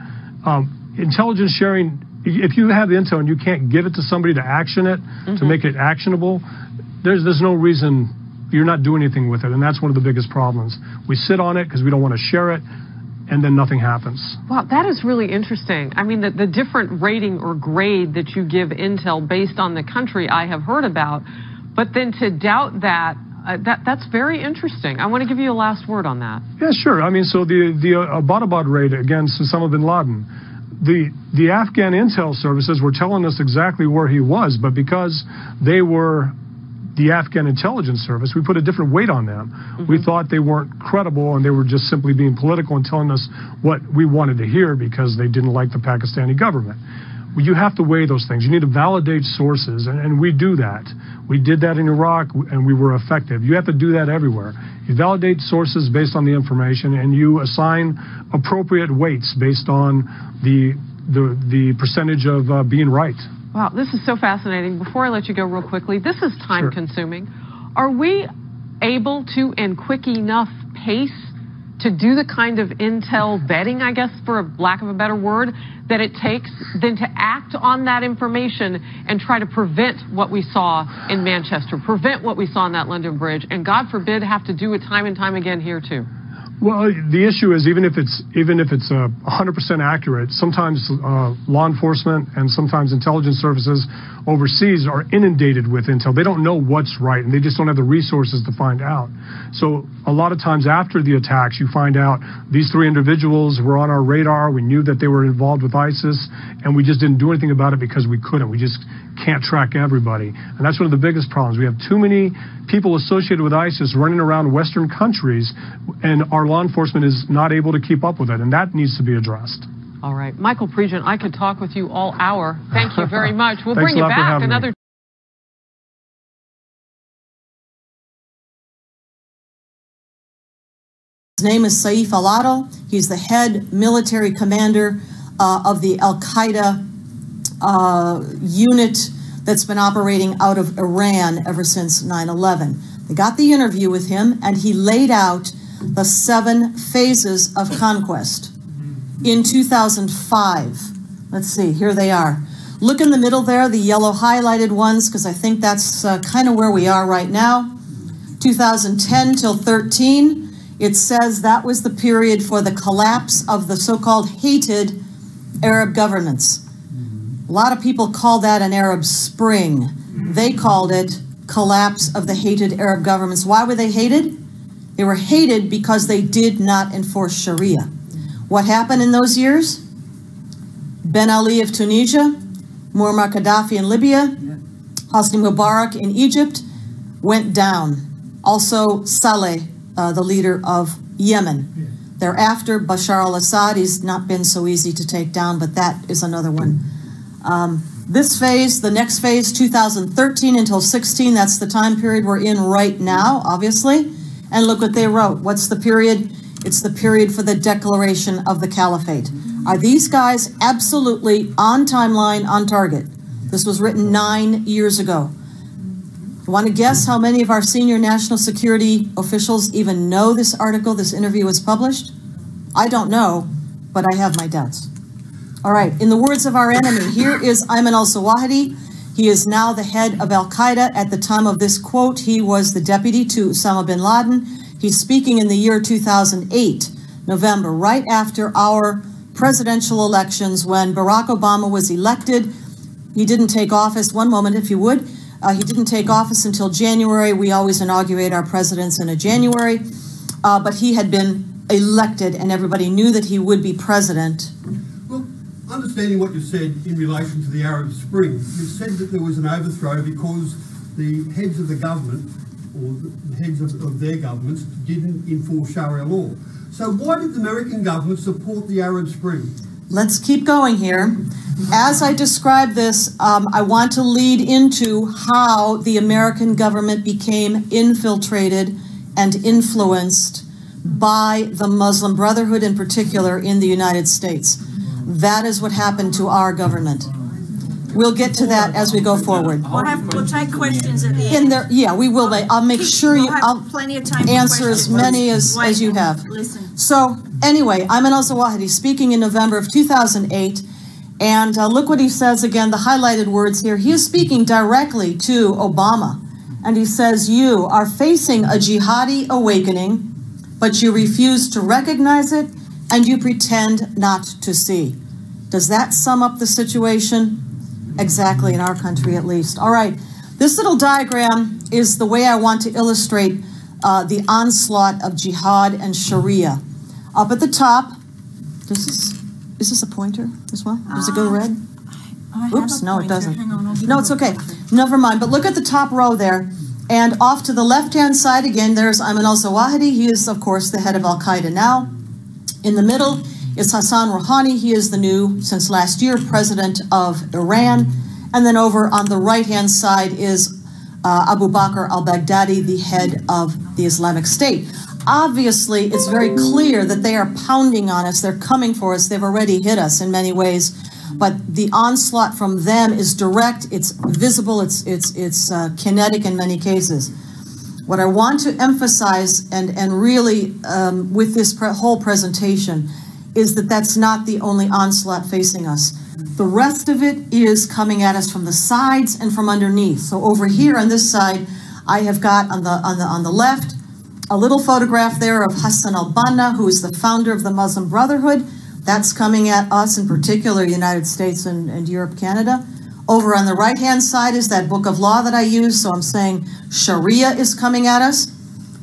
Intelligence sharing, if you have intel and you can't give it to somebody to action it, to make it actionable, there's no reason you're not doing anything with it, and that's one of the biggest problems. We sit on it because we don't want to share it, and then nothing happens. Wow, that is really interesting. I mean, the different rating or grade that you give intel based on the country I have heard about, but then to doubt that, that's very interesting. I want to give you a last word on that. Yeah, sure. I mean, so the Abbottabad raid against Osama bin Laden, the Afghan intel services were telling us exactly where he was, but because they were the Afghan intelligence service, we put a different weight on them. We thought they weren't credible and they were just simply being political and telling us what we wanted to hear because they didn't like the Pakistani government. You have to weigh those things. You need to validate sources, and we do that. We did that in Iraq, and we were effective. You have to do that everywhere. You validate sources based on the information, and you assign appropriate weights based on the percentage of being right. Wow, this is so fascinating. Before I let you go real quickly, this is time-consuming. Are we able to, in quick enough pace, to do the kind of intel vetting, I guess, for lack of a better word, that it takes then to act on that information and try to prevent what we saw in Manchester, prevent what we saw on that London Bridge, and God forbid have to do it time and time again here too? Well, the issue is even if it's 100% accurate, sometimes law enforcement and sometimes intelligence services overseas are inundated with intel. They don't know what's right, and they just don't have the resources to find out. So a lot of times after the attacks, you find out these three individuals were on our radar. We knew that they were involved with ISIS, and we just didn't do anything about it because we couldn't. We just can't track everybody. And that's one of the biggest problems. We have too many people associated with ISIS running around Western countries, and our law enforcement is not able to keep up with it, and that needs to be addressed. All right. Michael Pregent, I could talk with you all hour. Thank you very much. We'll bring you back another. His name is Saif al-Adel. He's the head military commander of the al-Qaeda unit that's been operating out of Iran ever since 9/11. They got the interview with him, and he laid out the 7 phases of conquest. In 2005, let's see, here they are. Look in the middle there, the yellow highlighted ones, because I think that's kind of where we are right now. 2010 till 13, it says that was the period for the collapse of the so-called hated Arab governments. A lot of people call that an Arab Spring. They called it collapse of the hated Arab governments. Why were they hated? They were hated because they did not enforce Sharia. What happened in those years? Ben Ali of Tunisia, Muammar Gaddafi in Libya, Hosni Mubarak in Egypt went down. Also Saleh, the leader of Yemen. Thereafter, Bashar al-Assad has not been so easy to take down, but that is another one. This phase, the next phase, 2013 until 16, that's the time period we're in right now, obviously. And look what they wrote. What's the period? It's the period for the declaration of the Caliphate. Are these guys absolutely on timeline, on target? This was written 9 years ago. You want to guess how many of our senior national security officials even know this article, this interview was published? I don't know, but I have my doubts. All right, in the words of our enemy, here is Ayman al-Zawahiri. He is now the head of Al-Qaeda. At the time of this quote, he was the deputy to Osama bin Laden. He's speaking in the year 2008, November, right after our presidential elections when Barack Obama was elected. He didn't take office, one moment if you would, he didn't take office until January. We always inaugurate our presidents in January, but he had been elected and everybody knew that he would be president. Well, understanding what you said in relation to the Arab Spring, you said that there was an overthrow because the heads of the government, or the heads of their governments, didn't enforce Sharia law. So why did the American government support the Arab Spring? Let's keep going here. As I describe this, I want to lead into how the American government became infiltrated and influenced by the Muslim Brotherhood in particular in the United States. That is what happened to our government. We'll get to that as we go forward. We'll take questions at the end. Yeah, we will. I'll make sure I'll plenty of time answer as many as you have. Listen. So anyway, Ayman al-Zawahiri speaking in November of 2008, and look what he says again, the highlighted words here. He is speaking directly to Obama, and he says, "You are facing a jihadi awakening, but you refuse to recognize it, and you pretend not to see." Does that sum up the situation? Exactly, in our country at least. All right, this little diagram is the way I want to illustrate the onslaught of jihad and Sharia. Up at the top, is this a pointer as well? Does it go red? Oops, no, it doesn't. No, it's okay. Never mind, but look at the top row there. And off to the left-hand side, again, there's Ayman al-Zawahiri. He is, of course, the head of Al-Qaeda now. In the middle is Hassan Rouhani. He is the new, since last year, president of Iran. And then over on the right-hand side is Abu Bakr al-Baghdadi, the head of the Islamic State. Obviously, it's very clear that they are pounding on us. They're coming for us. They've already hit us in many ways. But the onslaught from them is direct. It's visible. It's kinetic in many cases. What I want to emphasize and really with this whole presentation is that that's not the only onslaught facing us. The rest of it is coming at us from the sides and from underneath. So over here on this side, I have got on the left a little photograph there of Hassan al-Banna, who is the founder of the Muslim Brotherhood. That's coming at us, in particular, United States and Europe, Canada. Over on the right-hand side is that book of law that I use. So I'm saying Sharia is coming at us.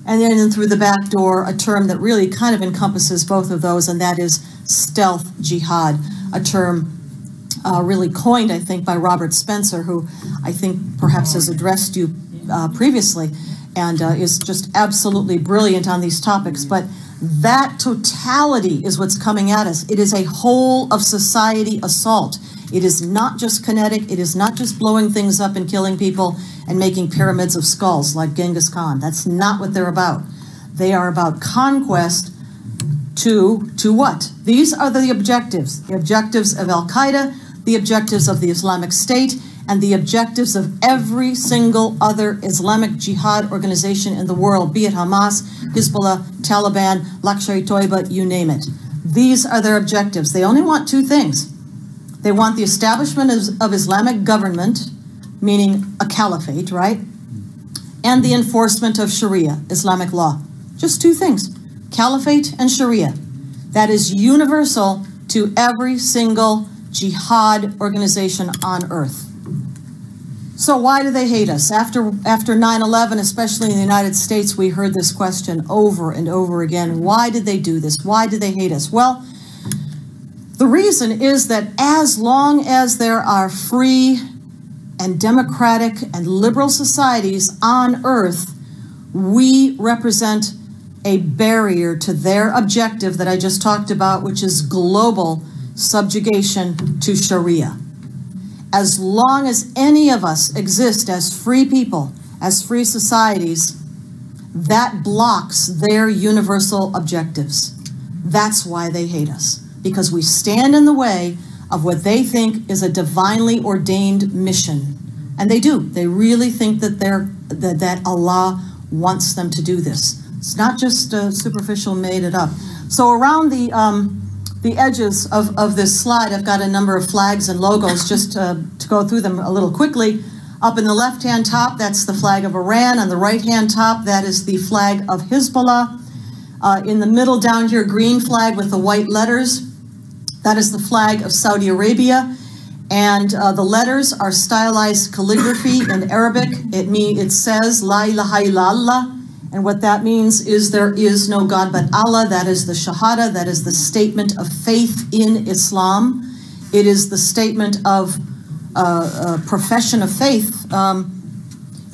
And then in through the back door, a term that really kind of encompasses both of those, and that is stealth jihad, a term really coined, I think, by Robert Spencer, who I think perhaps has addressed you previously and is just absolutely brilliant on these topics. But that totality is what's coming at us. It is a whole of society assault. It is not just kinetic. It is not just blowing things up and killing people and making pyramids of skulls like Genghis Khan. That's not what they're about. They are about conquest to what? These are the objectives of Al-Qaeda, the objectives of the Islamic State, and the objectives of every single other Islamic jihad organization in the world, be it Hamas, Hezbollah, Taliban, Lashkar-e-Toiba, you name it. These are their objectives. They only want two things. They want the establishment of Islamic government, meaning a caliphate, right? and the enforcement of Sharia, Islamic law. Just two things, Caliphate and Sharia. That is universal to every single jihad organization on earth. So why do they hate us? After 9/11, especially in the United States, we heard this question over and over again. Why did they do this? Why did they hate us? Well, the reason is that as long as there are free and democratic and liberal societies on earth, we represent a barrier to their objective that I just talked about, which is global subjugation to Sharia. As long as any of us exist as free people, as free societies, that blocks their universal objectives. That's why they hate us, because we stand in the way of what they think is a divinely ordained mission. And they do. They really think that that Allah wants them to do this. It's not just superficial, made it up. So around the edges of this slide, I've got a number of flags and logos just to go through them a little quickly. Up in the left-hand top, that's the flag of Iran. On the right-hand top, that is the flag of Hezbollah. In the middle down here, green flag with the white letters, that is the flag of Saudi Arabia. And the letters are stylized calligraphy in Arabic. It says, La ilaha illallah. And what that means is there is no God but Allah. That is the Shahada. That is the statement of faith in Islam. It is the statement of profession of faith.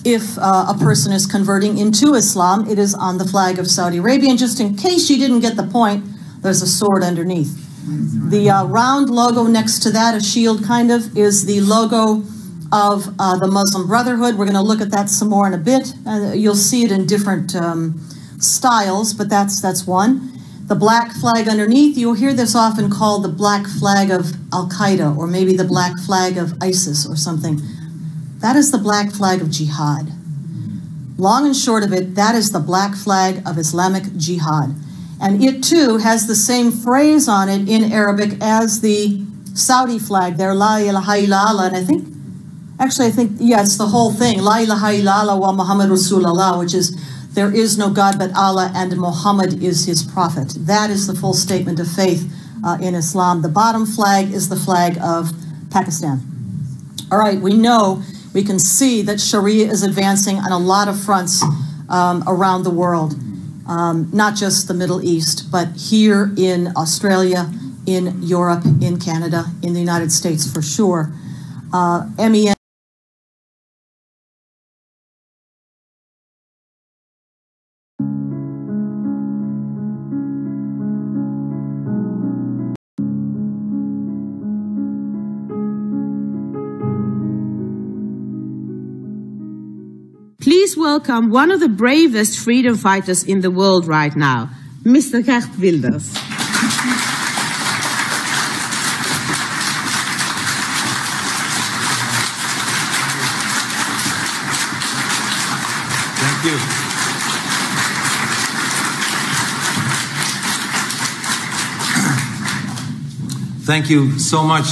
If a person is converting into Islam, it is on the flag of Saudi Arabia. And just in case you didn't get the point, there's a sword underneath. The round logo next to that, a shield kind of, is the logo of the Muslim Brotherhood. We're going to look at that some more in a bit. You'll see it in different styles, but that's one. The black flag underneath, you'll hear this often called the black flag of Al-Qaeda, or maybe the black flag of ISIS or something. That is the black flag of jihad. Long and short of it, that is the black flag of Islamic jihad. And it too has the same phrase on it in Arabic as the Saudi flag there, La ilaha illallah. And I think, yeah, it's the whole thing. La ilaha illallah wa Muhammad Rasulullah, which is, there is no God but Allah and Muhammad is his prophet. That is the full statement of faith in Islam. The bottom flag is the flag of Pakistan. All right, we can see that Sharia is advancing on a lot of fronts around the world. Not just the Middle East, but here in Australia, in Europe, in Canada, in the United States for sure. MEN. Please welcome one of the bravest freedom fighters in the world right now, Mr. Geert Wilders. Thank you. Thank you so much,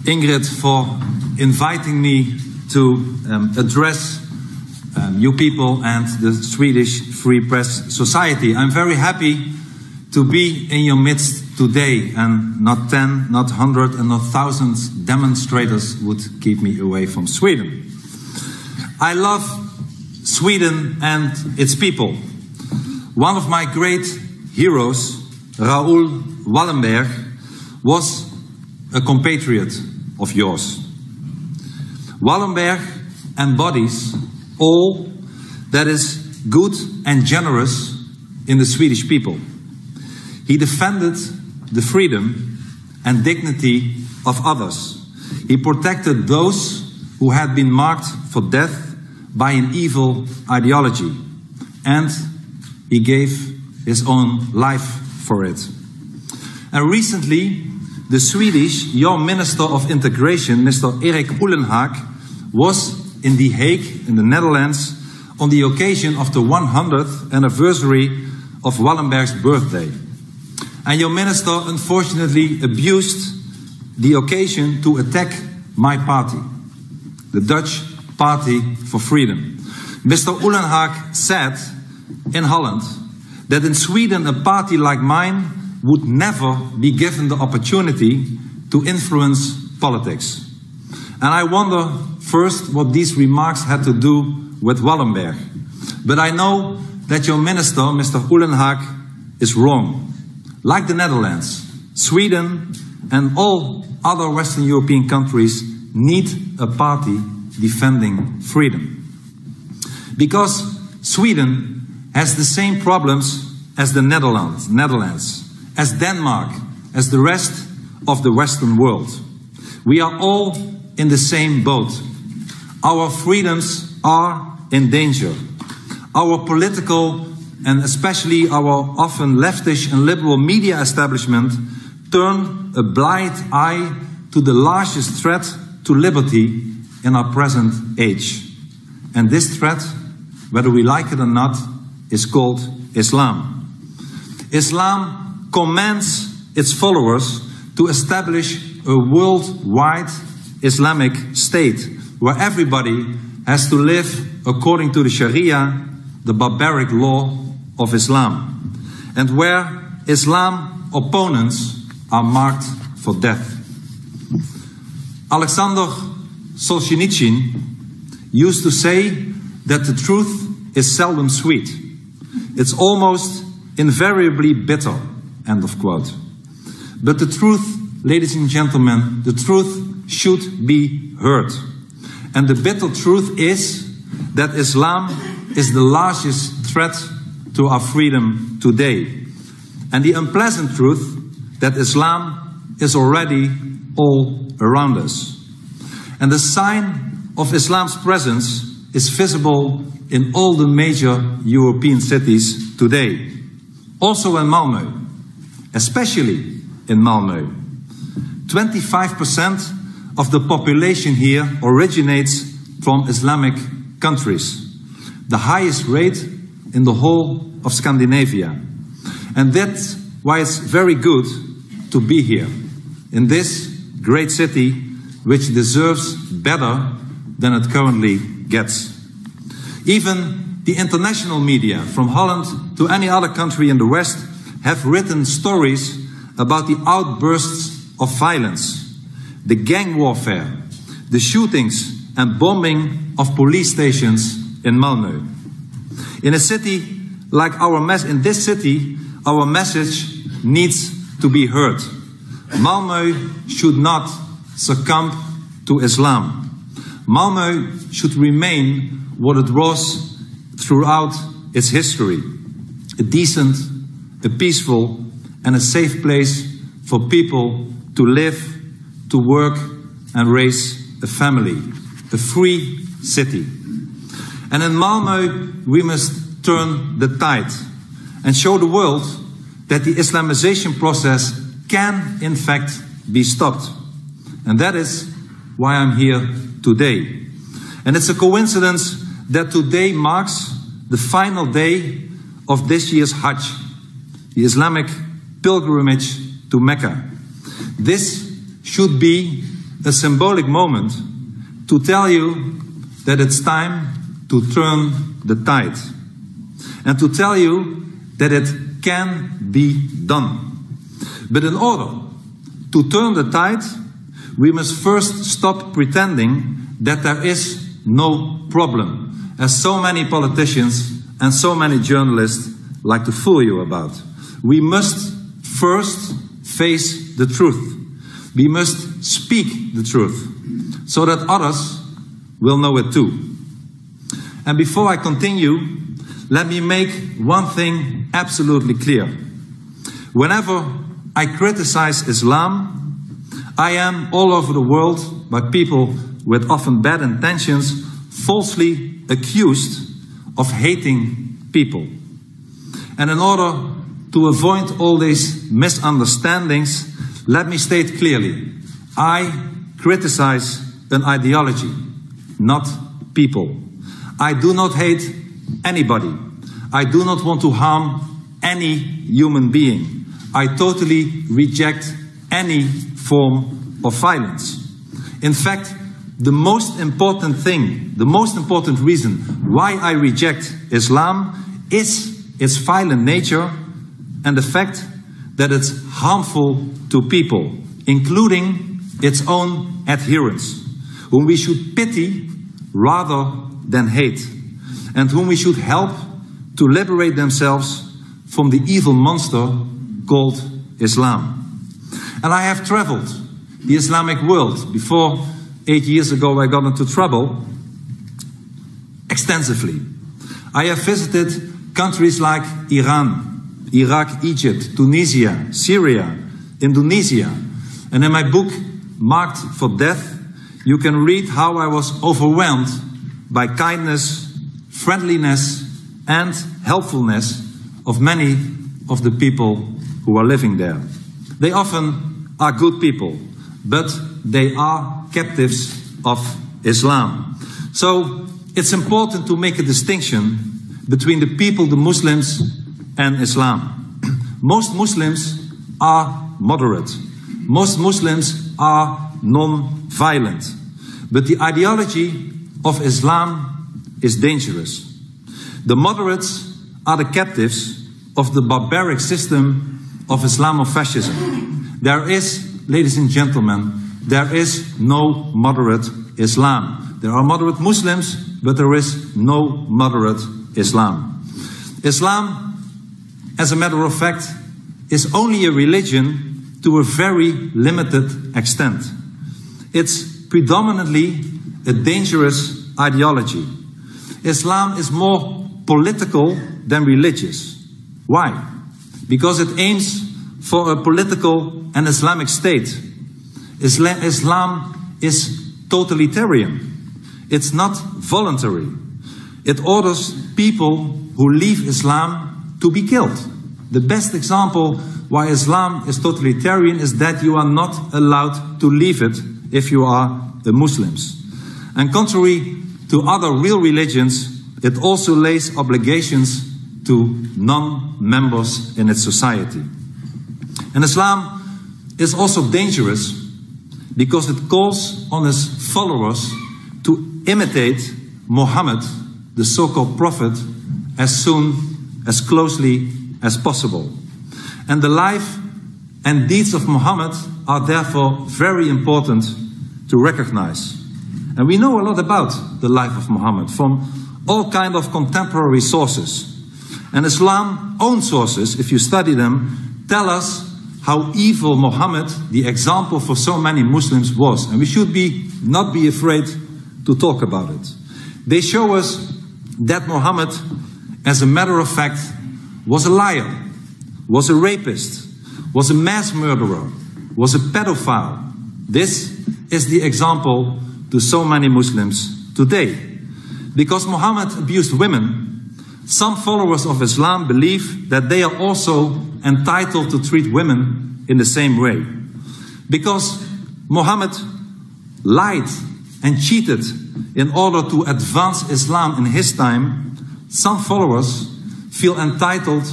Ingrid, for inviting me to address you people and the Swedish Free Press Society. I'm very happy to be in your midst today, and not 10, not 100, and not thousands demonstrators would keep me away from Sweden. I love Sweden and its people. One of my great heroes, Raoul Wallenberg, was a compatriot of yours. Wallenberg embodies all that is good and generous in the Swedish people. He defended the freedom and dignity of others. He protected those who had been marked for death by an evil ideology, and he gave his own life for it. And recently, the your Minister of Integration, Mr. Erik Ullenhag, was in The Hague, in the Netherlands, on the occasion of the 100th anniversary of Wallenberg's birthday. And your minister unfortunately abused the occasion to attack my party, the Dutch Party for Freedom. Mr. Uhlenhaag said in Holland that in Sweden a party like mine would never be given the opportunity to influence politics. And I wonder first what these remarks had to do with Wallenberg. But I know that your minister, Mr. Uhlenhaag, is wrong. Like the Netherlands, Sweden and all other Western European countries need a party defending freedom. Because Sweden has the same problems as the Netherlands, as Denmark, as the rest of the Western world. We are all in the same boat. Our freedoms are in danger. Our political and especially our often leftish and liberal media establishment turn a blind eye to the largest threat to liberty in our present age. And this threat, whether we like it or not, is called Islam. Islam commands its followers to establish a worldwide Islamic state where everybody has to live according to the Sharia, the barbaric law of Islam, and where Islam opponents are marked for death. Alexander Solzhenitsyn used to say that the truth is seldom sweet. It's almost invariably bitter, end of quote. But the truth, ladies and gentlemen, the truth should be heard. And the bitter truth is that Islam is the largest threat to our freedom today. And the unpleasant truth that Islam is already all around us. And the sign of Islam's presence is visible in all the major European cities today. Also in Malmö, especially in Malmö. 25% of the population here originates from Islamic countries. The highest rate in the whole of Scandinavia. And that's why it's very good to be here, in this great city, which deserves better than it currently gets. Even the international media, from Holland to any other country in the West, have written stories about the outbursts of violence, the gang warfare, the shootings and bombing of police stations in Malmö. In a city like in this city, our message needs to be heard. Malmö should not succumb to Islam. Malmö should remain what it was throughout its history. A decent, a peaceful, and a safe place for people to live, to work, and raise a family. A free city. And in Malmö, we must turn the tide and show the world that the Islamization process can, in fact, be stopped. And that is why I'm here today. And it's a coincidence that today marks the final day of this year's Hajj, the Islamic pilgrimage to Mecca. This should be a symbolic moment to tell you that it's time to turn the tide. And to tell you that it can be done. But in order to turn the tide, we must first stop pretending that there is no problem, as so many politicians and so many journalists like to fool you about. We must first face the truth. We must speak the truth, so that others will know it too. And before I continue, let me make one thing absolutely clear. Whenever I criticize Islam, I am all over the world by people with often bad intentions falsely accused of hating people. And in order to avoid all these misunderstandings, let me state clearly, I criticize an ideology, not people. I do not hate anybody. I do not want to harm any human being. I totally reject any form of violence. In fact, the most important thing, the most important reason why I reject Islam is its violent nature and the fact that it's harmful to people, including its own adherents, whom we should pity rather than hate, and whom we should help to liberate themselves from the evil monster called Islam. And I have traveled the Islamic world. Before 8 years ago I got into trouble extensively. I have visited countries like Iran, Iraq, Egypt, Tunisia, Syria, Indonesia. And in my book, Marked for Death, you can read how I was overwhelmed by kindness, friendliness, and helpfulness of many of the people who are living there. They often are good people, but they are captives of Islam. So it's important to make a distinction between the people, the Muslims, and Islam. Most Muslims are moderate. Most Muslims are non-violent. But the ideology of Islam is dangerous. The moderates are the captives of the barbaric system of Islamofascism. There is, ladies and gentlemen, there is no moderate Islam. There are moderate Muslims, but there is no moderate Islam. Islam, as a matter of fact, is only a religion to a very limited extent. It's predominantly a dangerous ideology. Islam is more political than religious. Why? Because it aims for a political and Islamic state. Islam is totalitarian. It's not voluntary. It orders people who leave Islam to be killed. The best example why Islam is totalitarian is that you are not allowed to leave it if you are the Muslims. And contrary to other real religions, it also lays obligations to non-members in its society. And Islam is also dangerous because it calls on its followers to imitate Muhammad, the so-called prophet, as closely as possible. And the life and deeds of Muhammad are therefore very important to recognize. And we know a lot about the life of Muhammad from all kinds of contemporary sources. And Islam's own sources, if you study them, tell us how evil Muhammad, the example for so many Muslims, was. And we should not be afraid to talk about it. They show us that Muhammad, as a matter of fact, was a liar, was a rapist, was a mass murderer, was a pedophile. This is the example to so many Muslims today. Because Muhammad abused women, some followers of Islam believe that they are also entitled to treat women in the same way. Because Muhammad lied and cheated in order to advance Islam in his time, some followers feel entitled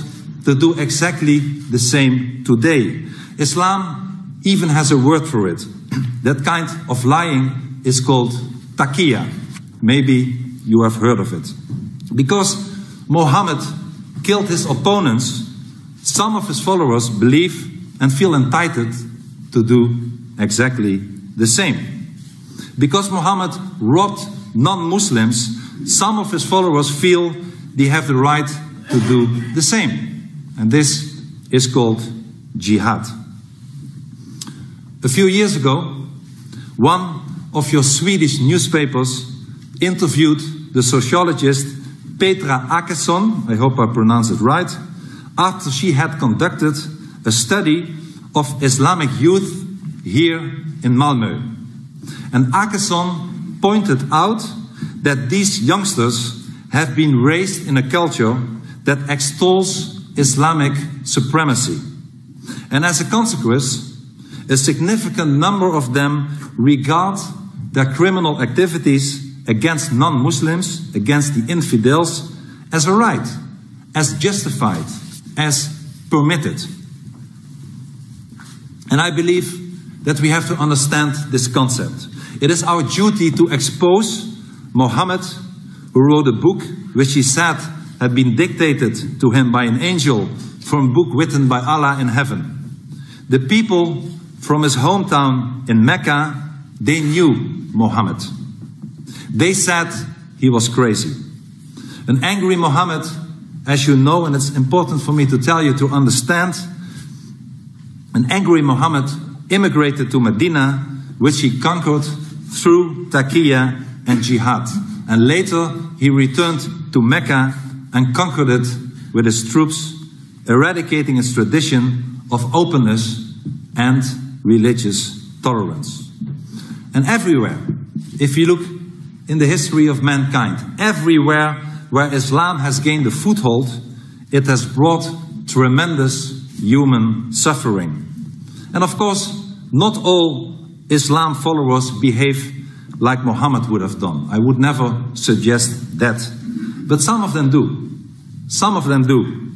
to do exactly the same today. Islam even has a word for it. That kind of lying is called taqiyya. Maybe you have heard of it. Because Muhammad killed his opponents, some of his followers believe and feel entitled to do exactly the same. Because Muhammad robbed non-Muslims, some of his followers feel they have the right to do the same. And this is called jihad. A few years ago, one of your Swedish newspapers interviewed the sociologist Petra Åkesson, I hope I pronounce it right, after she had conducted a study of Islamic youth here in Malmö. And Åkesson pointed out that these youngsters have been raised in a culture that extols Islamic supremacy. And as a consequence, a significant number of them regard their criminal activities against non-Muslims, against the infidels, as a right, as justified, as permitted. And I believe that we have to understand this concept. It is our duty to expose Muhammad, who wrote a book which he said had been dictated to him by an angel from a book written by Allah in heaven. The people from his hometown in Mecca, they knew Muhammad. They said he was crazy. An angry Muhammad, as you know, and it's important for me to tell you to understand, an angry Muhammad immigrated to Medina, which he conquered through taqiyya and jihad. And later he returned to Mecca and conquered it with his troops, eradicating its tradition of openness and religious tolerance. And everywhere, if you look in the history of mankind, everywhere where Islam has gained a foothold, it has brought tremendous human suffering. And of course, not all Islam followers behave like Muhammad would have done. I would never suggest that. But some of them do. Some of them do.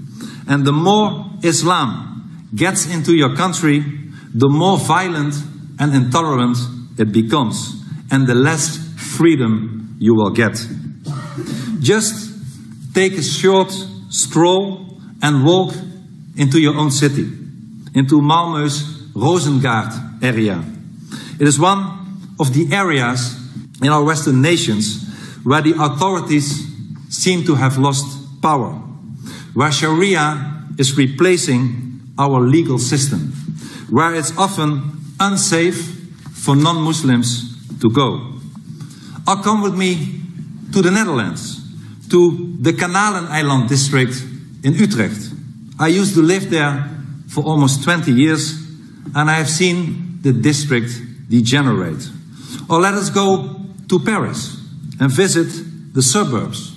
And the more Islam gets into your country, the more violent and intolerant it becomes, and the less freedom you will get. Just take a short stroll and walk into your own city, into Malmö's Rosengard area. It is one of the areas in our Western nations where the authorities seem to have lost power, where Sharia is replacing our legal system, where it's often unsafe for non-Muslims to go. Or come with me to the Netherlands, to the Kanaleneiland district in Utrecht. I used to live there for almost 20 years, and I have seen the district degenerate. Or let us go to Paris and visit the suburbs.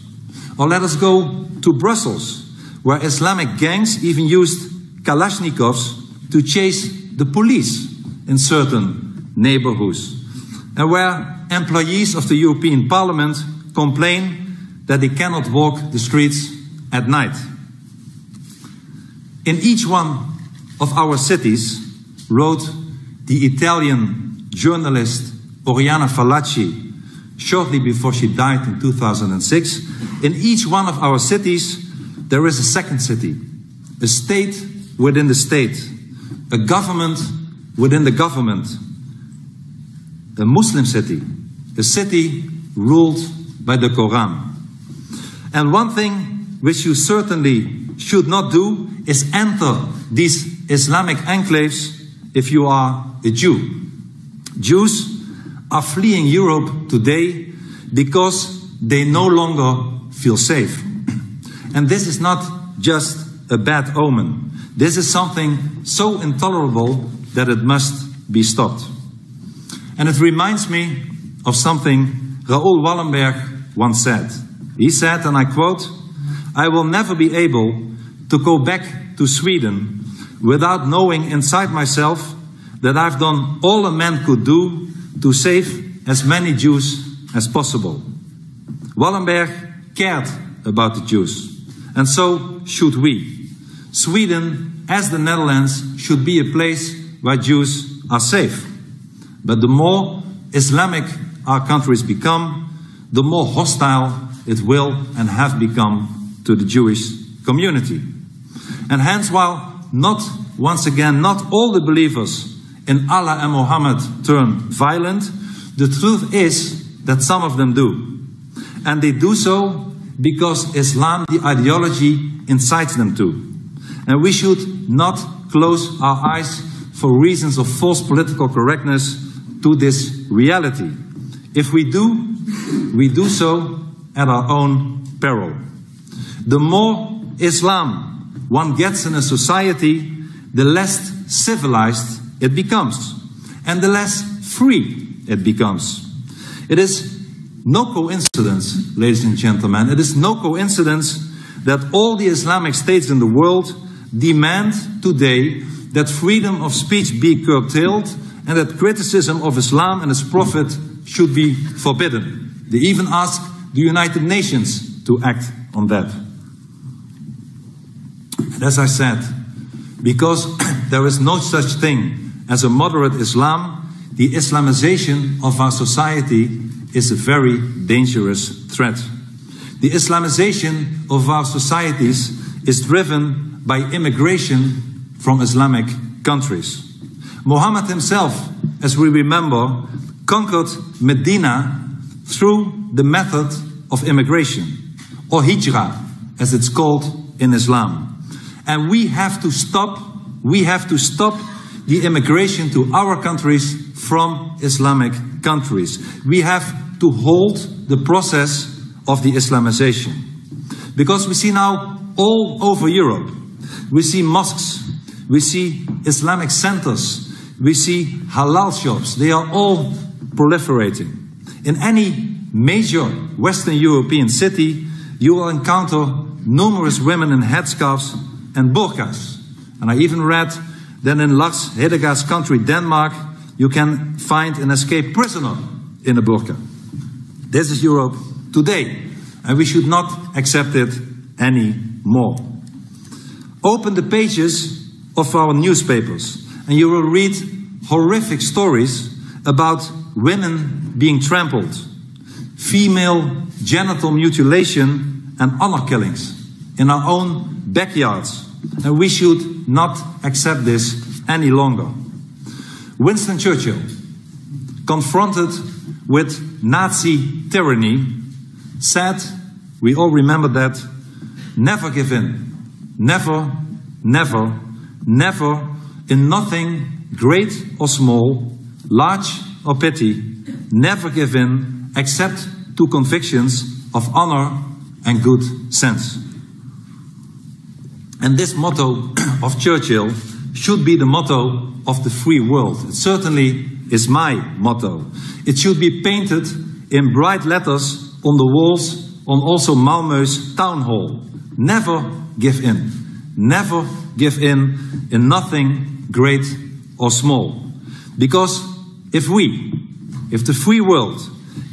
Or let us go to Brussels, where Islamic gangs even used Kalashnikovs to chase the police in certain neighborhoods. And where employees of the European Parliament complain that they cannot walk the streets at night. In each one of our cities, wrote the Italian journalist Oriana Fallaci shortly before she died in 2006, in each one of our cities there is a second city, a state within the state, a government within the government, a Muslim city, a city ruled by the Quran. And one thing which you certainly should not do is enter these Islamic enclaves if you are a Jew. Jews are fleeing Europe today because they no longer feel safe. And this is not just a bad omen. This is something so intolerable that it must be stopped. And it reminds me of something Raoul Wallenberg once said. He said, and I quote, "I will never be able to go back to Sweden without knowing inside myself that I've done all a man could do to save as many Jews as possible." Wallenberg cared about the Jews, and so should we. Sweden, as the Netherlands, should be a place where Jews are safe. But the more Islamic our countries become, the more hostile it will and have become to the Jewish community. And hence, while not, once again, not all the believers in Allah and Muhammad turn violent, the truth is that some of them do. And they do so because Islam, the ideology, incites them to. And we should not close our eyes for reasons of false political correctness to this reality. If we do so at our own peril. The more Islam one gets in a society, the less civilized it becomes, and the less free it becomes. It is no coincidence, ladies and gentlemen, it is no coincidence that all the Islamic states in the world demand today that freedom of speech be curtailed and that criticism of Islam and its prophet should be forbidden. They even ask the United Nations to act on that. And as I said, because there is no such thing as a moderate Islam, the Islamization of our society is a very dangerous threat. The Islamization of our societies is driven by immigration from Islamic countries. Muhammad himself, as we remember, conquered Medina through the method of immigration, or hijrah, as it's called in Islam. And we have to stop the immigration to our countries from Islamic countries. We have to halt the process of the Islamization. Because we see now all over Europe, we see mosques, we see Islamic centers, we see halal shops. They are all proliferating. In any major Western European city, you will encounter numerous women in headscarves and burqas. And I even read that in Lars Hedegaard's country, Denmark, you can find an escaped prisoner in a burqa. This is Europe today, and we should not accept it anymore. Open the pages of our newspapers, and you will read horrific stories about women being trampled, female genital mutilation and honor killings in our own backyards. And we should not accept this any longer. Winston Churchill, confronted with Nazi tyranny, said, we all remember that, never give in. Never, never, never, in nothing great or small, large or petty, never give in except to convictions of honor and good sense. And this motto of Churchill should be the motto of the free world. It certainly is my motto. It should be painted in bright letters on the walls on also Malmö's town hall. Never give in. Never give in nothing great or small. Because if the free world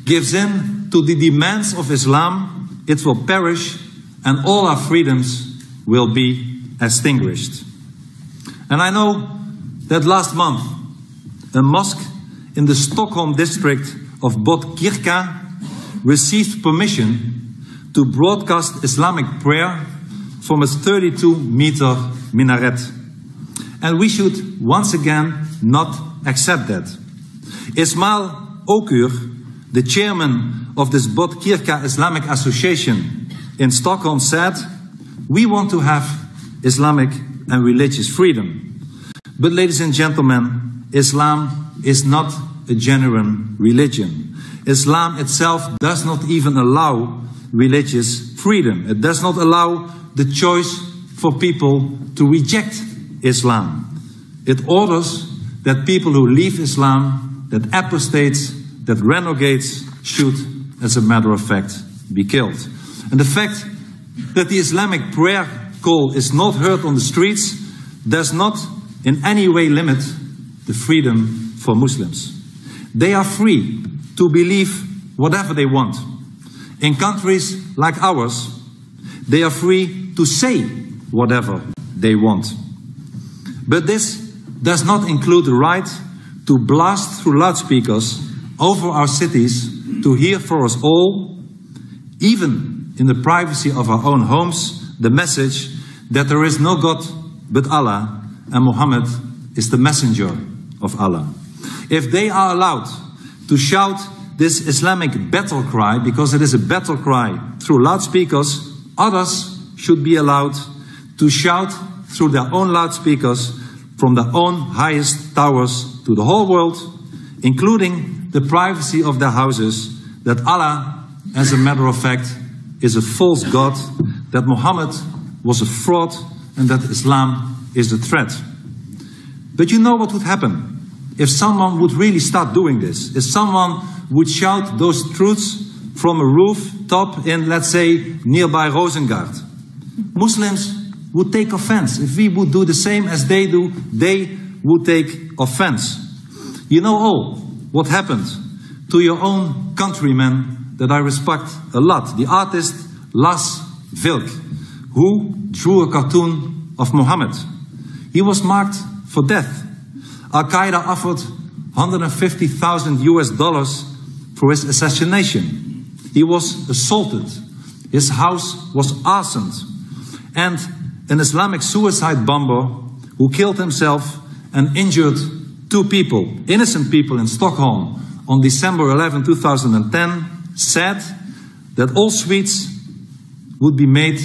gives in to the demands of Islam, it will perish and all our freedoms will be extinguished. And I know that last month, a mosque in the Stockholm district of Botkyrka received permission to broadcast Islamic prayer from its 32-meter minaret. And we should once again not accept that. Ismail Okur, the chairman of this Botkyrka Islamic Association in Stockholm, said, we want to have Islamic and religious freedom. But ladies and gentlemen, Islam is not a genuine religion. Islam itself does not even allow religious freedom. It does not allow the choice for people to reject Islam. It orders that people who leave Islam, that apostates, that renegades, should, as a matter of fact, be killed. And the fact that the Islamic prayer call is not heard on the streets does not in any way limit the freedom for Muslims. They are free to believe whatever they want. In countries like ours, they are free to say whatever they want. But this does not include the right to blast through loudspeakers over our cities to hear for us all, even in the privacy of our own homes, the message that there is no God but Allah and Muhammad is the messenger of Allah. If they are allowed to shout this Islamic battle cry, because it is a battle cry, through loudspeakers, others should be allowed to shout through their own loudspeakers from their own highest towers to the whole world, including the privacy of their houses, that Allah, as a matter of fact, is a false God, that Muhammad was a fraud, and that Islam is a threat. But you know what would happen if someone would really start doing this? If someone would shout those truths from a rooftop in, let's say, nearby Rosengard. Muslims would take offense. If we would do the same as they do, they would take offense. You know all what happened to your own countryman that I respect a lot, the artist Lars Vilk, who drew a cartoon of Muhammad. He was marked for death. Al-Qaeda offered $150,000 US for his assassination. He was assaulted. His house was arsoned. And an Islamic suicide bomber who killed himself and injured 2 people, innocent people in Stockholm on December 11, 2010, said that all Swedes would be made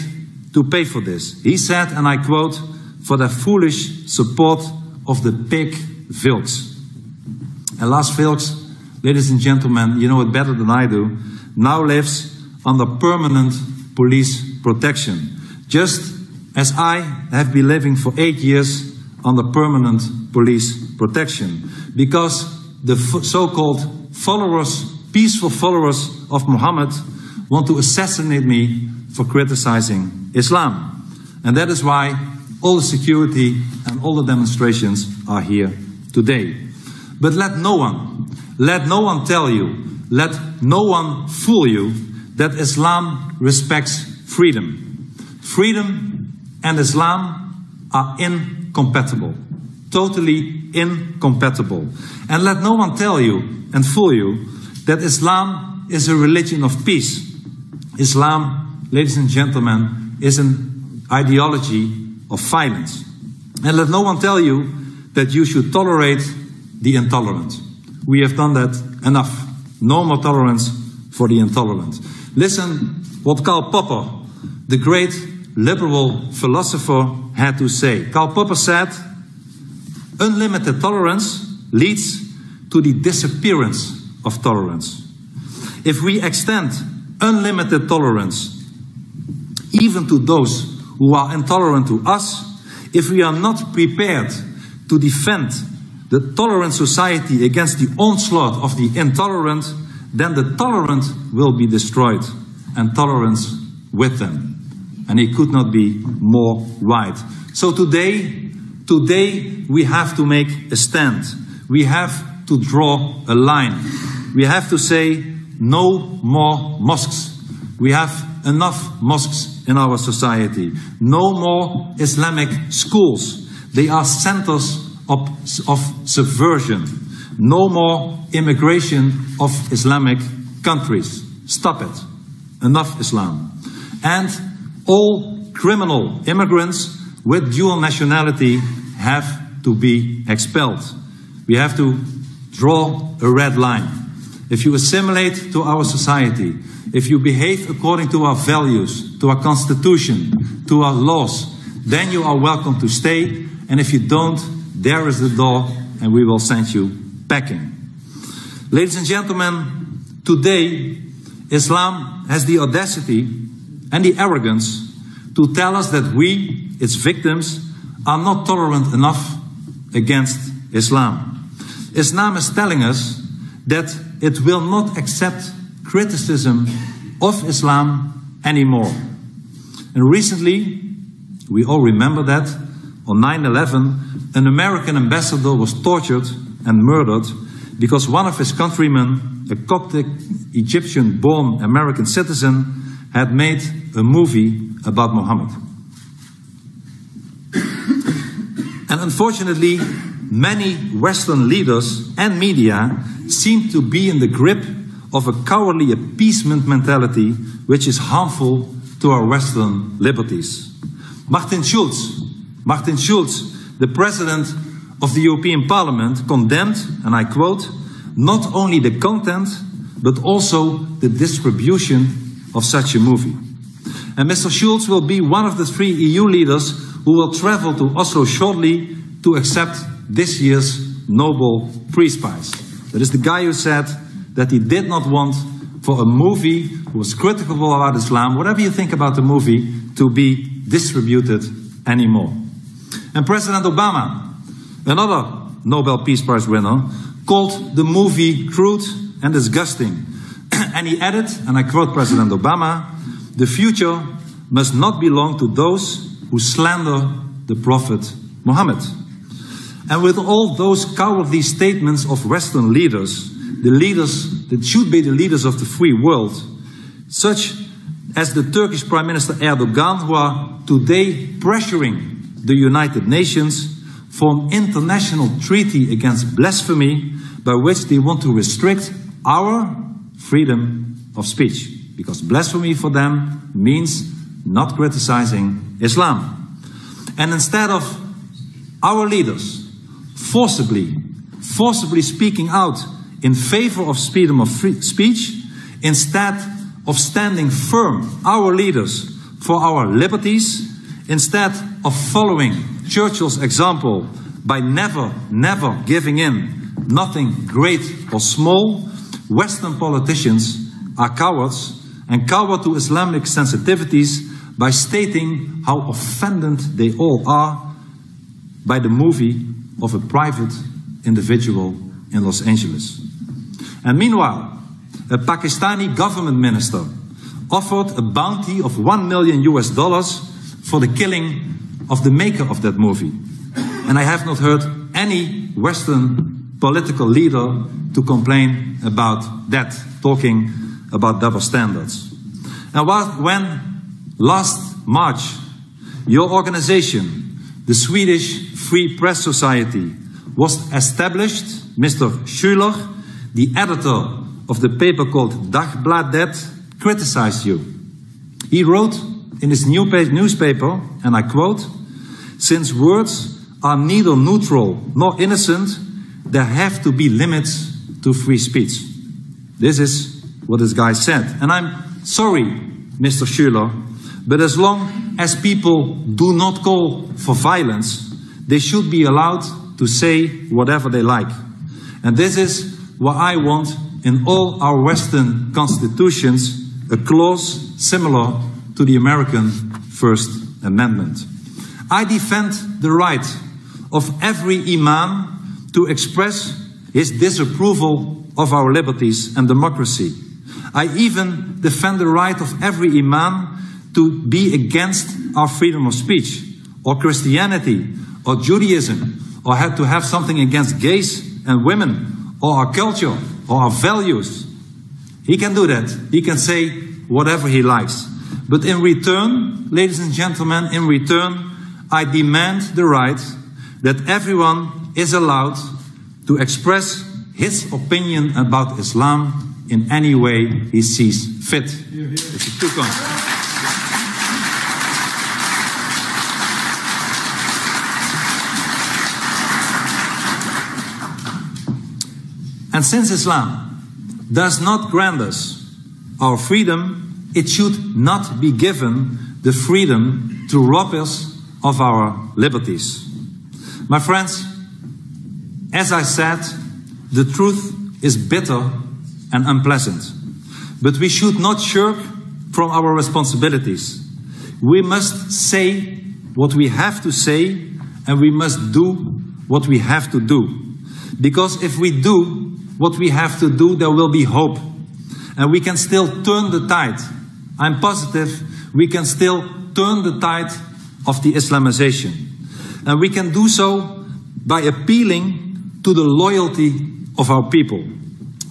to pay for this. He said, and I quote, "for their foolish support of the pig Vilks." And Lars Vilks, ladies and gentlemen, you know it better than I do, now lives under permanent police protection, just as I have been living for 8 years under permanent police protection, because the so-called followers, peaceful followers of Muhammad, want to assassinate me for criticizing Islam. And that is why all the security and all the demonstrations are here today. But let no one tell you, let no one fool you that Islam respects freedom. Freedom and Islam are incompatible, totally incompatible. And let no one tell you and fool you that Islam is a religion of peace. Islam, ladies and gentlemen, is an ideology of violence. And let no one tell you that you should tolerate the intolerant. We have done that enough. No more tolerance for the intolerant. Listen what Karl Popper, the great liberal philosopher, had to say. Karl Popper said, "Unlimited tolerance leads to the disappearance of tolerance. If we extend unlimited tolerance even to those who are intolerant to us, if we are not prepared to defend the tolerant society against the onslaught of the intolerant, then the tolerant will be destroyed, and tolerance with them." And he could not be more right. So today we have to make a stand. We have to draw a line. We have to say no more mosques. We have enough mosques in our society. No more Islamic schools. They are centers of subversion. No more immigration of Islamic countries. Stop it. Enough Islam. And all criminal immigrants with dual nationality have to be expelled. We have to draw a red line. If you assimilate to our society, if you behave according to our values, to our constitution, to our laws, then you are welcome to stay. And if you don't, there is the door, and we will send you packing. Ladies and gentlemen, today Islam has the audacity and the arrogance to tell us that we, its victims, are not tolerant enough against Islam. Islam is telling us that it will not accept criticism of Islam anymore. And recently, we all remember that, on 9/11, an American ambassador was tortured and murdered because one of his countrymen, a Coptic Egyptian-born American citizen, had made a movie about Muhammad. And unfortunately, many Western leaders and media seem to be in the grip of a cowardly appeasement mentality which is harmful to our Western liberties. Martin Schulz, the President of the European Parliament, condemned, and I quote, "not only the content, but also the distribution of such a movie." And Mr. Schulz will be one of the 3 EU leaders who will travel to Oslo shortly to accept this year's Nobel Peace Prize. That is the guy who said that he did not want for a movie who was critical about Islam, whatever you think about the movie, to be distributed anymore. And President Obama, another Nobel Peace Prize winner, called the movie crude and disgusting. And he added, and I quote President Obama, "The future must not belong to those who slander the Prophet Muhammad." And with all those cowardly statements of Western leaders, the leaders that should be the leaders of the free world, such as the Turkish Prime Minister Erdogan, who are today pressuring the United Nations for an international treaty against blasphemy, by which they want to restrict our freedom of speech. Because blasphemy for them means not criticizing Islam. And instead of our leaders forcibly speaking out in favor of freedom of free speech, instead of standing firm, our leaders, for our liberties, instead of following Churchill's example by never giving in, nothing great or small, Western politicians are cowards and cower to Islamic sensitivities by stating how offended they all are by the movie of a private individual in Los Angeles. And meanwhile, a Pakistani government minister offered a bounty of $1 million for the killing of the maker of that movie. And I have not heard any Western political leader to complain about that, talking about double standards. And when last March, your organization, the Swedish Free Press Society, was established, Mr. Schüler, the editor of the paper called Dagbladet, criticized you. He wrote in his newspaper, and I quote, "Since words are neither neutral nor innocent, there have to be limits to free speech." This is what this guy said. And I'm sorry, Mr. Schüler, but as long as people do not call for violence, they should be allowed to say whatever they like. And this is what I want in all our Western constitutions, a clause similar to the American First Amendment. I defend the right of every imam to express his disapproval of our liberties and democracy. I even defend the right of every imam to be against our freedom of speech, or Christianity, or Judaism, or have to have something against gays and women, or our culture, or our values. He can do that. He can say whatever he likes. But in return, ladies and gentlemen, in return, I demand the right that everyone is allowed to express his opinion about Islam in any way he sees fit. It's a true concept. And since Islam does not grant us our freedom, it should not be given the freedom to rob us of our liberties. My friends, as I said, the truth is bitter and unpleasant, but we should not shirk from our responsibilities. We must say what we have to say, and we must do what we have to do. Because if we do what we have to do, there will be hope. And we can still turn the tide. I'm positive we can still turn the tide of the Islamization. And we can do so by appealing to the loyalty of our people,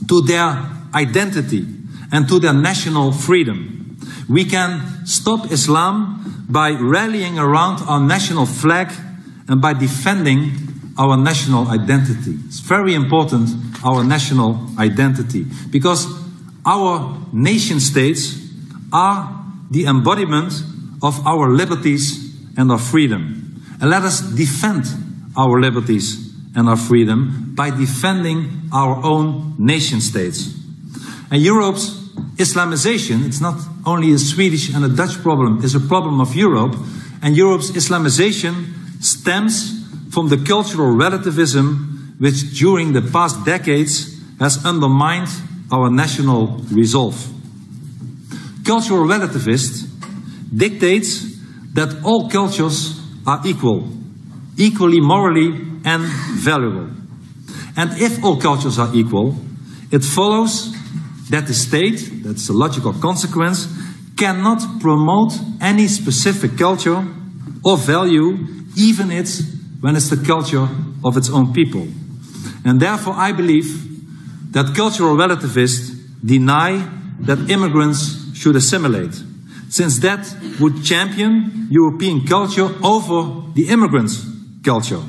to their identity, and to their national freedom. We can stop Islam by rallying around our national flag and by defending our national identity. It's very important, our national identity, because our nation states are the embodiment of our liberties and our freedom. And let us defend our liberties and our freedom by defending our own nation states. And Europe's Islamization, it's not only a Swedish and a Dutch problem, it's a problem of Europe. And Europe's Islamization stems from the cultural relativism which during the past decades has undermined our national resolve. Cultural relativist dictates that all cultures are equal, equally morally and valuable. And if all cultures are equal, it follows that the state, that's a logical consequence, cannot promote any specific culture or value, even when it's the culture of its own people. And therefore I believe that cultural relativists deny that immigrants should assimilate, since that would champion European culture over the immigrants' culture.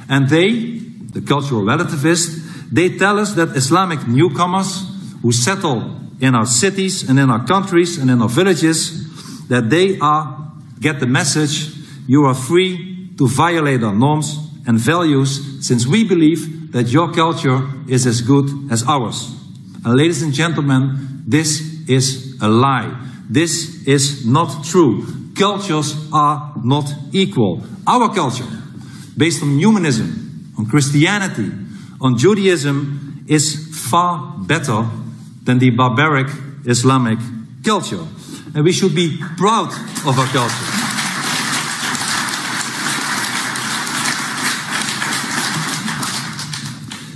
And they, the cultural relativists, They tell us that Islamic newcomers who settle in our cities and in our countries and in our villages, that they get the message, you are free to violate our norms and values, since we believe that your culture is as good as ours. And ladies and gentlemen, this is a lie. This is not true. Cultures are not equal. Our culture, based on humanism, on Christianity, on Judaism, is far better than the barbaric Islamic culture. And we should be proud of our culture.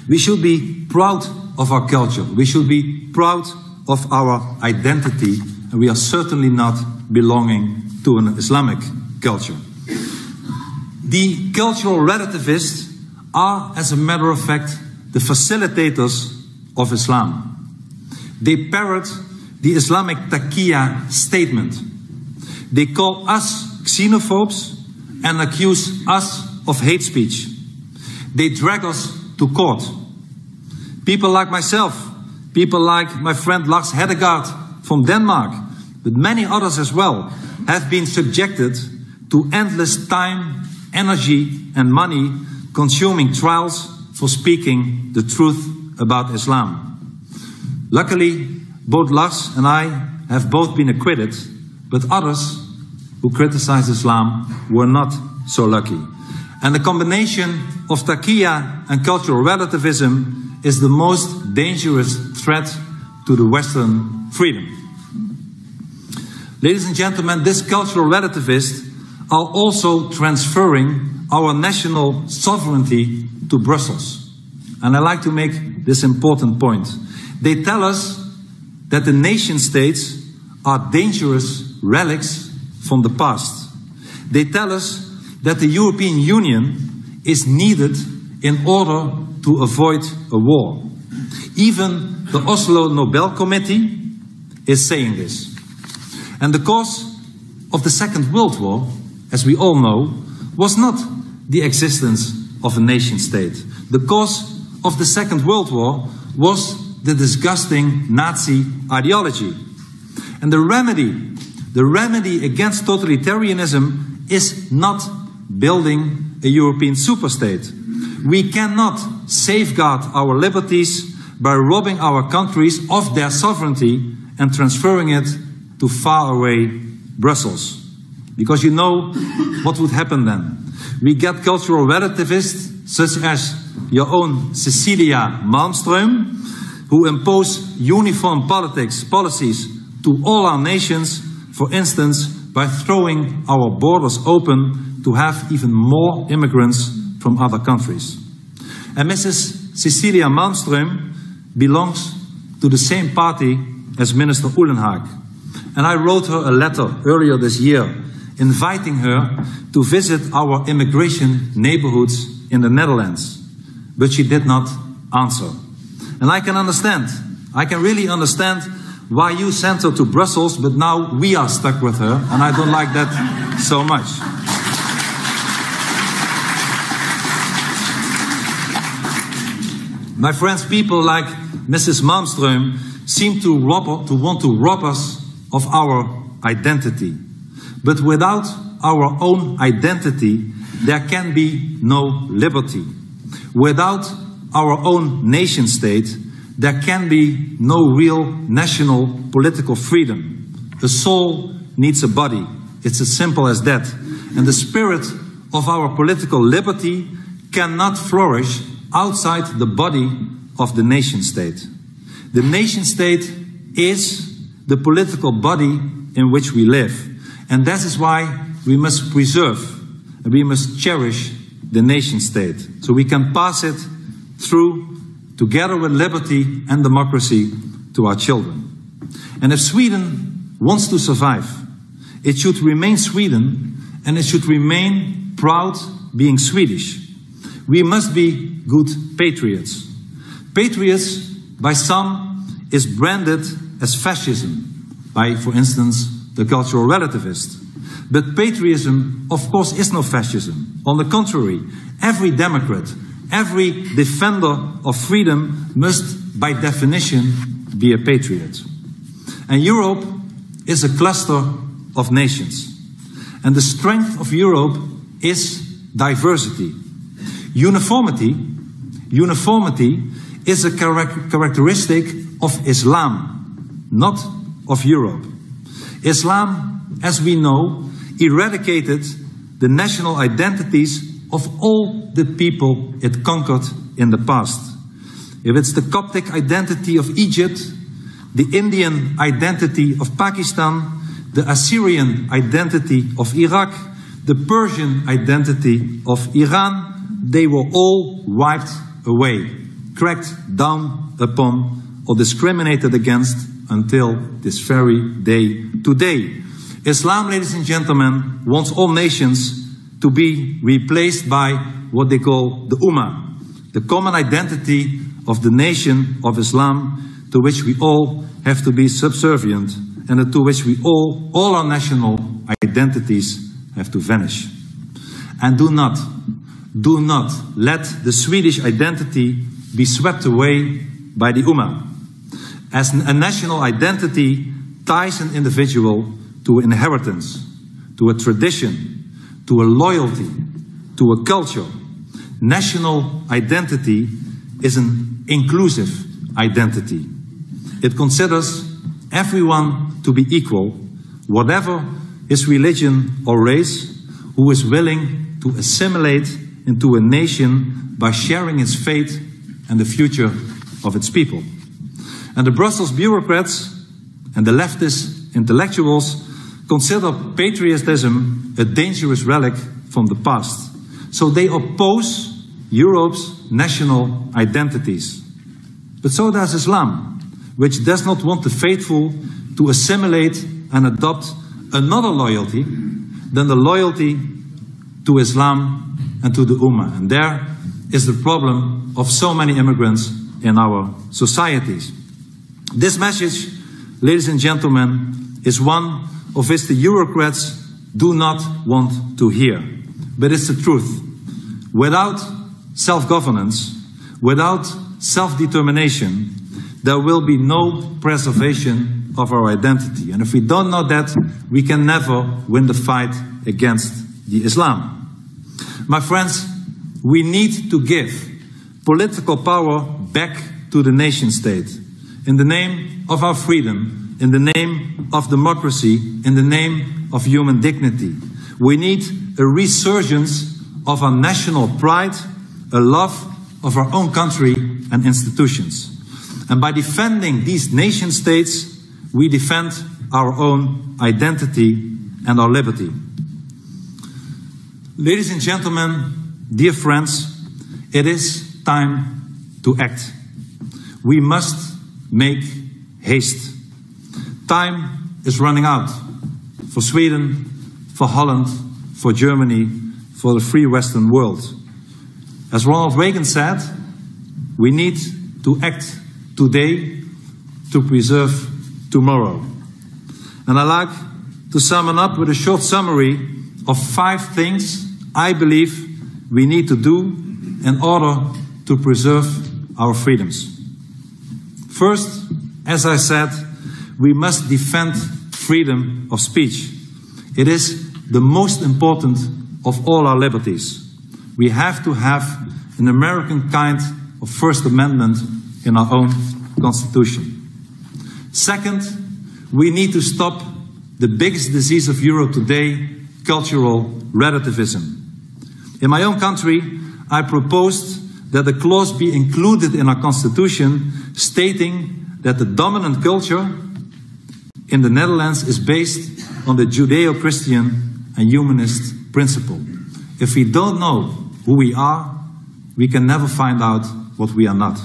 We should be proud of our culture. We should be proud of our identity. And we are certainly not belonging to an Islamic culture. The cultural relativists are, as a matter of fact, the facilitators of Islam. They parrot the Islamic taqiyya statement. They call us xenophobes and accuse us of hate speech. They drag us to court. People like myself, people like my friend Lars Hedegaard from Denmark, but many others as well, have been subjected to endless time, energy and money consuming trials for speaking the truth about Islam. Luckily, both Lars and I have both been acquitted, but others who criticized Islam were not so lucky. And the combination of taqiyya and cultural relativism is the most dangerous threat to the Western freedom. Ladies and gentlemen, these cultural relativists are also transferring our national sovereignty to Brussels. And I'd like to make this important point. They tell us that the nation states are dangerous relics from the past. They tell us that the European Union is needed in order to avoid a war. Even the Oslo Nobel Committee is saying this. And the cause of the Second World War, as we all know, was not the existence of a nation state. The cause of the Second World War was the disgusting Nazi ideology. And the remedy against totalitarianism is not building a European superstate. We cannot safeguard our liberties by robbing our countries of their sovereignty and transferring it to faraway Brussels. Because you know what would happen then. We get cultural relativists, such as your own Cecilia Malmström, who impose uniform policies to all our nations, for instance, by throwing our borders open to have even more immigrants from other countries. And Mrs. Cecilia Malmström belongs to the same party as Minister Uhlenhaag. And I wrote her a letter earlier this year inviting her to visit our immigration neighborhoods in the Netherlands. But she did not answer. And I can understand. I can really understand why you sent her to Brussels, but now we are stuck with her, and I don't like that so much. My friends, people like Mrs. Malmström seem to want to rob us of our identity. But without our own identity, there can be no liberty. Without our own nation state, there can be no real national political freedom. The soul needs a body. It's as simple as that. And the spirit of our political liberty cannot flourish outside the body of the nation state. The nation state is the political body in which we live. And that is why we must preserve and we must cherish the nation state, so we can pass it through, together with liberty and democracy, to our children. And if Sweden wants to survive, it should remain Sweden, and it should remain proud being Swedish. We must be good patriots. Patriots, by some, is branded as fascism, by, for instance, the cultural relativist. But patriotism, of course, is no fascism. On the contrary, every Democrat, every defender of freedom must, by definition, be a patriot. And Europe is a cluster of nations. And the strength of Europe is diversity. Uniformity is a characteristic of Islam, not of Europe. Islam, as we know, eradicated the national identities of all the people it conquered in the past. If it's the Coptic identity of Egypt, the Indian identity of Pakistan, the Assyrian identity of Iraq, the Persian identity of Iran, they were all wiped away, cracked down upon, or discriminated against until this very day today. Islam, ladies and gentlemen, wants all nations to be replaced by what they call the Ummah, the common identity of the nation of Islam, to which we all have to be subservient, and to which we all our national identities have to vanish. And do not let the Swedish identity be swept away by the Ummah. As a national identity ties an individual to an inheritance, to a tradition, to a loyalty, to a culture. National identity is an inclusive identity. It considers everyone to be equal, whatever his religion or race, who is willing to assimilate into a nation by sharing its fate and the future of its people. And the Brussels bureaucrats and the leftist intellectuals consider patriotism a dangerous relic from the past. So they oppose Europe's national identities. But so does Islam, which does not want the faithful to assimilate and adopt another loyalty than the loyalty to Islam and to the Ummah. And there is the problem of so many immigrants in our societies. This message, ladies and gentlemen, is one of which the Eurocrats do not want to hear. But it's the truth. Without self-governance, without self-determination, there will be no preservation of our identity. And if we don't know that, we can never win the fight against the Islam. My friends, we need to give political power back to the nation state in the name of our freedom, in the name of democracy, in the name of human dignity. We need a resurgence of our national pride, a love of our own country and institutions. And by defending these nation states, we defend our own identity and our liberty. Ladies and gentlemen, dear friends, it is time to act. We must make haste. Time is running out for Sweden, for Holland, for Germany, for the free Western world. As Ronald Reagan said, we need to act today to preserve tomorrow. And I'd like to sum it up with a short summary of 5 things I believe we need to do in order to preserve our freedoms. First, as I said, we must defend freedom of speech. It is the most important of all our liberties. We have to have an American kind of First Amendment in our own Constitution. Second, we need to stop the biggest disease of Europe today, cultural relativism. In my own country, I proposed that the clause be included in our Constitution stating that the dominant culture in the Netherlands is based on the Judeo-Christian and humanist principle. If we don't know who we are, we can never find out what we are not.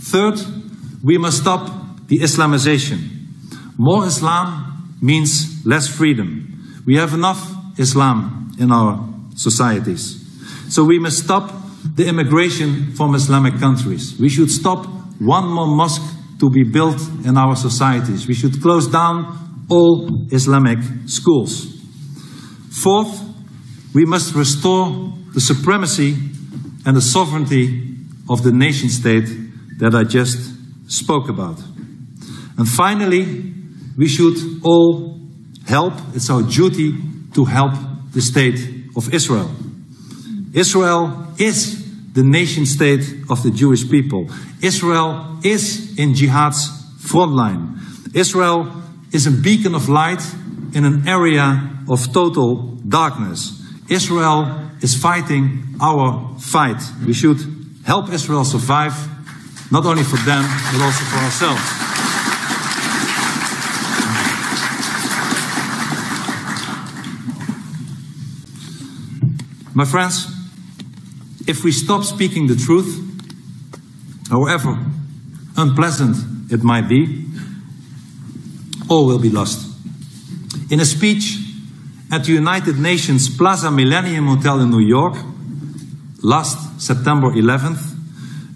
Third, we must stop the Islamization. More Islam means less freedom. We have enough Islam in our societies. So we must stop the immigration from Islamic countries. We should stop one more mosque to be built in our societies. We should close down all Islamic schools. Fourth, we must restore the supremacy and the sovereignty of the nation state that I just spoke about. And finally, we should all help. It's our duty to help the state of Israel. Israel is the nation state of the Jewish people. Israel is in jihad's front line. Israel is a beacon of light in an area of total darkness. Israel is fighting our fight. We should help Israel survive, not only for them, but also for ourselves. My friends, if we stop speaking the truth, however unpleasant it might be, all will be lost. In a speech at the United Nations Plaza Millennium Hotel in New York last September 11th,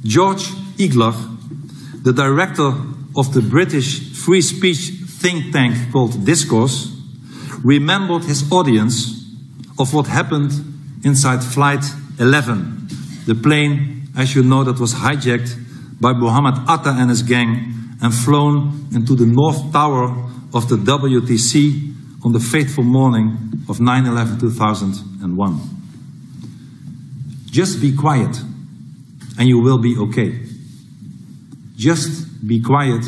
George Iglar, the director of the British free speech think tank called Discourse, remembered his audience of what happened inside Flight 11, the plane, as you know, that was hijacked by Mohammed Atta and his gang and flown into the North Tower of the WTC on the fateful morning of 9/11/2001. Just be quiet and you will be okay. Just be quiet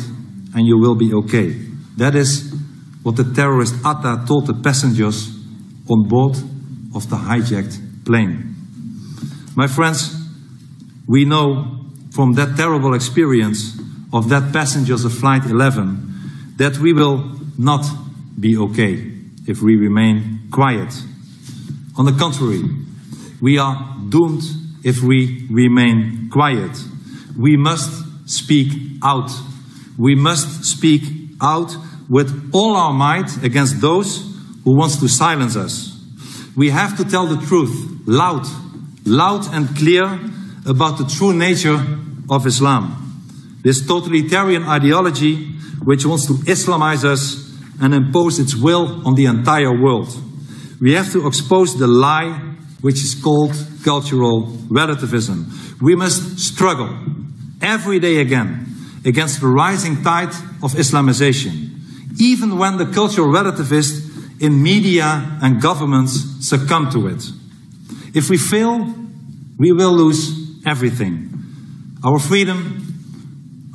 and you will be okay. That is what the terrorist Atta told the passengers on board of the hijacked plane. My friends, we know from that terrible experience of that passengers of Flight 11 that we will not be okay if we remain quiet. On the contrary, we are doomed if we remain quiet. We must speak out. We must speak out with all our might against those who want to silence us. We have to tell the truth, loud and clear, about the true nature of Islam. This totalitarian ideology which wants to Islamize us and impose its will on the entire world. We have to expose the lie which is called cultural relativism. We must struggle every day again against the rising tide of Islamization, even when the cultural relativists in media and governments succumb to it. If we fail, we will lose everything. Our freedom,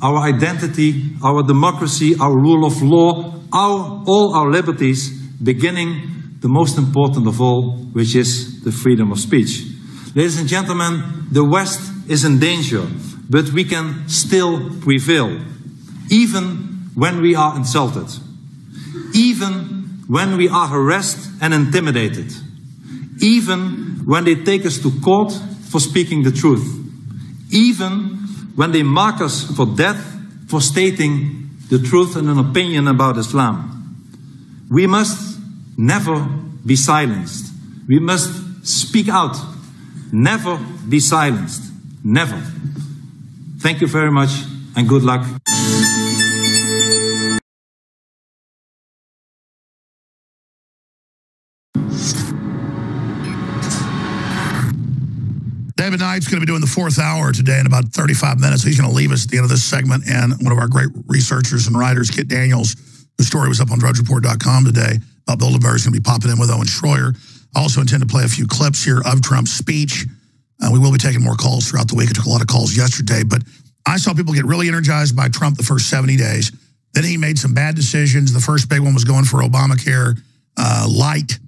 our identity, our democracy, our rule of law, all our liberties, beginning the most important of all, which is the freedom of speech. Ladies and gentlemen, the West is in danger, but we can still prevail, even when we are insulted, even when we are harassed and intimidated, even when they take us to court for speaking the truth, even when they mark us for death for stating the truth and an opinion about Islam. We must never be silenced. We must speak out. Never be silenced. Never. Thank you very much and good luck. David Knight's going to be doing the fourth hour today in about 35 minutes. He's going to leave us at the end of this segment. And one of our great researchers and writers, Kit Daniels, whose story was up on drudgereport.com today, about Bilderberg, is going to be popping in with Owen Schroyer. I also intend to play a few clips here of Trump's speech. We will be taking more calls throughout the week. I took a lot of calls yesterday. But I saw people get really energized by Trump the first 70 days. Then he made some bad decisions. The first big one was going for Obamacare light.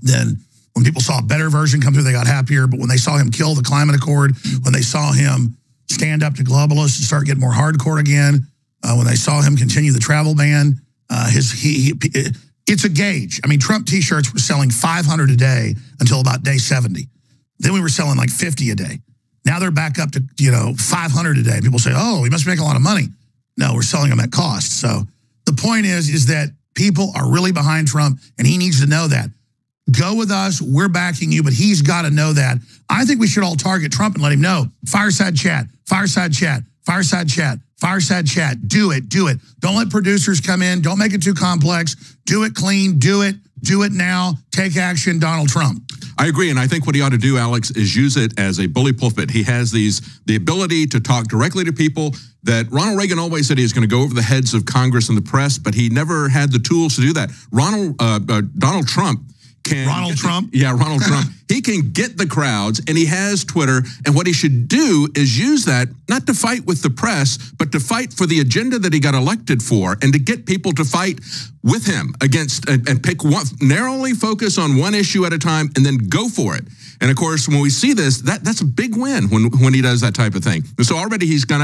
Then when people saw a better version come through, they got happier. But when they saw him kill the climate accord, when they saw him stand up to globalists and start getting more hardcore again, when they saw him continue the travel ban, it's a gauge. I mean, Trump T-shirts were selling 500 a day until about day 70. Then we were selling like 50 a day. Now they're back up to 500 a day. People say, oh, he must be making a lot of money. No, we're selling them at cost. So the point is that people are really behind Trump, and he needs to know that. Go with us. We're backing you, but he's got to know that. I think we should all target Trump and let him know. Fireside chat, fireside chat, fireside chat, fireside chat. Do it, do it. Don't let producers come in. Don't make it too complex. Do it clean. Do it. Do it now. Take action, Donald Trump. I agree, and I think what he ought to do, Alex, is use it as a bully pulpit. He has the ability to talk directly to people that Ronald Reagan always said he was going to go over the heads of Congress and the press, but he never had the tools to do that. Donald Trump can... Ronald Trump? Yeah, Ronald Trump. He can get the crowds, and he has Twitter, and what he should do is use that, not to fight with the press, but to fight for the agenda that he got elected for, and to get people to fight with him against, and pick one, narrowly focus on one issue at a time, and then go for it. And of course, when we see this, that's a big win when he does that type of thing. And so already he's gotten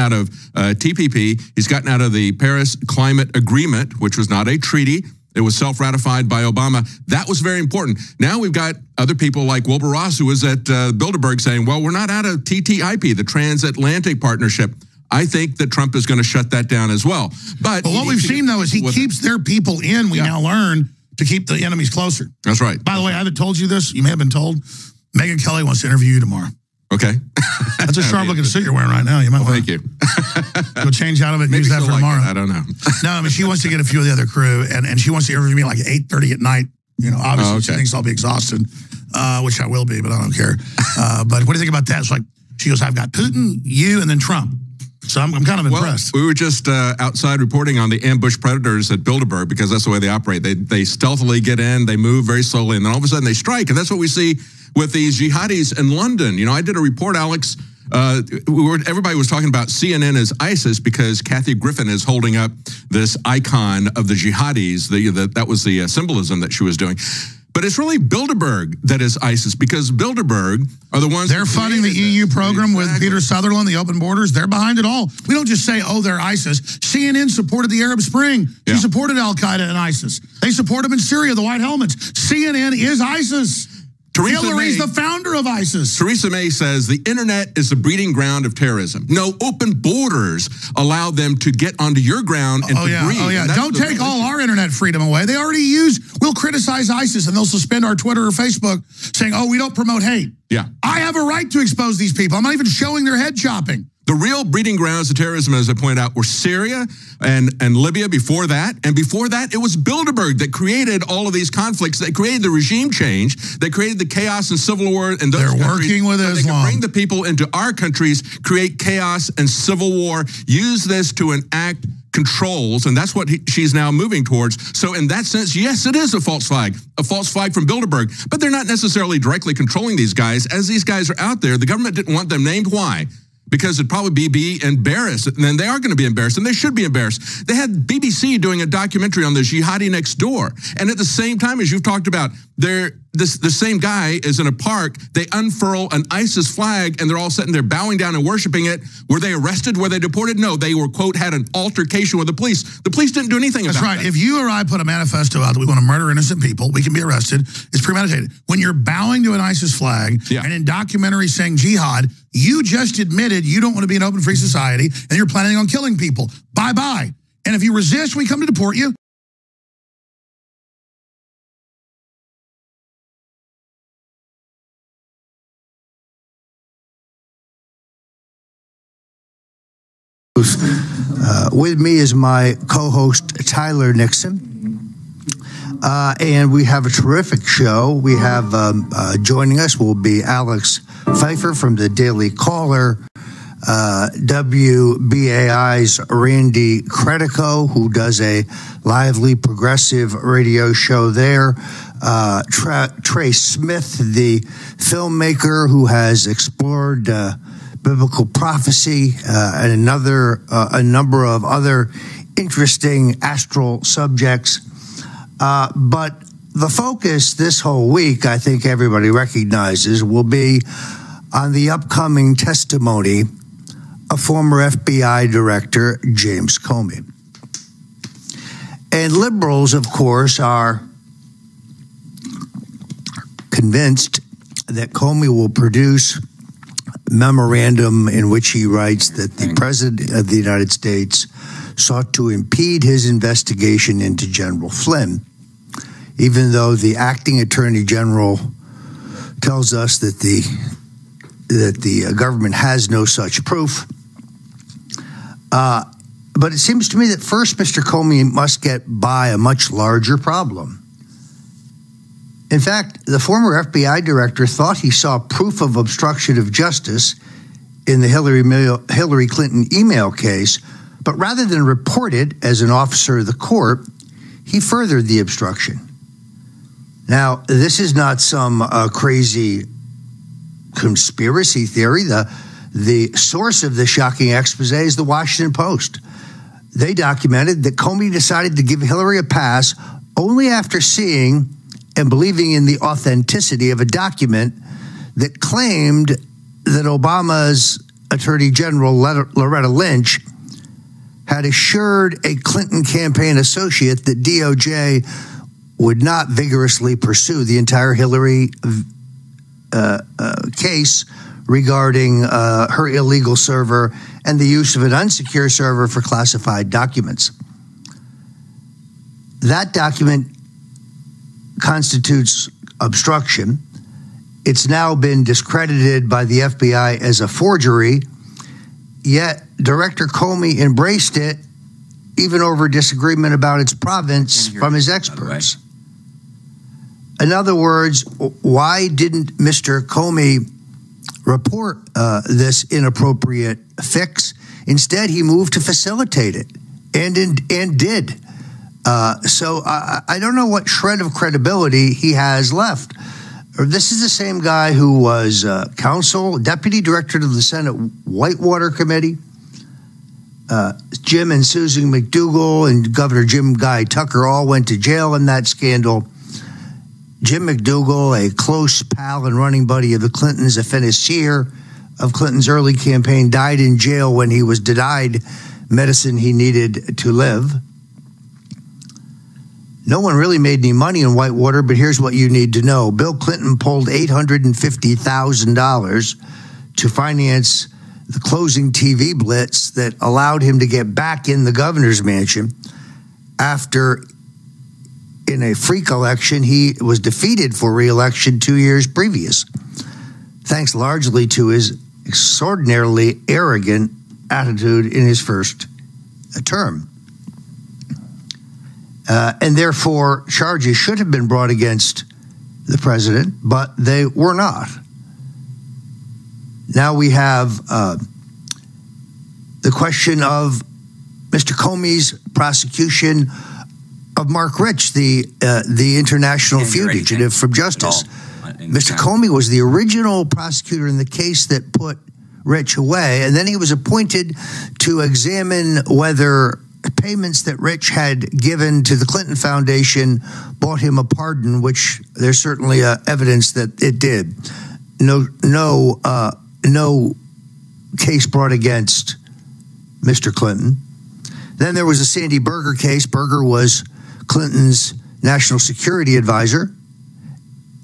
out of TPP, he's gotten out of the Paris Climate Agreement, which was not a treaty. It was self-ratified by Obama. That was very important. Now we've got other people like Wilbur Ross, who was at Bilderberg, saying, well, we're not out of TTIP, the Transatlantic Partnership. I think that Trump is going to shut that down as well. But what we've seen, though, is he keeps their people in, we now learn, to keep the enemies closer. That's right. By the way, I haven't told you this. You may have been told. Megyn Kelly wants to interview you tomorrow. Okay. That's a sharp-looking suit you're wearing right now. You might want to go change out of it and use that for tomorrow. I don't know. No, I mean, she wants to get a few of the other crew, and she wants to interview me like at 8:30 at night. You know, obviously she thinks I'll be exhausted, which I will be, but I don't care. But what do you think about that? It's like, she goes, I've got Putin, you, and then Trump. So I'm kind of impressed. Well, we were just outside reporting on the ambush predators at Bilderberg, because that's the way they operate. They stealthily get in, they move very slowly, and then all of a sudden they strike. And that's what we see with these jihadis in London. You know, I did a report, Alex. Everybody was talking about CNN as ISIS because Kathy Griffin is holding up this icon of the jihadis. That was the symbolism that she was doing. But it's really Bilderberg that is ISIS, because Bilderberg are the ones... They're funding the EU program with Peter Sutherland, the open borders. They're behind it all. We don't just say, oh, they're ISIS. CNN supported the Arab Spring. She supported Al-Qaeda and ISIS. They support them in Syria, the White Helmets. CNN is ISIS. Hillary's the founder of ISIS. Theresa May says the internet is the breeding ground of terrorism. No, open borders allow them to get onto your ground and to breed. Oh, yeah. Don't take all our internet freedom away. They already we'll criticize ISIS and they'll suspend our Twitter or Facebook saying, oh, we don't promote hate. Yeah. I have a right to expose these people. I'm not even showing their head chopping. The real breeding grounds of terrorism, as I pointed out, were Syria and Libya before that. And before that, it was Bilderberg that created all of these conflicts, that created the regime change, that created the chaos and civil war in those countries. They're working with Islam. They can bring the people into our countries, create chaos and civil war, use this to enact controls, and that's what she's now moving towards. So in that sense, yes, it is a false flag from Bilderberg, but they're not necessarily directly controlling these guys. As these guys are out there, the government didn't want them named. Why? Because it'd probably be embarrassed, and then they are going to be embarrassed, and they should be embarrassed. They had BBC doing a documentary on the jihadi next door, and at the same time, as you've talked about, the same guy is in a park, they unfurl an ISIS flag, and they're all sitting there bowing down and worshiping it. Were they arrested? Were they deported? No, they were, quote, had an altercation with the police. The police didn't do anything about that. That's right. If you or I put a manifesto out that we want to murder innocent people, we can be arrested. It's premeditated. When you're bowing to an ISIS flag and in documentaries saying jihad, you just admitted you don't want to be an open, free society, and you're planning on killing people. Bye-bye. And if you resist, we come to deport you. With me is my co-host, Tyler Nixon. And we have a terrific show. We have joining us will be Alex Pfeiffer from the Daily Caller, WBAI's Randy Credico, who does a lively progressive radio show there, Trey Smith, the filmmaker who has explored biblical prophecy and a number of other interesting astral subjects. But the focus this whole week, I think everybody recognizes, will be on the upcoming testimony of former FBI Director James Comey. And liberals, of course, are convinced that Comey will produce memorandum in which he writes that the President of the United States sought to impede his investigation into General Flynn, even though the acting Attorney General tells us that the government has no such proof. But it seems to me that first Mr. Comey must get by a much larger problem. In fact, the former FBI director thought he saw proof of obstruction of justice in the Hillary Clinton email case, but rather than report it as an officer of the court, he furthered the obstruction. Now, this is not some crazy conspiracy theory. The source of the shocking expose is the Washington Post. They documented that Comey decided to give Hillary a pass only after seeing and believing in the authenticity of a document that claimed that Obama's Attorney General Loretta Lynch had assured a Clinton campaign associate that DOJ would not vigorously pursue the entire Hillary case regarding her illegal server and the use of an unsecure server for classified documents. That document constitutes obstruction. It's now been discredited by the FBI as a forgery, yet Director Comey embraced it even over disagreement about its provenance from his experts. In other words, why didn't Mr. Comey report this inappropriate fix? Instead, he moved to facilitate it and did. So I don't know what shred of credibility he has left. This is the same guy who was deputy director of the Senate Whitewater Committee. Jim and Susan McDougal and Governor Jim Guy Tucker all went to jail in that scandal. Jim McDougal, a close pal and running buddy of the Clintons, a financier of Clinton's early campaign, died in jail when he was denied medicine he needed to live. No one really made any money in Whitewater, but here's what you need to know. Bill Clinton pulled $850,000 to finance the closing TV blitz that allowed him to get back in the governor's mansion after, in a freak election, he was defeated for re-election 2 years previous, thanks largely to his extraordinarily arrogant attitude in his first term. And therefore, charges should have been brought against the president, but they were not. Now we have the question of Mr. Comey's prosecution of Mark Rich, the international fugitive from justice. Mr. Comey was the original prosecutor in the case that put Rich away, and then he was appointed to examine whether payments that Rich had given to the Clinton Foundation bought him a pardon, which there's certainly evidence that it did. No case brought against Mr. Clinton. Then there was the Sandy Berger case. Berger was Clinton's national security advisor.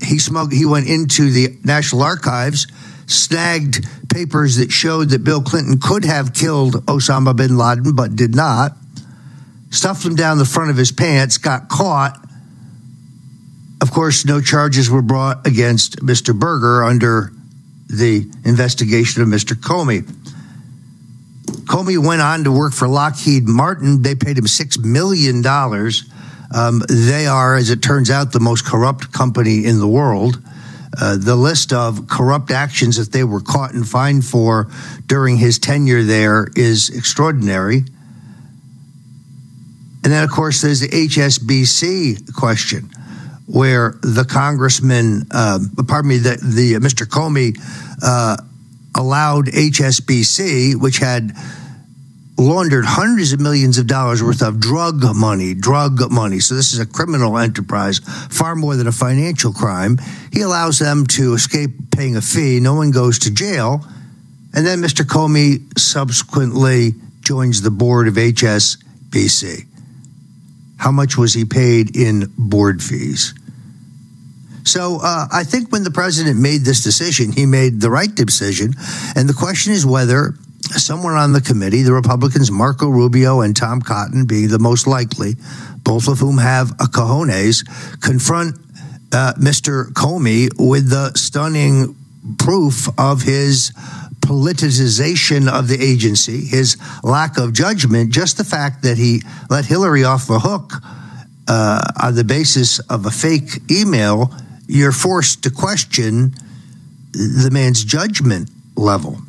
He went into the National Archives, snagged papers that showed that Bill Clinton could have killed Osama bin Laden, but did not. Stuffed them down the front of his pants, got caught. Of course, no charges were brought against Mr. Berger under the investigation of Mr. Comey. Comey went on to work for Lockheed Martin. They paid him $6 million. They are, as it turns out, the most corrupt company in the world. The list of corrupt actions that they were caught and fined for during his tenure there is extraordinary. And then, of course, there's the HSBC question, where the congressman, Mr. Comey allowed HSBC, which had laundered hundreds of millions of dollars worth of drug money. So this is a criminal enterprise, far more than a financial crime. He allows them to escape paying a fee. No one goes to jail. And then Mr. Comey subsequently joins the board of HSBC. How much was he paid in board fees? So I think when the president made this decision, he made the right decision. And the question is whether someone on the committee, the Republicans, Marco Rubio and Tom Cotton being the most likely, both of whom have a cojones, confront Mr. Comey with the stunning proof of his politicization of the agency, his lack of judgment, just the fact that he let Hillary off the hook on the basis of a fake email you're forced to question the man's judgment level.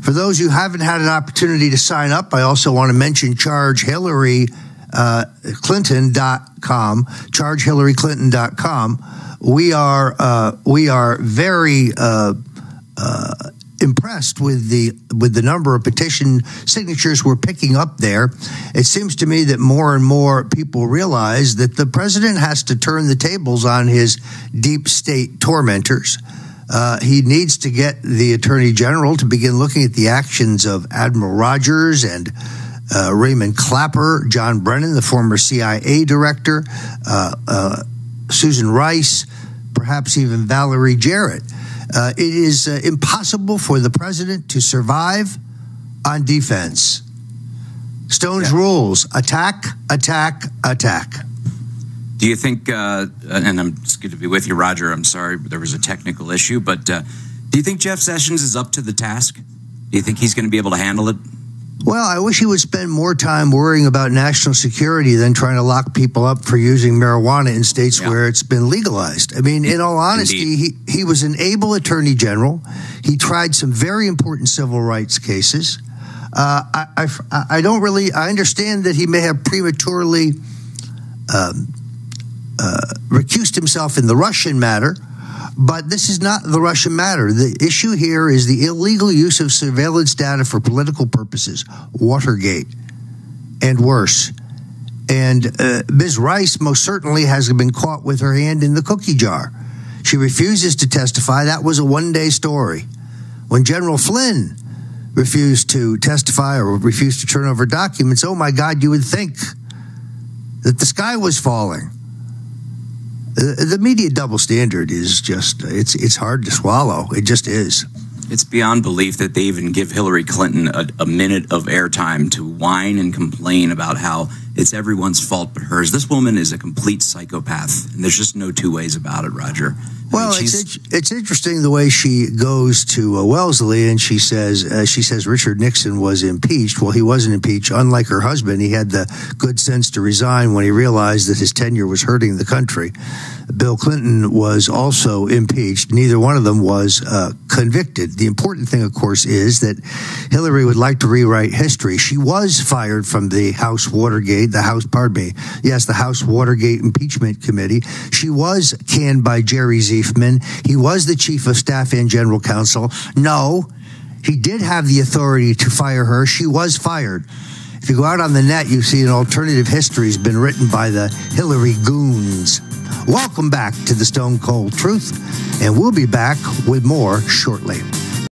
For those who haven't had an opportunity to sign up, I also want to mention ChargeHillaryClinton.com. ChargeHillaryClinton.com. We are very impressed with the number of petition signatures we're picking up there. It seems to me that more and more people realize that the president has to turn the tables on his deep state tormentors. He needs to get the Attorney General to begin looking at the actions of Admiral Rogers and Raymond Clapper, John Brennan, the former CIA director, Susan Rice, perhaps even Valerie Jarrett. It is impossible for the president to survive on defense. Stone's rules: attack, attack, attack. Do you think, and it's good to be with you, Roger, I'm sorry there was a technical issue, but do you think Jeff Sessions is up to the task? Do you think he's going to be able to handle it? Well, I wish he would spend more time worrying about national security than trying to lock people up for using marijuana in states where it's been legalized. I mean, in all honesty, he was an able attorney general. He tried some very important civil rights cases. I understand that he may have prematurely recused himself in the Russian matter, but this is not the Russian matter. The issue here is the illegal use of surveillance data for political purposes, Watergate, and worse. And Ms. Rice most certainly has been caught with her hand in the cookie jar. She refuses to testify. That was a one-day story. When General Flynn refused to testify or refused to turn over documents, oh my God, you would think that the sky was falling. The media double standard is just, it's hard to swallow. It just is. It's beyond belief that they even give Hillary Clinton a minute of airtime to whine and complain about how it's everyone's fault but hers. This woman is a complete psychopath, and there's just no two ways about it, Roger. Well, it's interesting the way she goes to Wellesley and she says Richard Nixon was impeached. Well, he wasn't impeached. Unlike her husband, he had the good sense to resign when he realized that his tenure was hurting the country. Bill Clinton was also impeached. Neither one of them was convicted. The important thing, of course, is that Hillary would like to rewrite history. She was fired from the House Watergate, the House Watergate Impeachment Committee. She was canned by Jerry Ziefman. He was the chief of staff and general counsel. No, he did have the authority to fire her. She was fired. If you go out on the net, you see an alternative history has been written by the Hillary goons. Welcome back to the Stone Cold Truth, and we'll be back with more shortly.